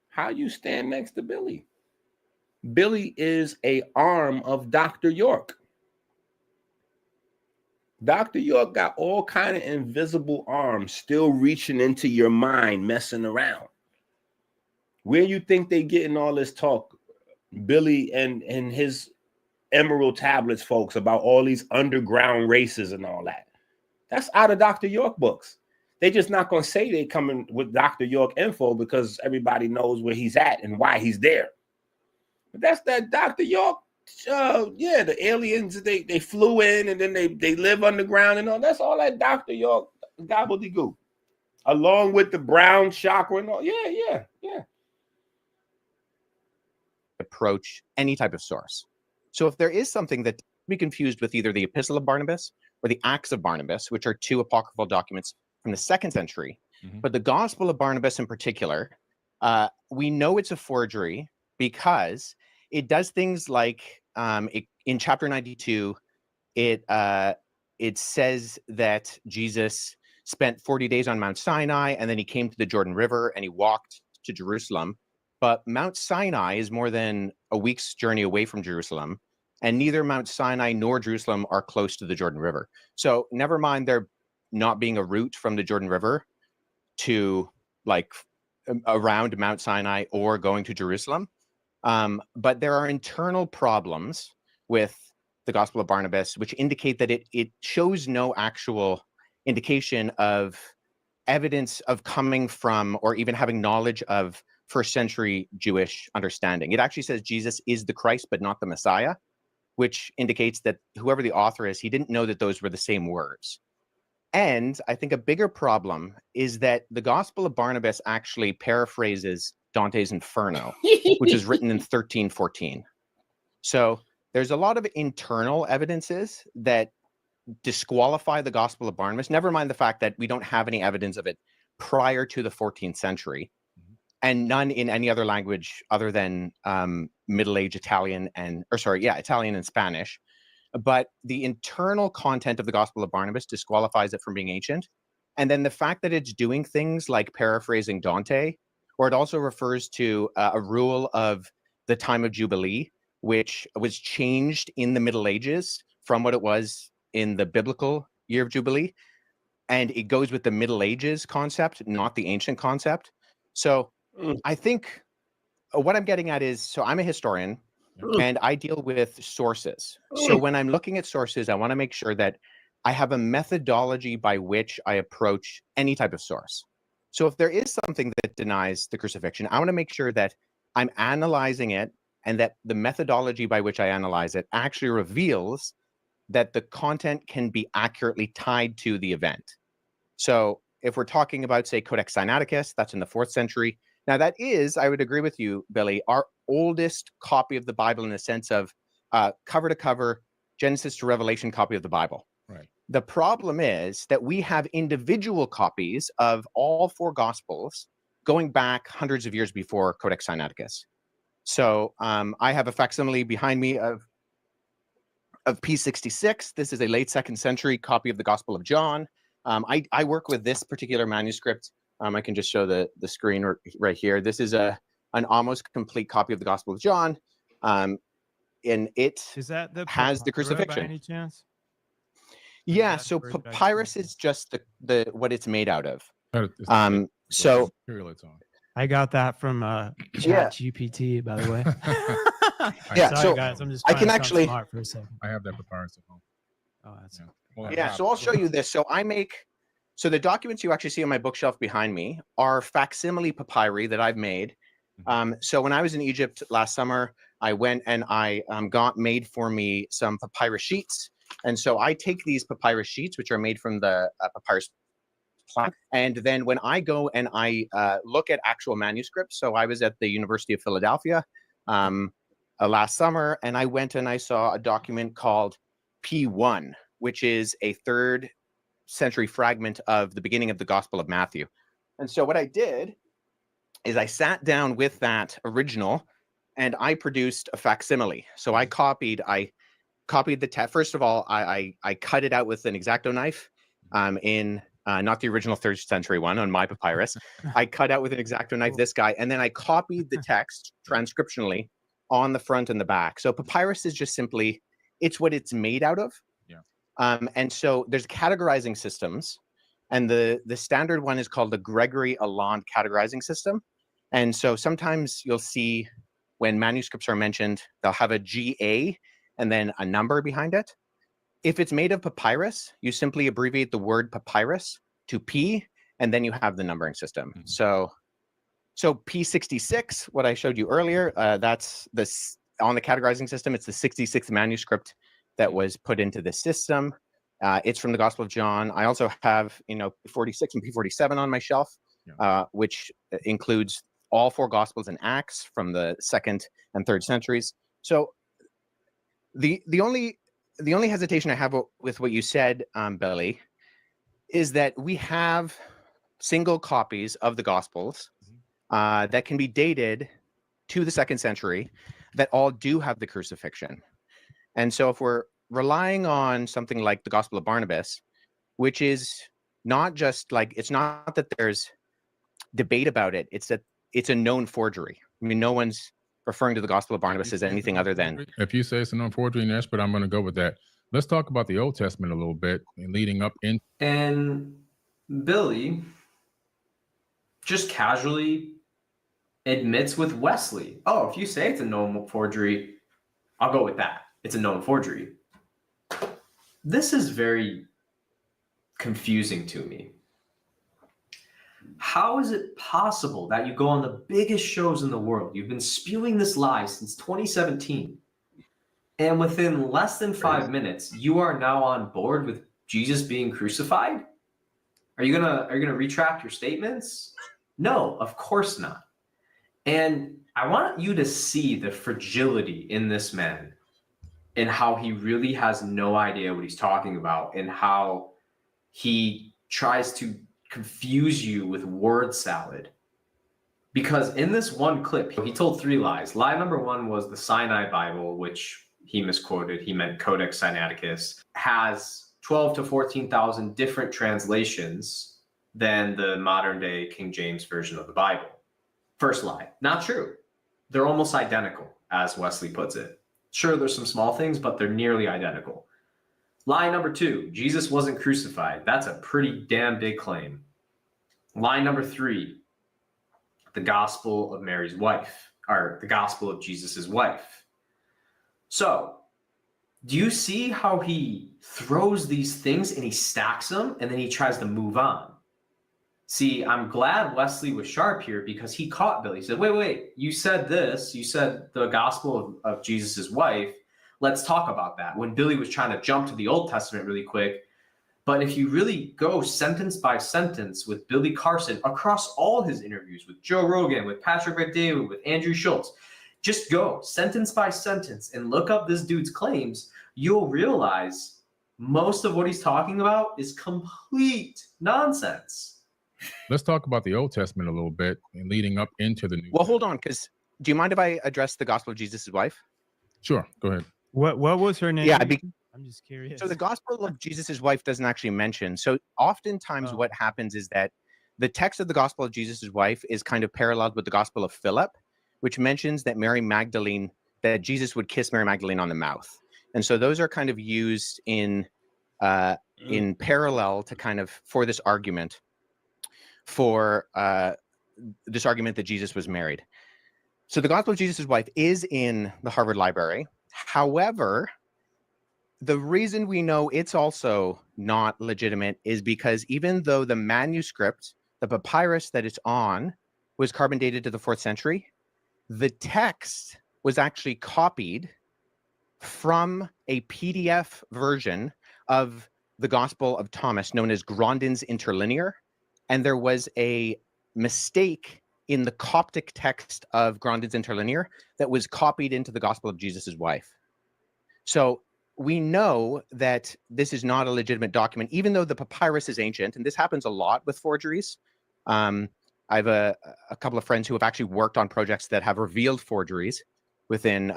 how you stand next to Billy? Billy is an arm of Dr. York. Dr. York got all kind of invisible arms still reaching into your mind, messing around. Where you think they getting all this talk, Billy and his Emerald Tablets folks, about all these underground races and all that? That's out of Dr. York books. They just not going to say they coming with Dr. York info because everybody knows where he's at and why he's there. But that's that Dr. York. Yeah, the aliens, they flew in and then they live underground and all. That's all that Dr. York gobbledygook, along with the brown chakra and all. Yeah. Approach any type of source. So if there is something that be confused with either the Epistle of Barnabas or the Acts of Barnabas, which are two apocryphal documents from the 2nd century, but the Gospel of Barnabas in particular, we know it's a forgery because it does things like in chapter 92, it says that Jesus spent 40 days on Mount Sinai and then he came to the Jordan River and he walked to Jerusalem. But Mount Sinai is more than a week's journey away from Jerusalem, and neither Mount Sinai nor Jerusalem are close to the Jordan River. So never mind there not being a route from the Jordan River to like around Mount Sinai or going to Jerusalem. But there are internal problems with the Gospel of Barnabas, which indicate that it shows no actual indication of evidence of coming from or even having knowledge of first century Jewish understanding. It actually says Jesus is the Christ, but not the Messiah, which indicates that whoever the author is, he didn't know that those were the same words. And I think a bigger problem is that the Gospel of Barnabas actually paraphrases Dante's Inferno, which is written in 1314. So there's a lot of internal evidences that disqualify the Gospel of Barnabas, never mind the fact that we don't have any evidence of it prior to the 14th century, and none in any other language other than Middle Age Italian Italian and Spanish. But the internal content of the Gospel of Barnabas disqualifies it from being ancient. And then the fact that it's doing things like paraphrasing Dante, or it also refers to a rule of the time of Jubilee, which was changed in the Middle Ages from what it was in the biblical year of Jubilee. And it goes with the Middle Ages concept, not the ancient concept. So I think what I'm getting at is, so I'm a historian and I deal with sources. So when I'm looking at sources, I want to make sure that I have a methodology by which I approach any type of source. So if there is something that denies the crucifixion, I want to make sure that I'm analyzing it and that the methodology by which I analyze it actually reveals that the content can be accurately tied to the event. So if we're talking about, say, Codex Sinaiticus, that's in the 4th century. Now that is, I would agree with you, Billy, our oldest copy of the Bible in the sense of cover to cover, Genesis to Revelation copy of the Bible. Right. The problem is that we have individual copies of all 4 Gospels going back hundreds of years before Codex Sinaiticus. So I have a facsimile behind me of P66. This is a late 2nd century copy of the Gospel of John. I work with this particular manuscript. I can just show the screen right here. This is an almost complete copy of the Gospel of John. And it has the crucifixion. By any chance? Yeah, so papyrus is just the what it's made out of. So I got that from ChatGPT, by the way. Yeah, Sorry, so guys, I'm just I trying can to sound actually smart for a second. I have that papyrus at home. Oh, that's Yeah, so I'll show you this. So the documents you actually see on my bookshelf behind me are facsimile papyri that I've made. So when I was in Egypt last summer, I went and I got made for me some papyrus sheets. And so I take these papyrus sheets, which are made from the papyrus plant. And then when I go and I look at actual manuscripts, so I was at the University of Philadelphia last summer, and I went and I saw a document called P1, which is a 3rd century fragment of the beginning of the Gospel of Matthew. And so what I did is I sat down with that original and I produced a facsimile. So I copied the text. First of all, I cut it out with an X-Acto knife in not the original 3rd century one on my papyrus. I cut out with an X-Acto knife this guy, and then I copied the text transcriptionally on the front and the back. So papyrus is just simply, it's what it's made out of. And so there's categorizing systems, and the standard one is called the Gregory Alland categorizing system. And so sometimes you'll see when manuscripts are mentioned, they'll have a GA and then a number behind it. If it's made of papyrus, you simply abbreviate the word papyrus to P, and then you have the numbering system. So P66, what I showed you earlier, that's this on the categorizing system. It's the 66th manuscript that was put into the system. It's from the Gospel of John. I also have, P46 and P47 on my shelf, which includes all 4 Gospels and Acts from the 2nd and 3rd centuries. So the only hesitation I have with what you said, Billy, is that we have single copies of the Gospels that can be dated to the 2nd century that all do have the crucifixion. And so if we're relying on something like the Gospel of Barnabas, which is not just like, it's not that there's debate about it, it's that it's a known forgery. I mean, no one's referring to the Gospel of Barnabas as anything other than. If you say it's a known forgery, Nash, but I'm going to go with that. Let's talk about the Old Testament a little bit and leading up in. And Billy just casually admits with Wesley, oh, if you say it's a known forgery, I'll go with that. It's a known forgery. This is very confusing to me. How is it possible that you go on the biggest shows in the world? You've been spewing this lie since 2017. And within less than 5 minutes, you are now on board with Jesus being crucified? Are you gonna retract your statements? No, of course not. And I want you to see the fragility in this man and how he really has no idea what he's talking about and how he tries to confuse you with word salad. Because in this one clip, he told 3 lies. Lie number 1 was the Sinai Bible, which he misquoted. He meant Codex Sinaiticus, has 12 to 14,000 different translations than the modern day King James Version of the Bible. First lie, not true. They're almost identical, as Wesley puts it. Sure, there's some small things, but they're nearly identical. Lie number 2, Jesus wasn't crucified. That's a pretty damn big claim. Lie number 3, the gospel of Mary's wife, or the gospel of Jesus's wife. So, do you see how he throws these things and he stacks them and then he tries to move on? See, I'm glad Wesley was sharp here because he caught Billy. He said, wait, you said this. You said the gospel of Jesus's wife. Let's talk about that. When Billy was trying to jump to the Old Testament really quick. But if you really go sentence by sentence with Billy Carson across all his interviews with Joe Rogan, with Patrick Bet-David, with Andrew Schultz, just go sentence by sentence and look up this dude's claims, you'll realize most of what he's talking about is complete nonsense. Let's talk about the Old Testament a little bit and leading up into the New. Well, hold on, because do you mind if I address the Gospel of Jesus' wife? Sure, go ahead. What was her name? Yeah, I'm just curious. So the Gospel of Jesus' wife doesn't actually mention. So oftentimes what happens is that the text of the Gospel of Jesus' wife is kind of paralleled with the Gospel of Philip, which mentions that that Jesus would kiss Mary Magdalene on the mouth. And so those are kind of used in parallel to kind of for this argument that Jesus was married. So the Gospel of Jesus' wife is in the Harvard Library. However, the reason we know it's also not legitimate is because even though the manuscript, the papyrus that it's on, was carbon dated to the 4th century, the text was actually copied from a PDF version of the Gospel of Thomas known as Grandin's Interlinear. And there was a mistake in the Coptic text of Grandin's Interlinear that was copied into the Gospel of Jesus' wife. So we know that this is not a legitimate document, even though the papyrus is ancient, and this happens a lot with forgeries. I have a couple of friends who have actually worked on projects that have revealed forgeries within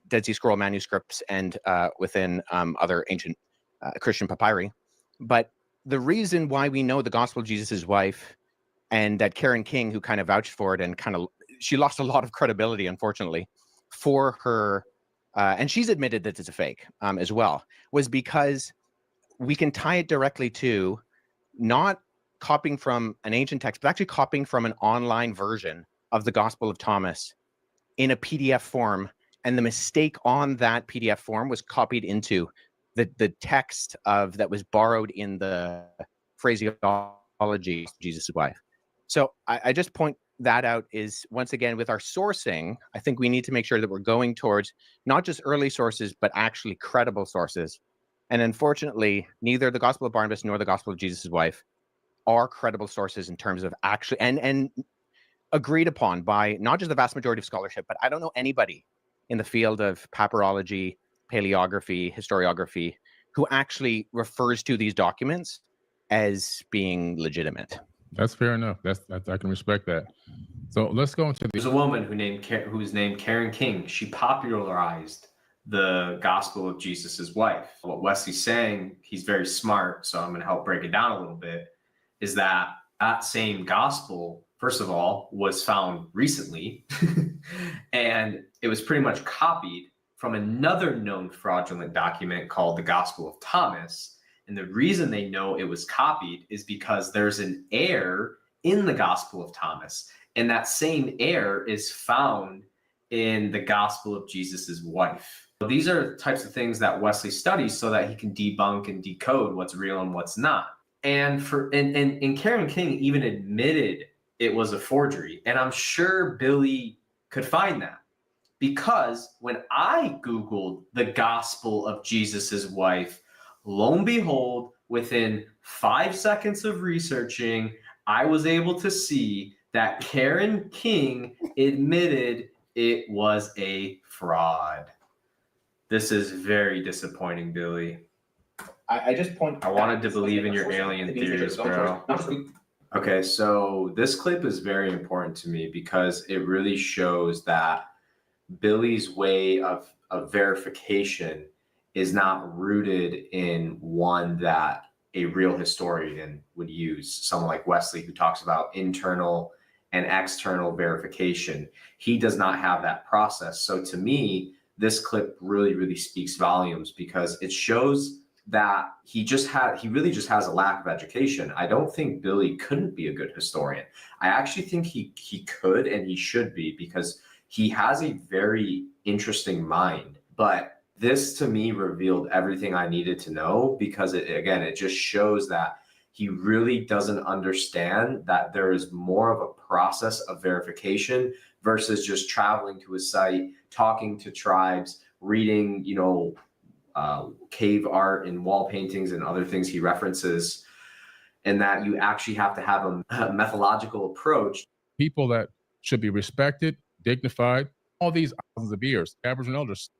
Dead Sea Scroll manuscripts and within other ancient Christian papyri. But the reason why we know the Gospel of Jesus' wife and that Karen King, who kind of vouched for it and she lost a lot of credibility, unfortunately, for her, and she's admitted that it's a fake as well, was because we can tie it directly to not copying from an ancient text, but actually copying from an online version of the Gospel of Thomas in a PDF form. And the mistake on that PDF form was copied into the text that was borrowed in the phraseology of Jesus' wife. So I just point that out is, once again, with our sourcing, I think we need to make sure that we're going towards not just early sources, but actually credible sources. And unfortunately, neither the Gospel of Barnabas nor the Gospel of Jesus' wife are credible sources in terms of actually, and agreed upon by not just the vast majority of scholarship, but I don't know anybody in the field of papyrology, paleography, historiography, who actually refers to these documents as being legitimate. That's fair enough. I can respect that. So let's go into There's a woman who's named Karen King. She popularized the Gospel of Jesus' wife. What Wesley's saying, he's very smart, so I'm going to help break it down a little bit, is that same gospel, first of all, was found recently, and it was pretty much copied from another known fraudulent document called the Gospel of Thomas. And the reason they know it was copied is because there's an error in the Gospel of Thomas. And that same error is found in the Gospel of Jesus' wife. These are types of things that Wesley studies so that he can debunk and decode what's real and what's not. And Karen King even admitted it was a forgery. And I'm sure Billy could find that. Because when I Googled the Gospel of Jesus' wife, lo and behold, within 5 seconds of researching, I was able to see that Karen King admitted it was a fraud. This is very disappointing, Billy. I wanted to believe in your alien theories, bro. Okay, so this clip is very important to me because it really shows that Billy's way of verification is not rooted in one that a real historian would use. Someone like Wesley, who talks about internal and external verification. He does not have that process. So to me, this clip really, really speaks volumes because it shows that he really just has a lack of education. I don't think Billy couldn't be a good historian. I actually think he could and he should be because he has a very interesting mind. But this to me revealed everything I needed to know because it just shows that he really doesn't understand that there is more of a process of verification versus just traveling to a site, talking to tribes, reading, cave art and wall paintings and other things he references, and that you actually have to have a methodological approach. People that should be respected, dignified, all these thousands of years, Aboriginal elders.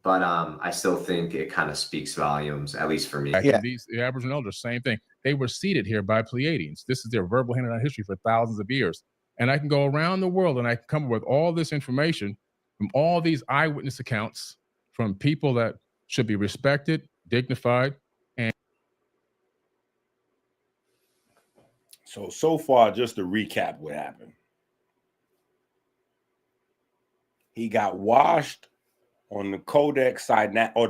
But I still think it kind of speaks volumes, at least for me. Yeah. The Aboriginal elders, same thing. They were seated here by Pleiadians. This is their verbal handed out history for thousands of years. And I can go around the world and I can come up with all this information from all these eyewitness accounts from people that should be respected, dignified, and so far, just to recap what happened. He got washed on the Codex Sinai, or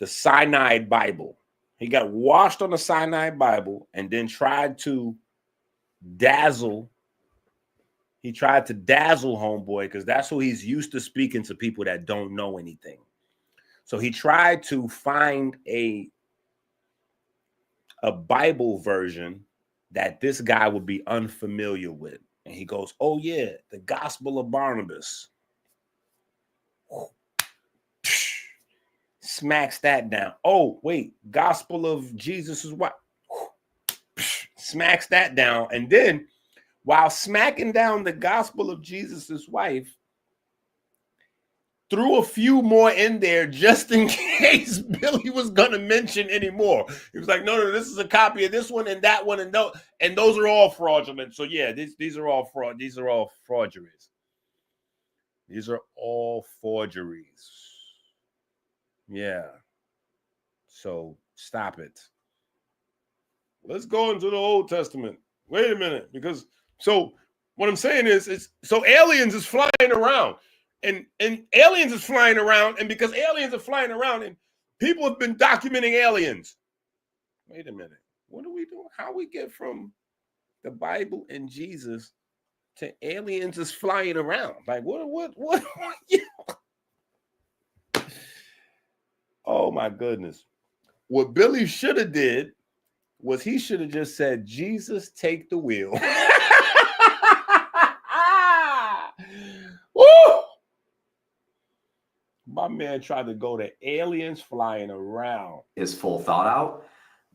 the Sinai Bible. He got washed on the Sinai Bible and then tried to dazzle. He tried to dazzle homeboy because that's who he's used to speaking to people that don't know anything. So he tried to find a Bible version that this guy would be unfamiliar with. And he goes, oh yeah, the Gospel of Barnabas. Smacks that down. Oh, wait, Gospel of Jesus' wife. Smacks that down. And then while smacking down the Gospel of Jesus' wife, threw a few more in there just in case Billy was gonna mention any more. He was like, no, this is a copy of this one and that one, and those are all fraudulent. So yeah, these are all fraud. These are all forgeries. These are all forgeries. Yeah. So stop it. Let's go into the Old Testament. Wait a minute, because so what I'm saying is so aliens is flying around. And aliens is flying around, and because aliens are flying around, and people have been documenting aliens. Wait a minute. What are we doing? How we get from the Bible and Jesus to aliens is flying around? Like what? Oh my goodness. What Billy should have did was he should have just said, Jesus, take the wheel. Woo! My man tried to go to aliens flying around. His full thought out,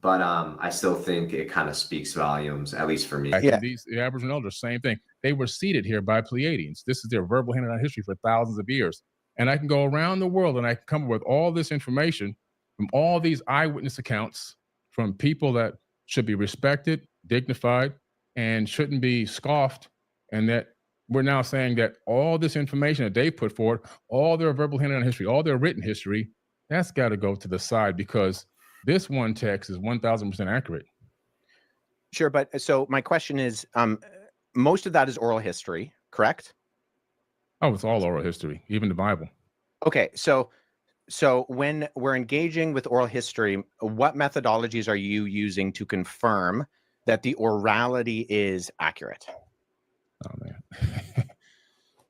but I still think it kind of speaks volumes, at least for me. The Aboriginal elders, same thing. They were seated here by Pleiadians. This is their verbal handed down history for thousands of years. And I can go around the world and I can come up with all this information from all these eyewitness accounts from people that should be respected, dignified, and shouldn't be scoffed. And that we're now saying that all this information that they put forward, all their verbal handed down history, all their written history, that's got to go to the side because this one text is 1000% accurate. Sure, but so my question is, most of that is oral history, correct? Oh, it's all oral history, even the Bible. Okay, so when we're engaging with oral history, what methodologies are you using to confirm that the orality is accurate? Oh man.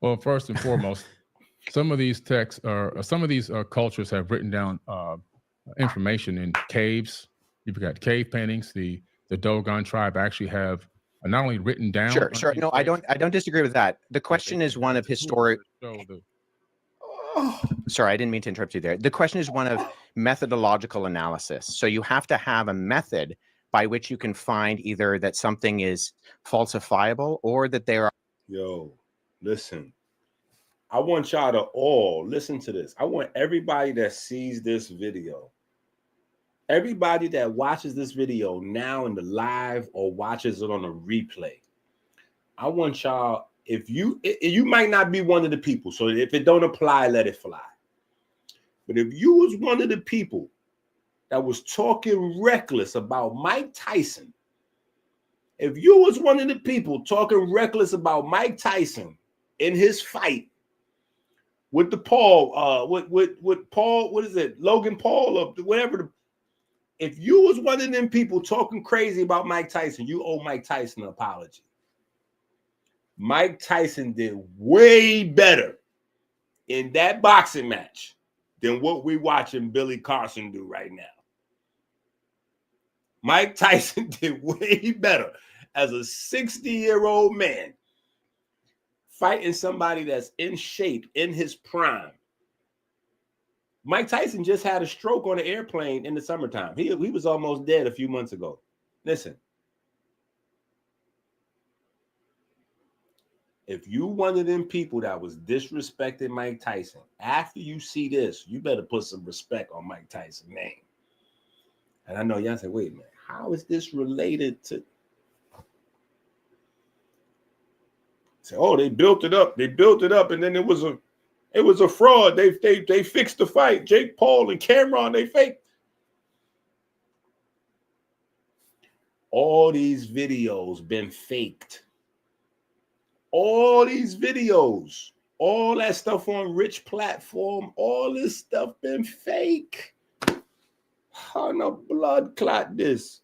Well, first and foremost, some of these texts are some of these cultures have written down information in caves. You've got cave paintings. The Dogon tribe actually have not only written down. Sure. No, I don't disagree with that. The question is one of historic. Sorry, I didn't mean to interrupt you there. The question is one of methodological analysis. So you have to have a method by which you can find either that something is falsifiable or that there are. Yo, listen. I want y'all to all listen to this. I want everybody that sees this video, everybody that watches this video now in the live or watches it on a replay, I want y'all, if you might not be one of the people, so if it don't apply, let it fly. But if you was one of the people that was talking reckless about Mike Tyson, if you was one of the people talking reckless about Mike Tyson in his fight with the Paul, with Paul, what is it, Logan Paul or whatever. If you was one of them people talking crazy about Mike Tyson, you owe Mike Tyson an apology. Mike Tyson did way better in that boxing match than what we're watching Billy Carson do right now. Mike Tyson did way better as a 60-year-old man fighting somebody that's in shape, in his prime. Mike Tyson just had a stroke on an airplane in the summertime. He was almost dead a few months ago. Listen, if you one of them people that was disrespecting Mike Tyson, after you see this, you better put some respect on Mike Tyson's name. And I know y'all say, wait a minute, how is this related to? Say, oh, they built it up, and then it was a fraud. They fixed the fight. Jake Paul and Cameron, they faked. All these videos been faked. All these videos, all that stuff on Rich platform, all this stuff been fake. How no blood clot this?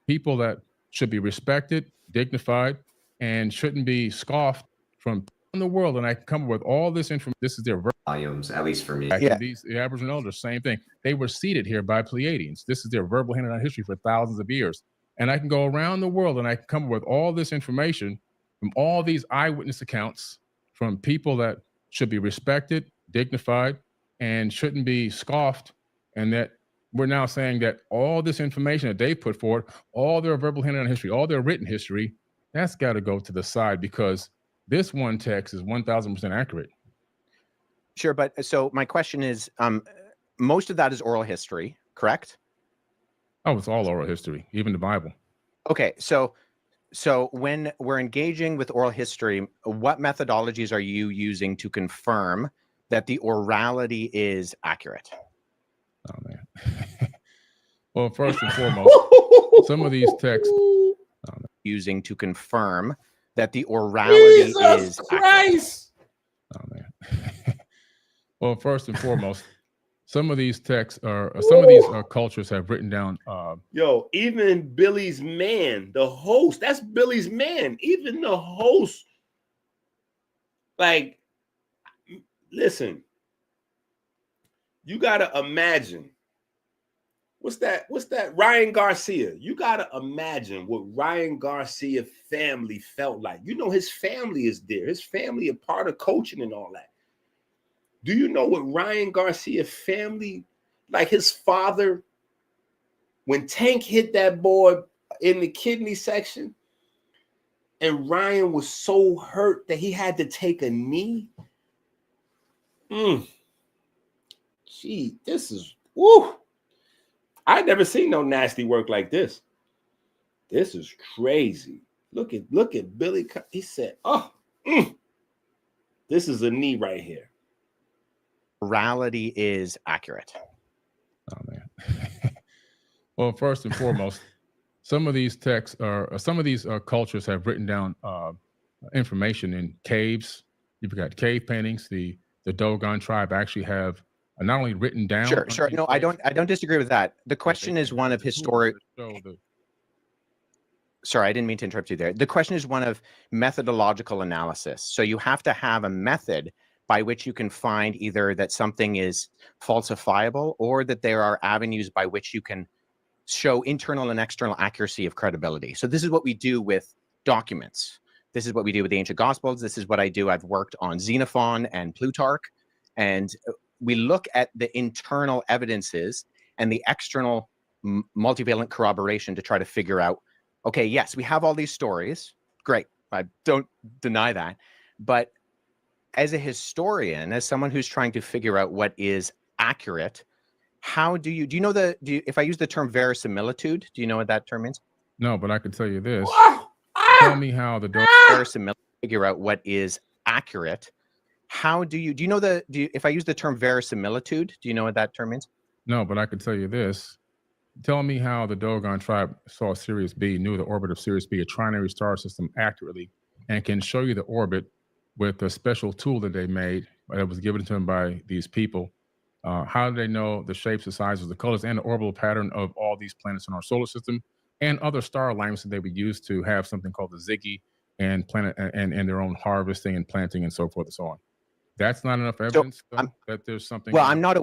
People that should be respected, dignified, and shouldn't be scoffed from in the world, and I can come up with all this information. This is their volumes, at least for me. These the Aboriginal elders, same thing. They were seated here by Pleiadians. This is their verbal handed down history for thousands of years. And I can go around the world and I can come up with all this information from all these eyewitness accounts from people that should be respected, dignified, and shouldn't be scoffed. And that we're now saying that all this information that they put forward, all their verbal handed down history, all their written history, that's got to go to the side, because this one text is 1000% accurate. Sure, but so my question is, most of that is oral history, correct? Oh, it's all oral history, even the Bible. Okay, so when we're engaging with oral history, what methodologies are you using to confirm that the orality is accurate? Oh man. Well, first and foremost, some of these texts using to confirm that the orality is Christ. Oh man. Well, first and foremost, some of these texts are some of these cultures have written down. Yo, even Billy's man, the host, that's Billy's man. Even the host, like, listen, you gotta imagine. What's that? Ryan Garcia. You gotta imagine what Ryan Garcia family felt like. You know, his family is there. His family a part of coaching and all that. Do you know what Ryan Garcia family, like his father, when Tank hit that boy in the kidney section, and Ryan was so hurt that he had to take a knee? Gee, this is, woo. I've never seen no nasty work like this. This is crazy. Look at Billy. He said, this is a knee right here. Orality is accurate. Oh man. Well, first and foremost, some of these texts are some of these cultures have written down information in caves. You've got cave paintings. The Dogon tribe actually have not only written down. Sure. No, I don't disagree with that. The question is one of historic. Sorry, I didn't mean to interrupt you there. The question is one of methodological analysis. So you have to have a method by which you can find either that something is falsifiable or that there are avenues by which you can show internal and external accuracy of credibility. So this is what we do with documents. This is what we do with the ancient gospels. This is what I do. I've worked on Xenophon and Plutarch, and we look at the internal evidences and the external multivalent corroboration to try to figure out, okay, yes, we have all these stories. Great. I don't deny that. But as a historian, as someone who's trying to figure out what is accurate, how do you know if I use the term verisimilitude, do you know what that term means? No, but I can tell you this. Tell me how the verisimilitude, figure out what is accurate. How do you know if I use the term verisimilitude, do you know what that term means? No, but I can tell you this. Tell me how the Dogon tribe saw Sirius B, knew the orbit of Sirius B, a trinary star system, accurately, and can show you the orbit with a special tool that they made that was given to them by these people. How do they know the shapes, the sizes, the colors, and the orbital pattern of all these planets in our solar system and other star alignments that they would use to have something called the Ziggy and planet and their own harvesting and planting and so forth and so on? That's not enough evidence that there's something. Well, I'm not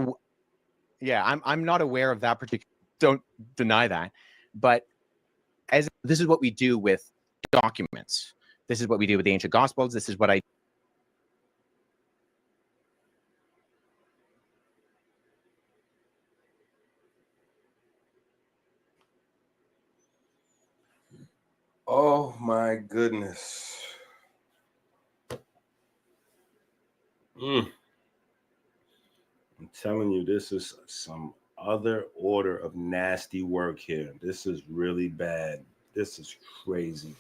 aware of that particular. Don't deny that, but this is what we do with documents. This is what we do with the ancient gospels. This is what I. Oh my goodness. I'm telling you, this is some other order of nasty work here. This is really bad. This is crazy.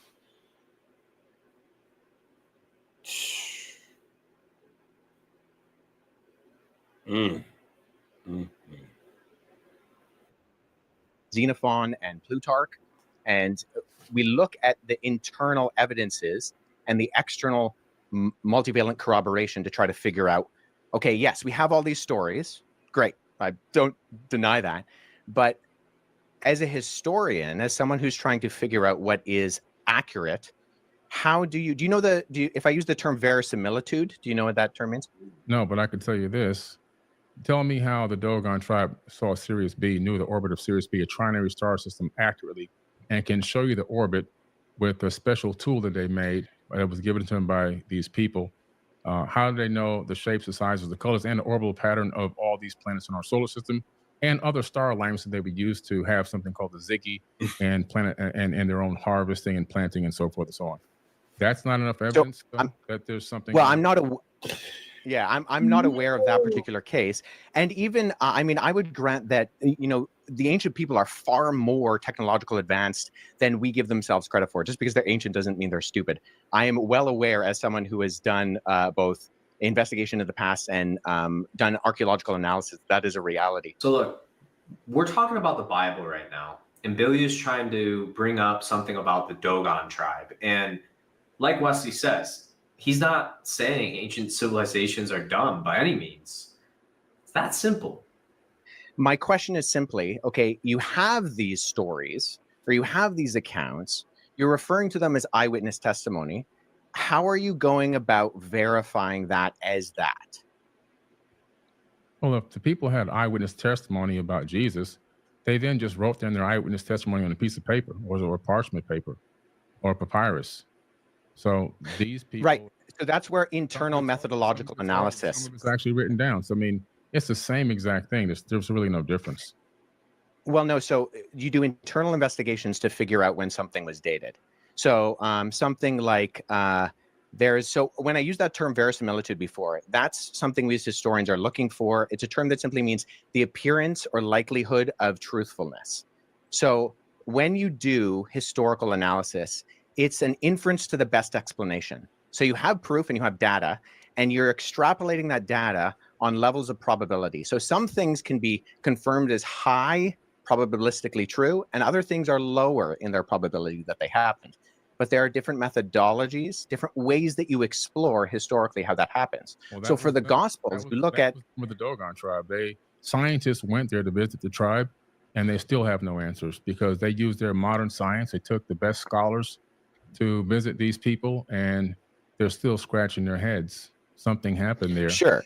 Xenophon and Plutarch, and we look at the internal evidences and the external multivalent corroboration to try to figure out, okay, yes, we have all these stories. Great. I don't deny that. But as a historian, as someone who's trying to figure out what is accurate, how do you know if I use the term verisimilitude, do you know what that term means? No, but I can tell you this. Tell me how the Dogon tribe saw Sirius B, knew the orbit of Sirius B, a trinary star system, accurately, and can show you the orbit with a special tool that they made that was given to them by these people. How do they know the shapes, the sizes, the colors, and the orbital pattern of all these planets in our solar system and other star alignments that they would use to have something called the Ziggy and planet and their own harvesting and planting and so forth and so on? That's not enough evidence that there's something. Well, I'm not not aware of that particular case. And even, I mean, I would grant that, the ancient people are far more technological advanced than we give themselves credit for. Just because they're ancient doesn't mean they're stupid. I am well aware, as someone who has done both investigation of the past and done archaeological analysis, that is a reality. So look, we're talking about the Bible right now, and Billy is trying to bring up something about the Dogon tribe. And like Wesley says, he's not saying ancient civilizations are dumb by any means. It's that simple. My question is simply, okay, you have these stories or you have these accounts, you're referring to them as eyewitness testimony. How are you going about verifying that as that? Well, if the people had eyewitness testimony about Jesus, they then just wrote down their eyewitness testimony on a piece of paper or parchment paper or papyrus. So these people, right? So that's where internal methodological analysis. Some of it's actually written down. So I mean, it's the same exact thing. There's really no difference. Well, no. So you do internal investigations to figure out when something was dated. So something like so when I use that term verisimilitude before, that's something we as historians are looking for. It's a term that simply means the appearance or likelihood of truthfulness. So when you do historical analysis, it's an inference to the best explanation. So you have proof and you have data, and you're extrapolating that data on levels of probability. So some things can be confirmed as high probabilistically true, and other things are lower in their probability that they happened. But there are different methodologies, different ways that you explore historically how that happens. Well, so for the Gospels, we look at with the Dogon tribe. Scientists went there to visit the tribe, and they still have no answers because they used their modern science. They took the best scholars to visit these people, and they're still scratching their heads. Something happened there. Sure.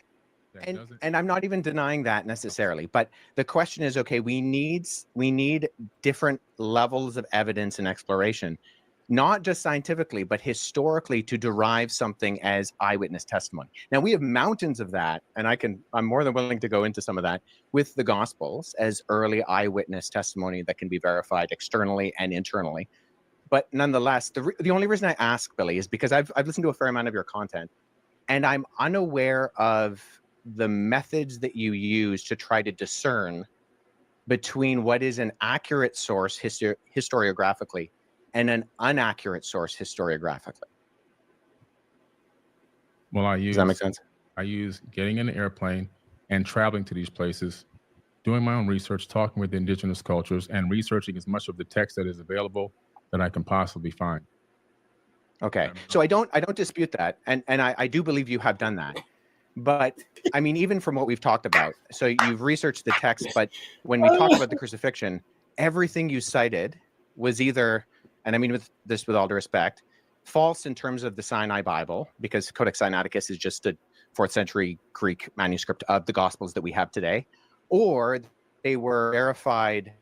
And I'm not even denying that necessarily, but the question is, okay, we need different levels of evidence and exploration, not just scientifically, but historically, to derive something as eyewitness testimony. Now we have mountains of that, and I'm more than willing to go into some of that with the Gospels as early eyewitness testimony that can be verified externally and internally. But nonetheless, the only reason I ask, Billy, is because I've listened to a fair amount of your content, and I'm unaware of the methods that you use to try to discern between what is an accurate source historiographically and an inaccurate source historiographically. Well, does that make sense? I use getting in an airplane and traveling to these places, doing my own research, talking with the indigenous cultures, and researching as much of the text that is available that I can possibly find. Okay, so I don't dispute that, and I do believe you have done that. But I mean, even from what we've talked about, so you've researched the text, but when we talk about the crucifixion, everything you cited was either, and I mean with all due respect, false in terms of the Sinai Bible, because Codex Sinaiticus is just a 4th century Greek manuscript of the Gospels that we have today, or they were verified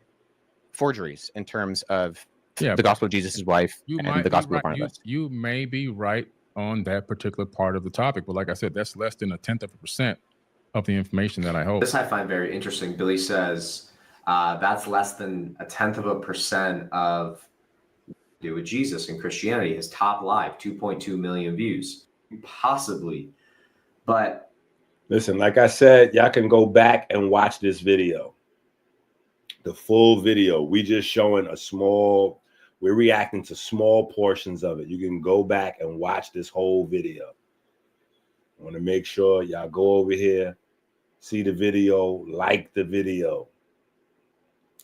forgeries in terms of the Gospel of Jesus' wife and the Gospel of Barnabas. You may be right on that particular part of the topic, but like I said, that's less than 0.1% of the information that I hold. This I find very interesting. Billy says that's less than 0.1% of do with Jesus in Christianity. His top live, 2.2 million views, possibly. But listen, like I said, y'all can go back and watch this video, the full video. We just showing we're reacting to small portions of it. You can go back and watch this whole video. I want to make sure y'all go over here, see the video, like the video.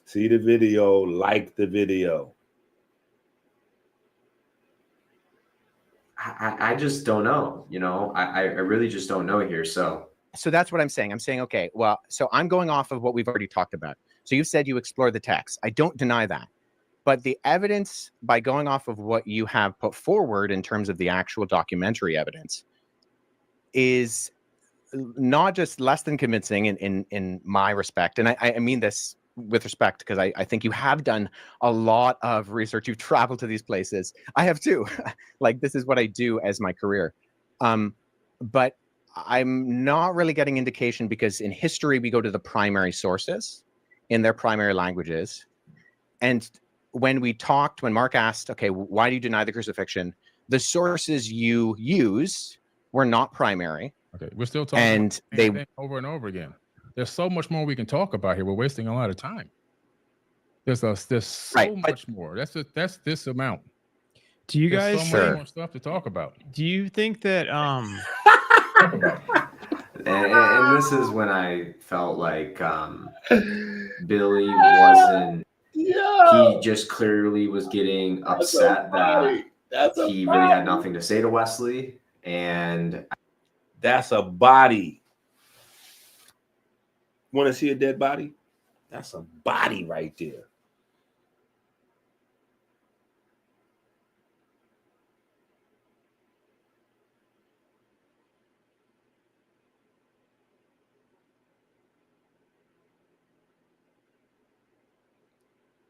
See the video, like the video. I just don't know, I really just don't know here. So that's what I'm saying. I'm saying, okay, well, so I'm going off of what we've already talked about. So you said you explore the text. I don't deny that. But the evidence, by going off of what you have put forward in terms of the actual documentary evidence, is not just less than convincing in my respect. And I mean this with respect, because I think you have done a lot of research. You've traveled to these places. I have too. Like, this is what I do as my career. But I'm not really getting indication, because in history, we go to the primary sources in their primary languages. And when Mark asked, okay, why do you deny the crucifixion? The sources you use were not primary. Okay, we're still talking and they over and over again. There's so much more we can talk about here. We're wasting a lot of time. There's so much more. That's this amount. Do you There's guys so much more stuff to talk about? Do you think that and this is when I felt like Billy wasn't. He just clearly was getting upset that he really had nothing to say to Wesley, and that's a body. Want to see a dead body? That's a body right there.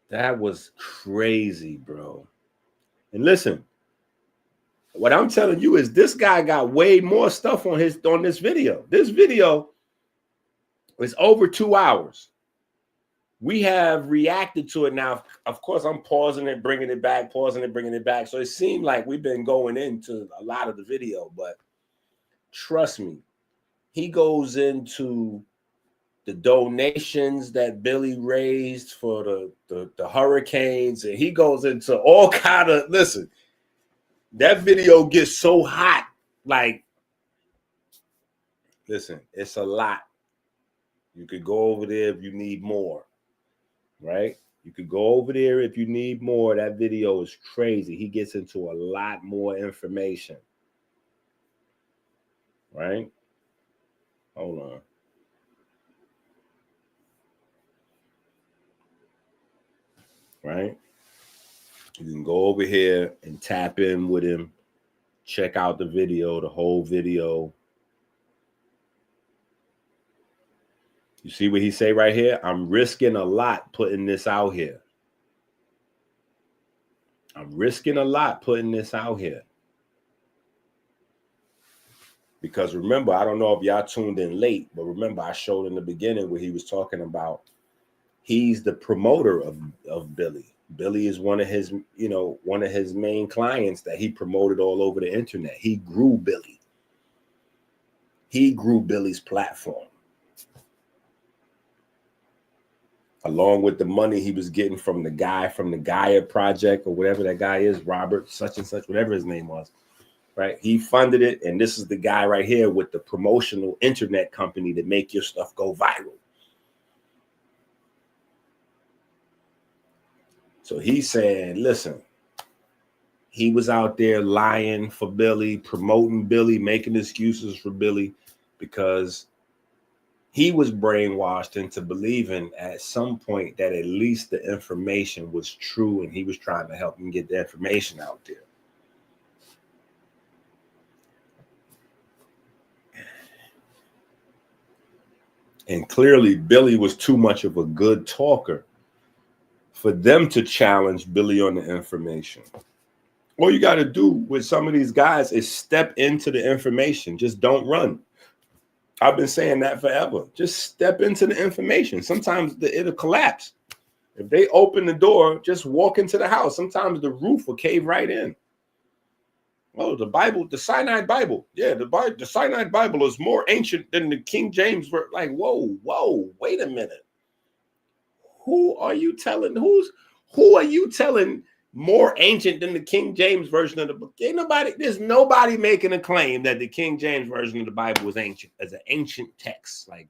That was crazy, bro. And listen, what I'm telling you is this guy got way more stuff on this video. This video is over 2 hours. We have reacted to it now. Of course, I'm pausing it, bringing it back, pausing it, bringing it back. So it seemed like we've been going into a lot of the video, but trust me, he goes into the donations that Billy raised for the hurricanes, and he goes into all kind of, listen, that video gets so hot. Like, listen, it's a lot. You could go over there if you need more, right? You could go over there if you need more. That video is crazy. He gets into a lot more information, right? Hold on. Right? You can go over here and tap in with him, check out the video, the whole video. You see what he say right here? I'm risking a lot putting this out here. I'm risking a lot putting this out here. Because remember, I don't know if y'all tuned in late, but remember I showed in the beginning where he was talking about he's the promoter of Billy. Billy is one of his main clients that he promoted all over the internet. He grew Billy. He grew Billy's platform. Along with the money he was getting from the guy from the Gaia Project or whatever that guy is, Robert, such and such, whatever his name was, right? He funded it. And this is the guy right here with the promotional internet company to make your stuff go viral. So he's saying, listen, he was out there lying for Billy, promoting Billy, making excuses for Billy, because he was brainwashed into believing at some point that at least the information was true, and he was trying to help him get the information out there. And clearly, Billy was too much of a good talker for them to challenge Billy on the information. All you got to do with some of these guys is step into the information. Just don't run. I've been saying that forever. Just step into the information. Sometimes it'll collapse. If they open the door, just walk into the house. Sometimes the roof will cave right in. Oh, the Bible, the Sinai Bible. Yeah, the Sinai Bible is more ancient than the King James. Like, whoa, wait a minute. Who are you telling more ancient than the King James version of the book? There's nobody making a claim that the King James version of the Bible was ancient, as an ancient text. Like,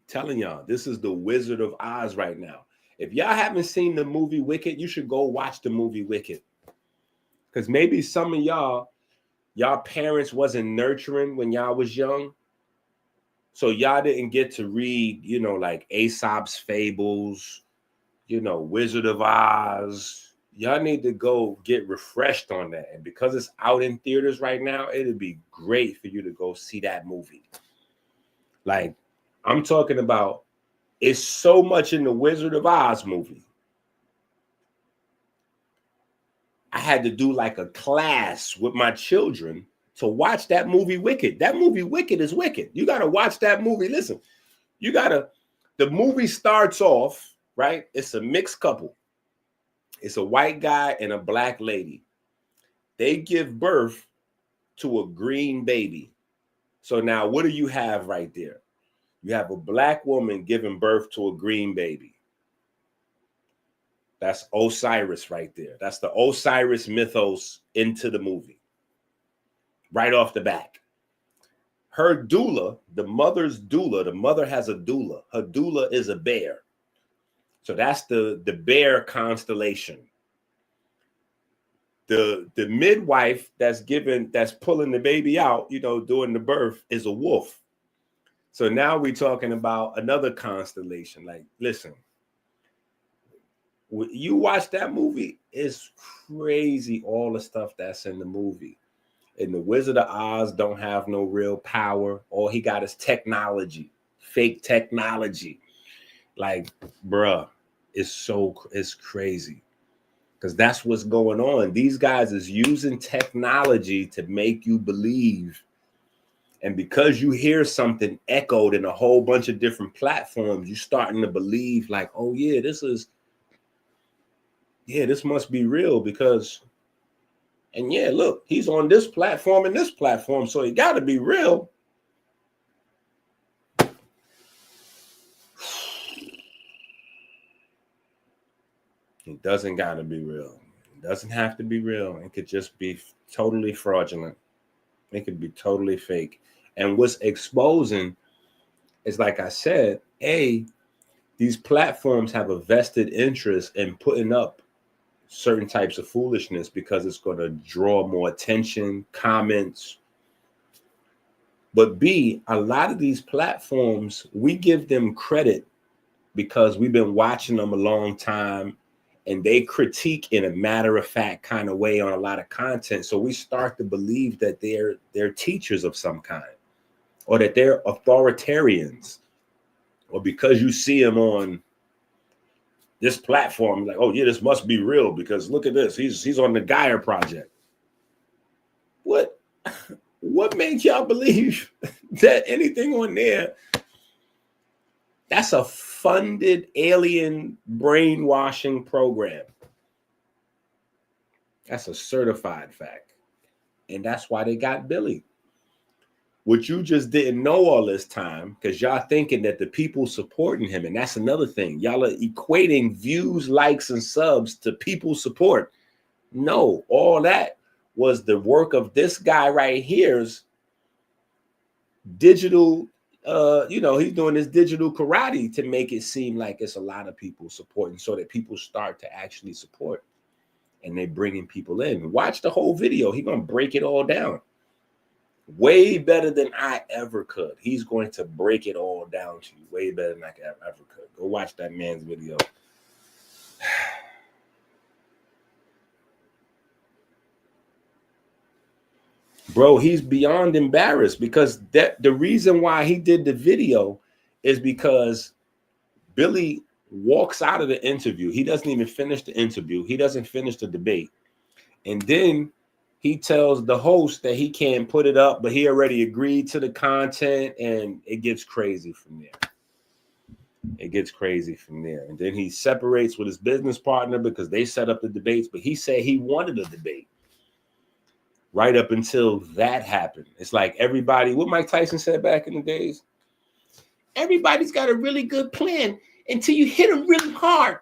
telling y'all, this is the Wizard of Oz right now. If y'all haven't seen the movie Wicked, you should go watch the movie Wicked. Because maybe some of y'all parents wasn't nurturing when y'all was young. So y'all didn't get to read, you know, like Aesop's Fables, you know, Wizard of Oz. Y'all need to go get refreshed on that. And because it's out in theaters right now, it'd be great for you to go see that movie. Like, I'm talking about, it's so much in the Wizard of Oz movie. I had to do like a class with my children to watch that movie Wicked. That movie Wicked is wicked. You got to watch that movie. Listen, the movie starts off, right? It's a mixed couple. It's a white guy and a black lady. They give birth to a green baby. So now what do you have right there? You have a black woman giving birth to a green baby. That's Osiris right there. That's the Osiris mythos into the movie. Right off the back. Her doula, the mother's doula, the mother has a doula. Her doula is a bear. So that's the bear constellation. The midwife that's pulling the baby out, you know, during the birth is a wolf. So now we're talking about another constellation. Like, listen, you watch that movie, it's crazy all the stuff that's in the movie. And the Wizard of Oz don't have no real power. All he got is technology, fake technology. Like, bruh, it's crazy. Because that's what's going on. These guys is using technology to make you believe. And because you hear something echoed in a whole bunch of different platforms, you're starting to believe like, oh yeah, this must be real because, and yeah, look, he's on this platform and this platform, so he got to be real. It doesn't got to be real. It doesn't have to be real. It could just be totally fraudulent. It could be totally fake. And what's exposing is, like I said, these platforms have a vested interest in putting up certain types of foolishness because it's going to draw more attention, comments. But B, a lot of these platforms, we give them credit because we've been watching them a long time and they critique in a matter-of-fact kind of way on a lot of content. So we start to believe that they're teachers of some kind, or that they're authoritarians, or because you see them on this platform, like, oh yeah, this must be real because look at this. He's on the Gaia Project. What made y'all believe that anything on there? That's a funded alien brainwashing program. That's a certified fact. And that's why they got Billy. What you just didn't know all this time, because y'all thinking that the people supporting him, and that's another thing. Y'all are equating views, likes, and subs to people support. No, all that was the work of this guy right here's digital, he's doing this digital karate to make it seem like it's a lot of people supporting so that people start to actually support. And they're bringing people in. Watch the whole video. He's going to break it all down. Way better than I ever could. He's going to break it all down to you. Way better than I ever could. Go watch that man's video. Bro, he's beyond embarrassed because the reason why he did the video is because Billy walks out of the interview. He doesn't even finish the interview. He doesn't finish the debate. And then he tells the host that he can't put it up, but he already agreed to the content, and it gets crazy from there. It gets crazy from there. And then he separates with his business partner because they set up the debates, but he said he wanted a debate right up until that happened. It's like everybody, what Mike Tyson said back in the days, everybody's got a really good plan until you hit them really hard.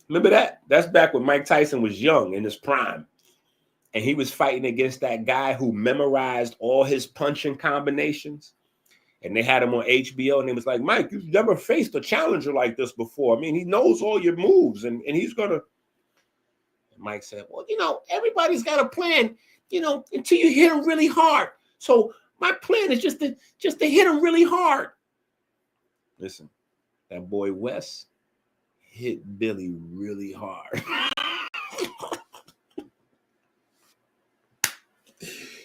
Remember that? That's back when Mike Tyson was young in his prime. And he was fighting against that guy who memorized all his punching combinations. And they had him on HBO. And he was like, Mike, you've never faced a challenger like this before. I mean, he knows all your moves. And he's going to. Mike said, well, everybody's got a plan, until you hit him really hard. So My plan is just to hit him really hard. Listen, that boy Wes hit Billy really hard.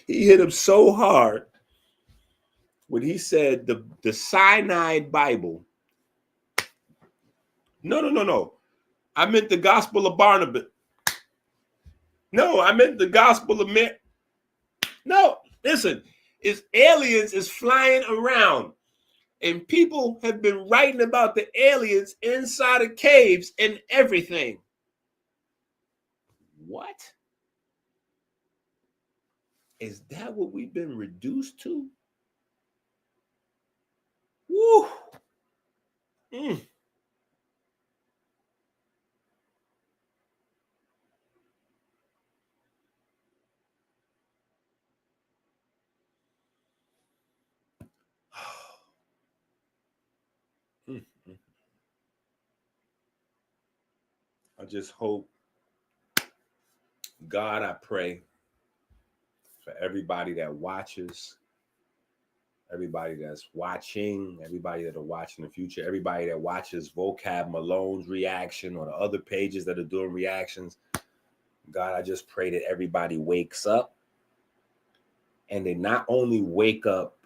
He hit him so hard when he said the cyanide Bible. No. I meant the Gospel of Barnabas. No, I meant the Gospel of Mary. No, listen, it's aliens is flying around. And people have been writing about the aliens inside of caves and everything. What? Is that what we've been reduced to? Woo! I just hope, God, I pray for everybody that watches, everybody that's watching, everybody that are watching in the future, everybody that watches Vocab Malone's reaction or the other pages that are doing reactions. God, I just pray that everybody wakes up, and they not only wake up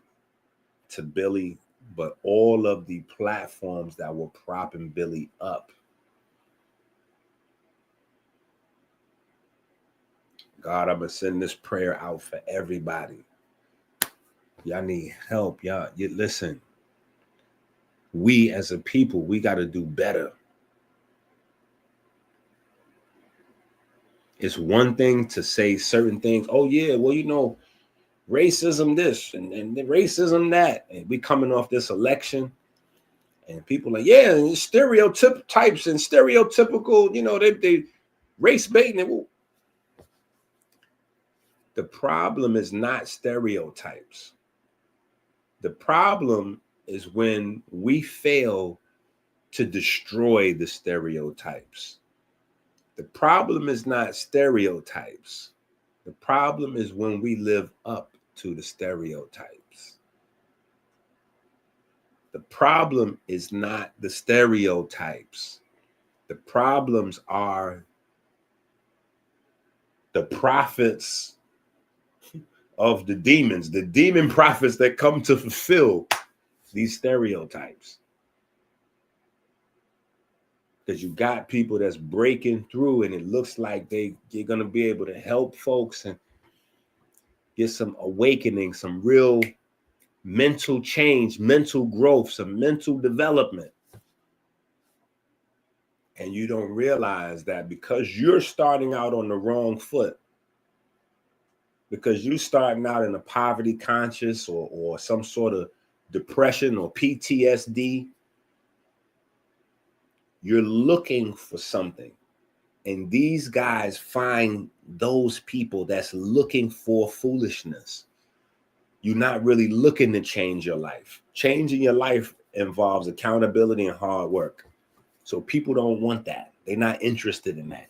to Billy, but all of the platforms that were propping Billy up. God, I'm going to send this prayer out for everybody. Y'all need help. Y'all, listen. We as a people, we got to do better. It's one thing to say certain things. Oh, yeah, well, you know, racism this and racism that. And we coming off this election. And people like, yeah, stereotypes and stereotypical, you know, they race baiting. The problem is not stereotypes. The problem is when we fail to destroy the stereotypes. The problem is not stereotypes. The problem is when we live up to the stereotypes. The problem is not the stereotypes. The problems are the prophets of the demon prophets that come to fulfill these stereotypes. Because you got people that's breaking through and it looks like they're going to be able to help folks and get some awakening, some real mental change, mental growth, some mental development. And you don't realize that because you're starting out on the wrong foot, because you're starting out in a poverty conscious or some sort of depression or PTSD, you're looking for something. And these guys find those people that's looking for foolishness. You're not really looking to change your life. Changing your life involves accountability and hard work. So people don't want that. They're not interested in that.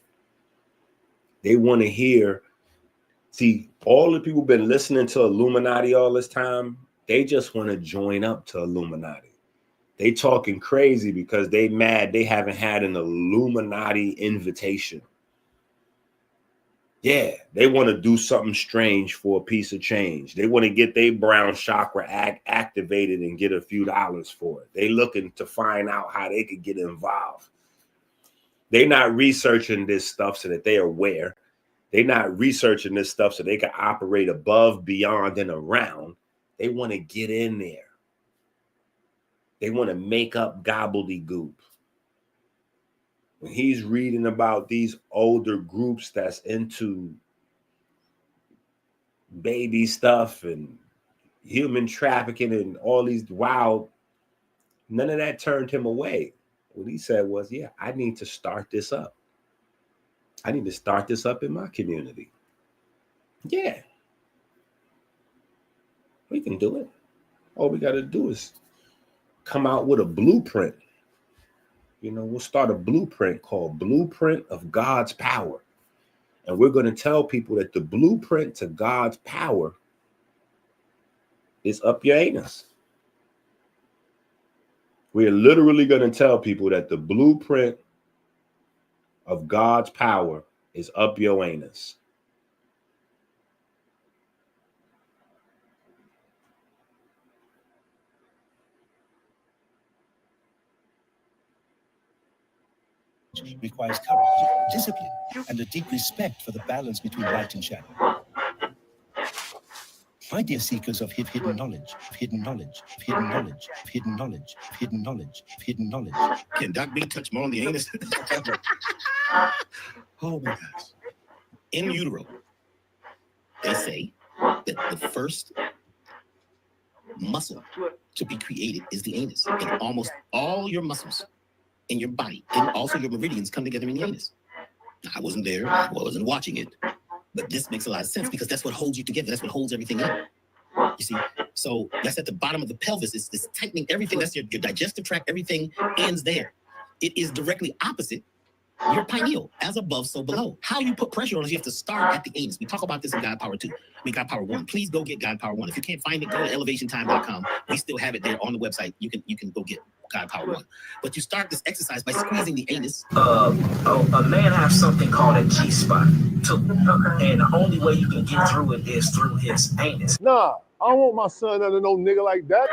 They want to hear. See, all the people been listening to Illuminati all this time, they just want to join up to Illuminati. They talking crazy because they mad they haven't had an Illuminati invitation. Yeah, they want to do something strange for a piece of change. They want to get their brown chakra activated and get a few dollars for it. They looking to find out how they could get involved. They're not researching this stuff so that they're aware. They're not researching this stuff so they can operate above, beyond, and around. They want to get in there. They want to make up gobbledygook. When he's reading about these older groups that's into baby stuff and human trafficking and all these wild, none of that turned him away. What he said was, yeah, I need to start this up. I need to start this up in my community. Yeah. We can do it. All we got to do is come out with a blueprint. You know, we'll start a blueprint called Blueprint of God's Power. And we're going to tell people that the blueprint to God's power is up your anus. We're literally going to tell people that the blueprint of God's power is up your anus. Requires courage, discipline, and a deep respect for the balance between light and shadow. My dear seekers of hidden knowledge, hidden knowledge, hidden knowledge, hidden knowledge, hidden knowledge, hidden knowledge. Can Doc B touch more on the anus? Oh my gosh. In utero, they say that the first muscle to be created is the anus. And almost all your muscles in your body and also your meridians come together in the anus. I wasn't there, I wasn't watching it, but this makes a lot of sense because that's what holds you together. That's what holds everything in. You see, so that's at the bottom of the pelvis. It's this tightening everything. That's your digestive tract. Everything ends there. It is directly opposite your pineal, as above, so below. How you put pressure on it, you have to start at the anus. We talk about this in God Power 2. God Power 1. Please go get God Power 1. If you can't find it, go to elevationtime.com. We still have it there on the website. You can go get God Power 1. But you start this exercise by squeezing the anus. A man has something called a G-spot too. And the only way you can get through it is through his anus. Nah, I don't want my son under no nigga like that.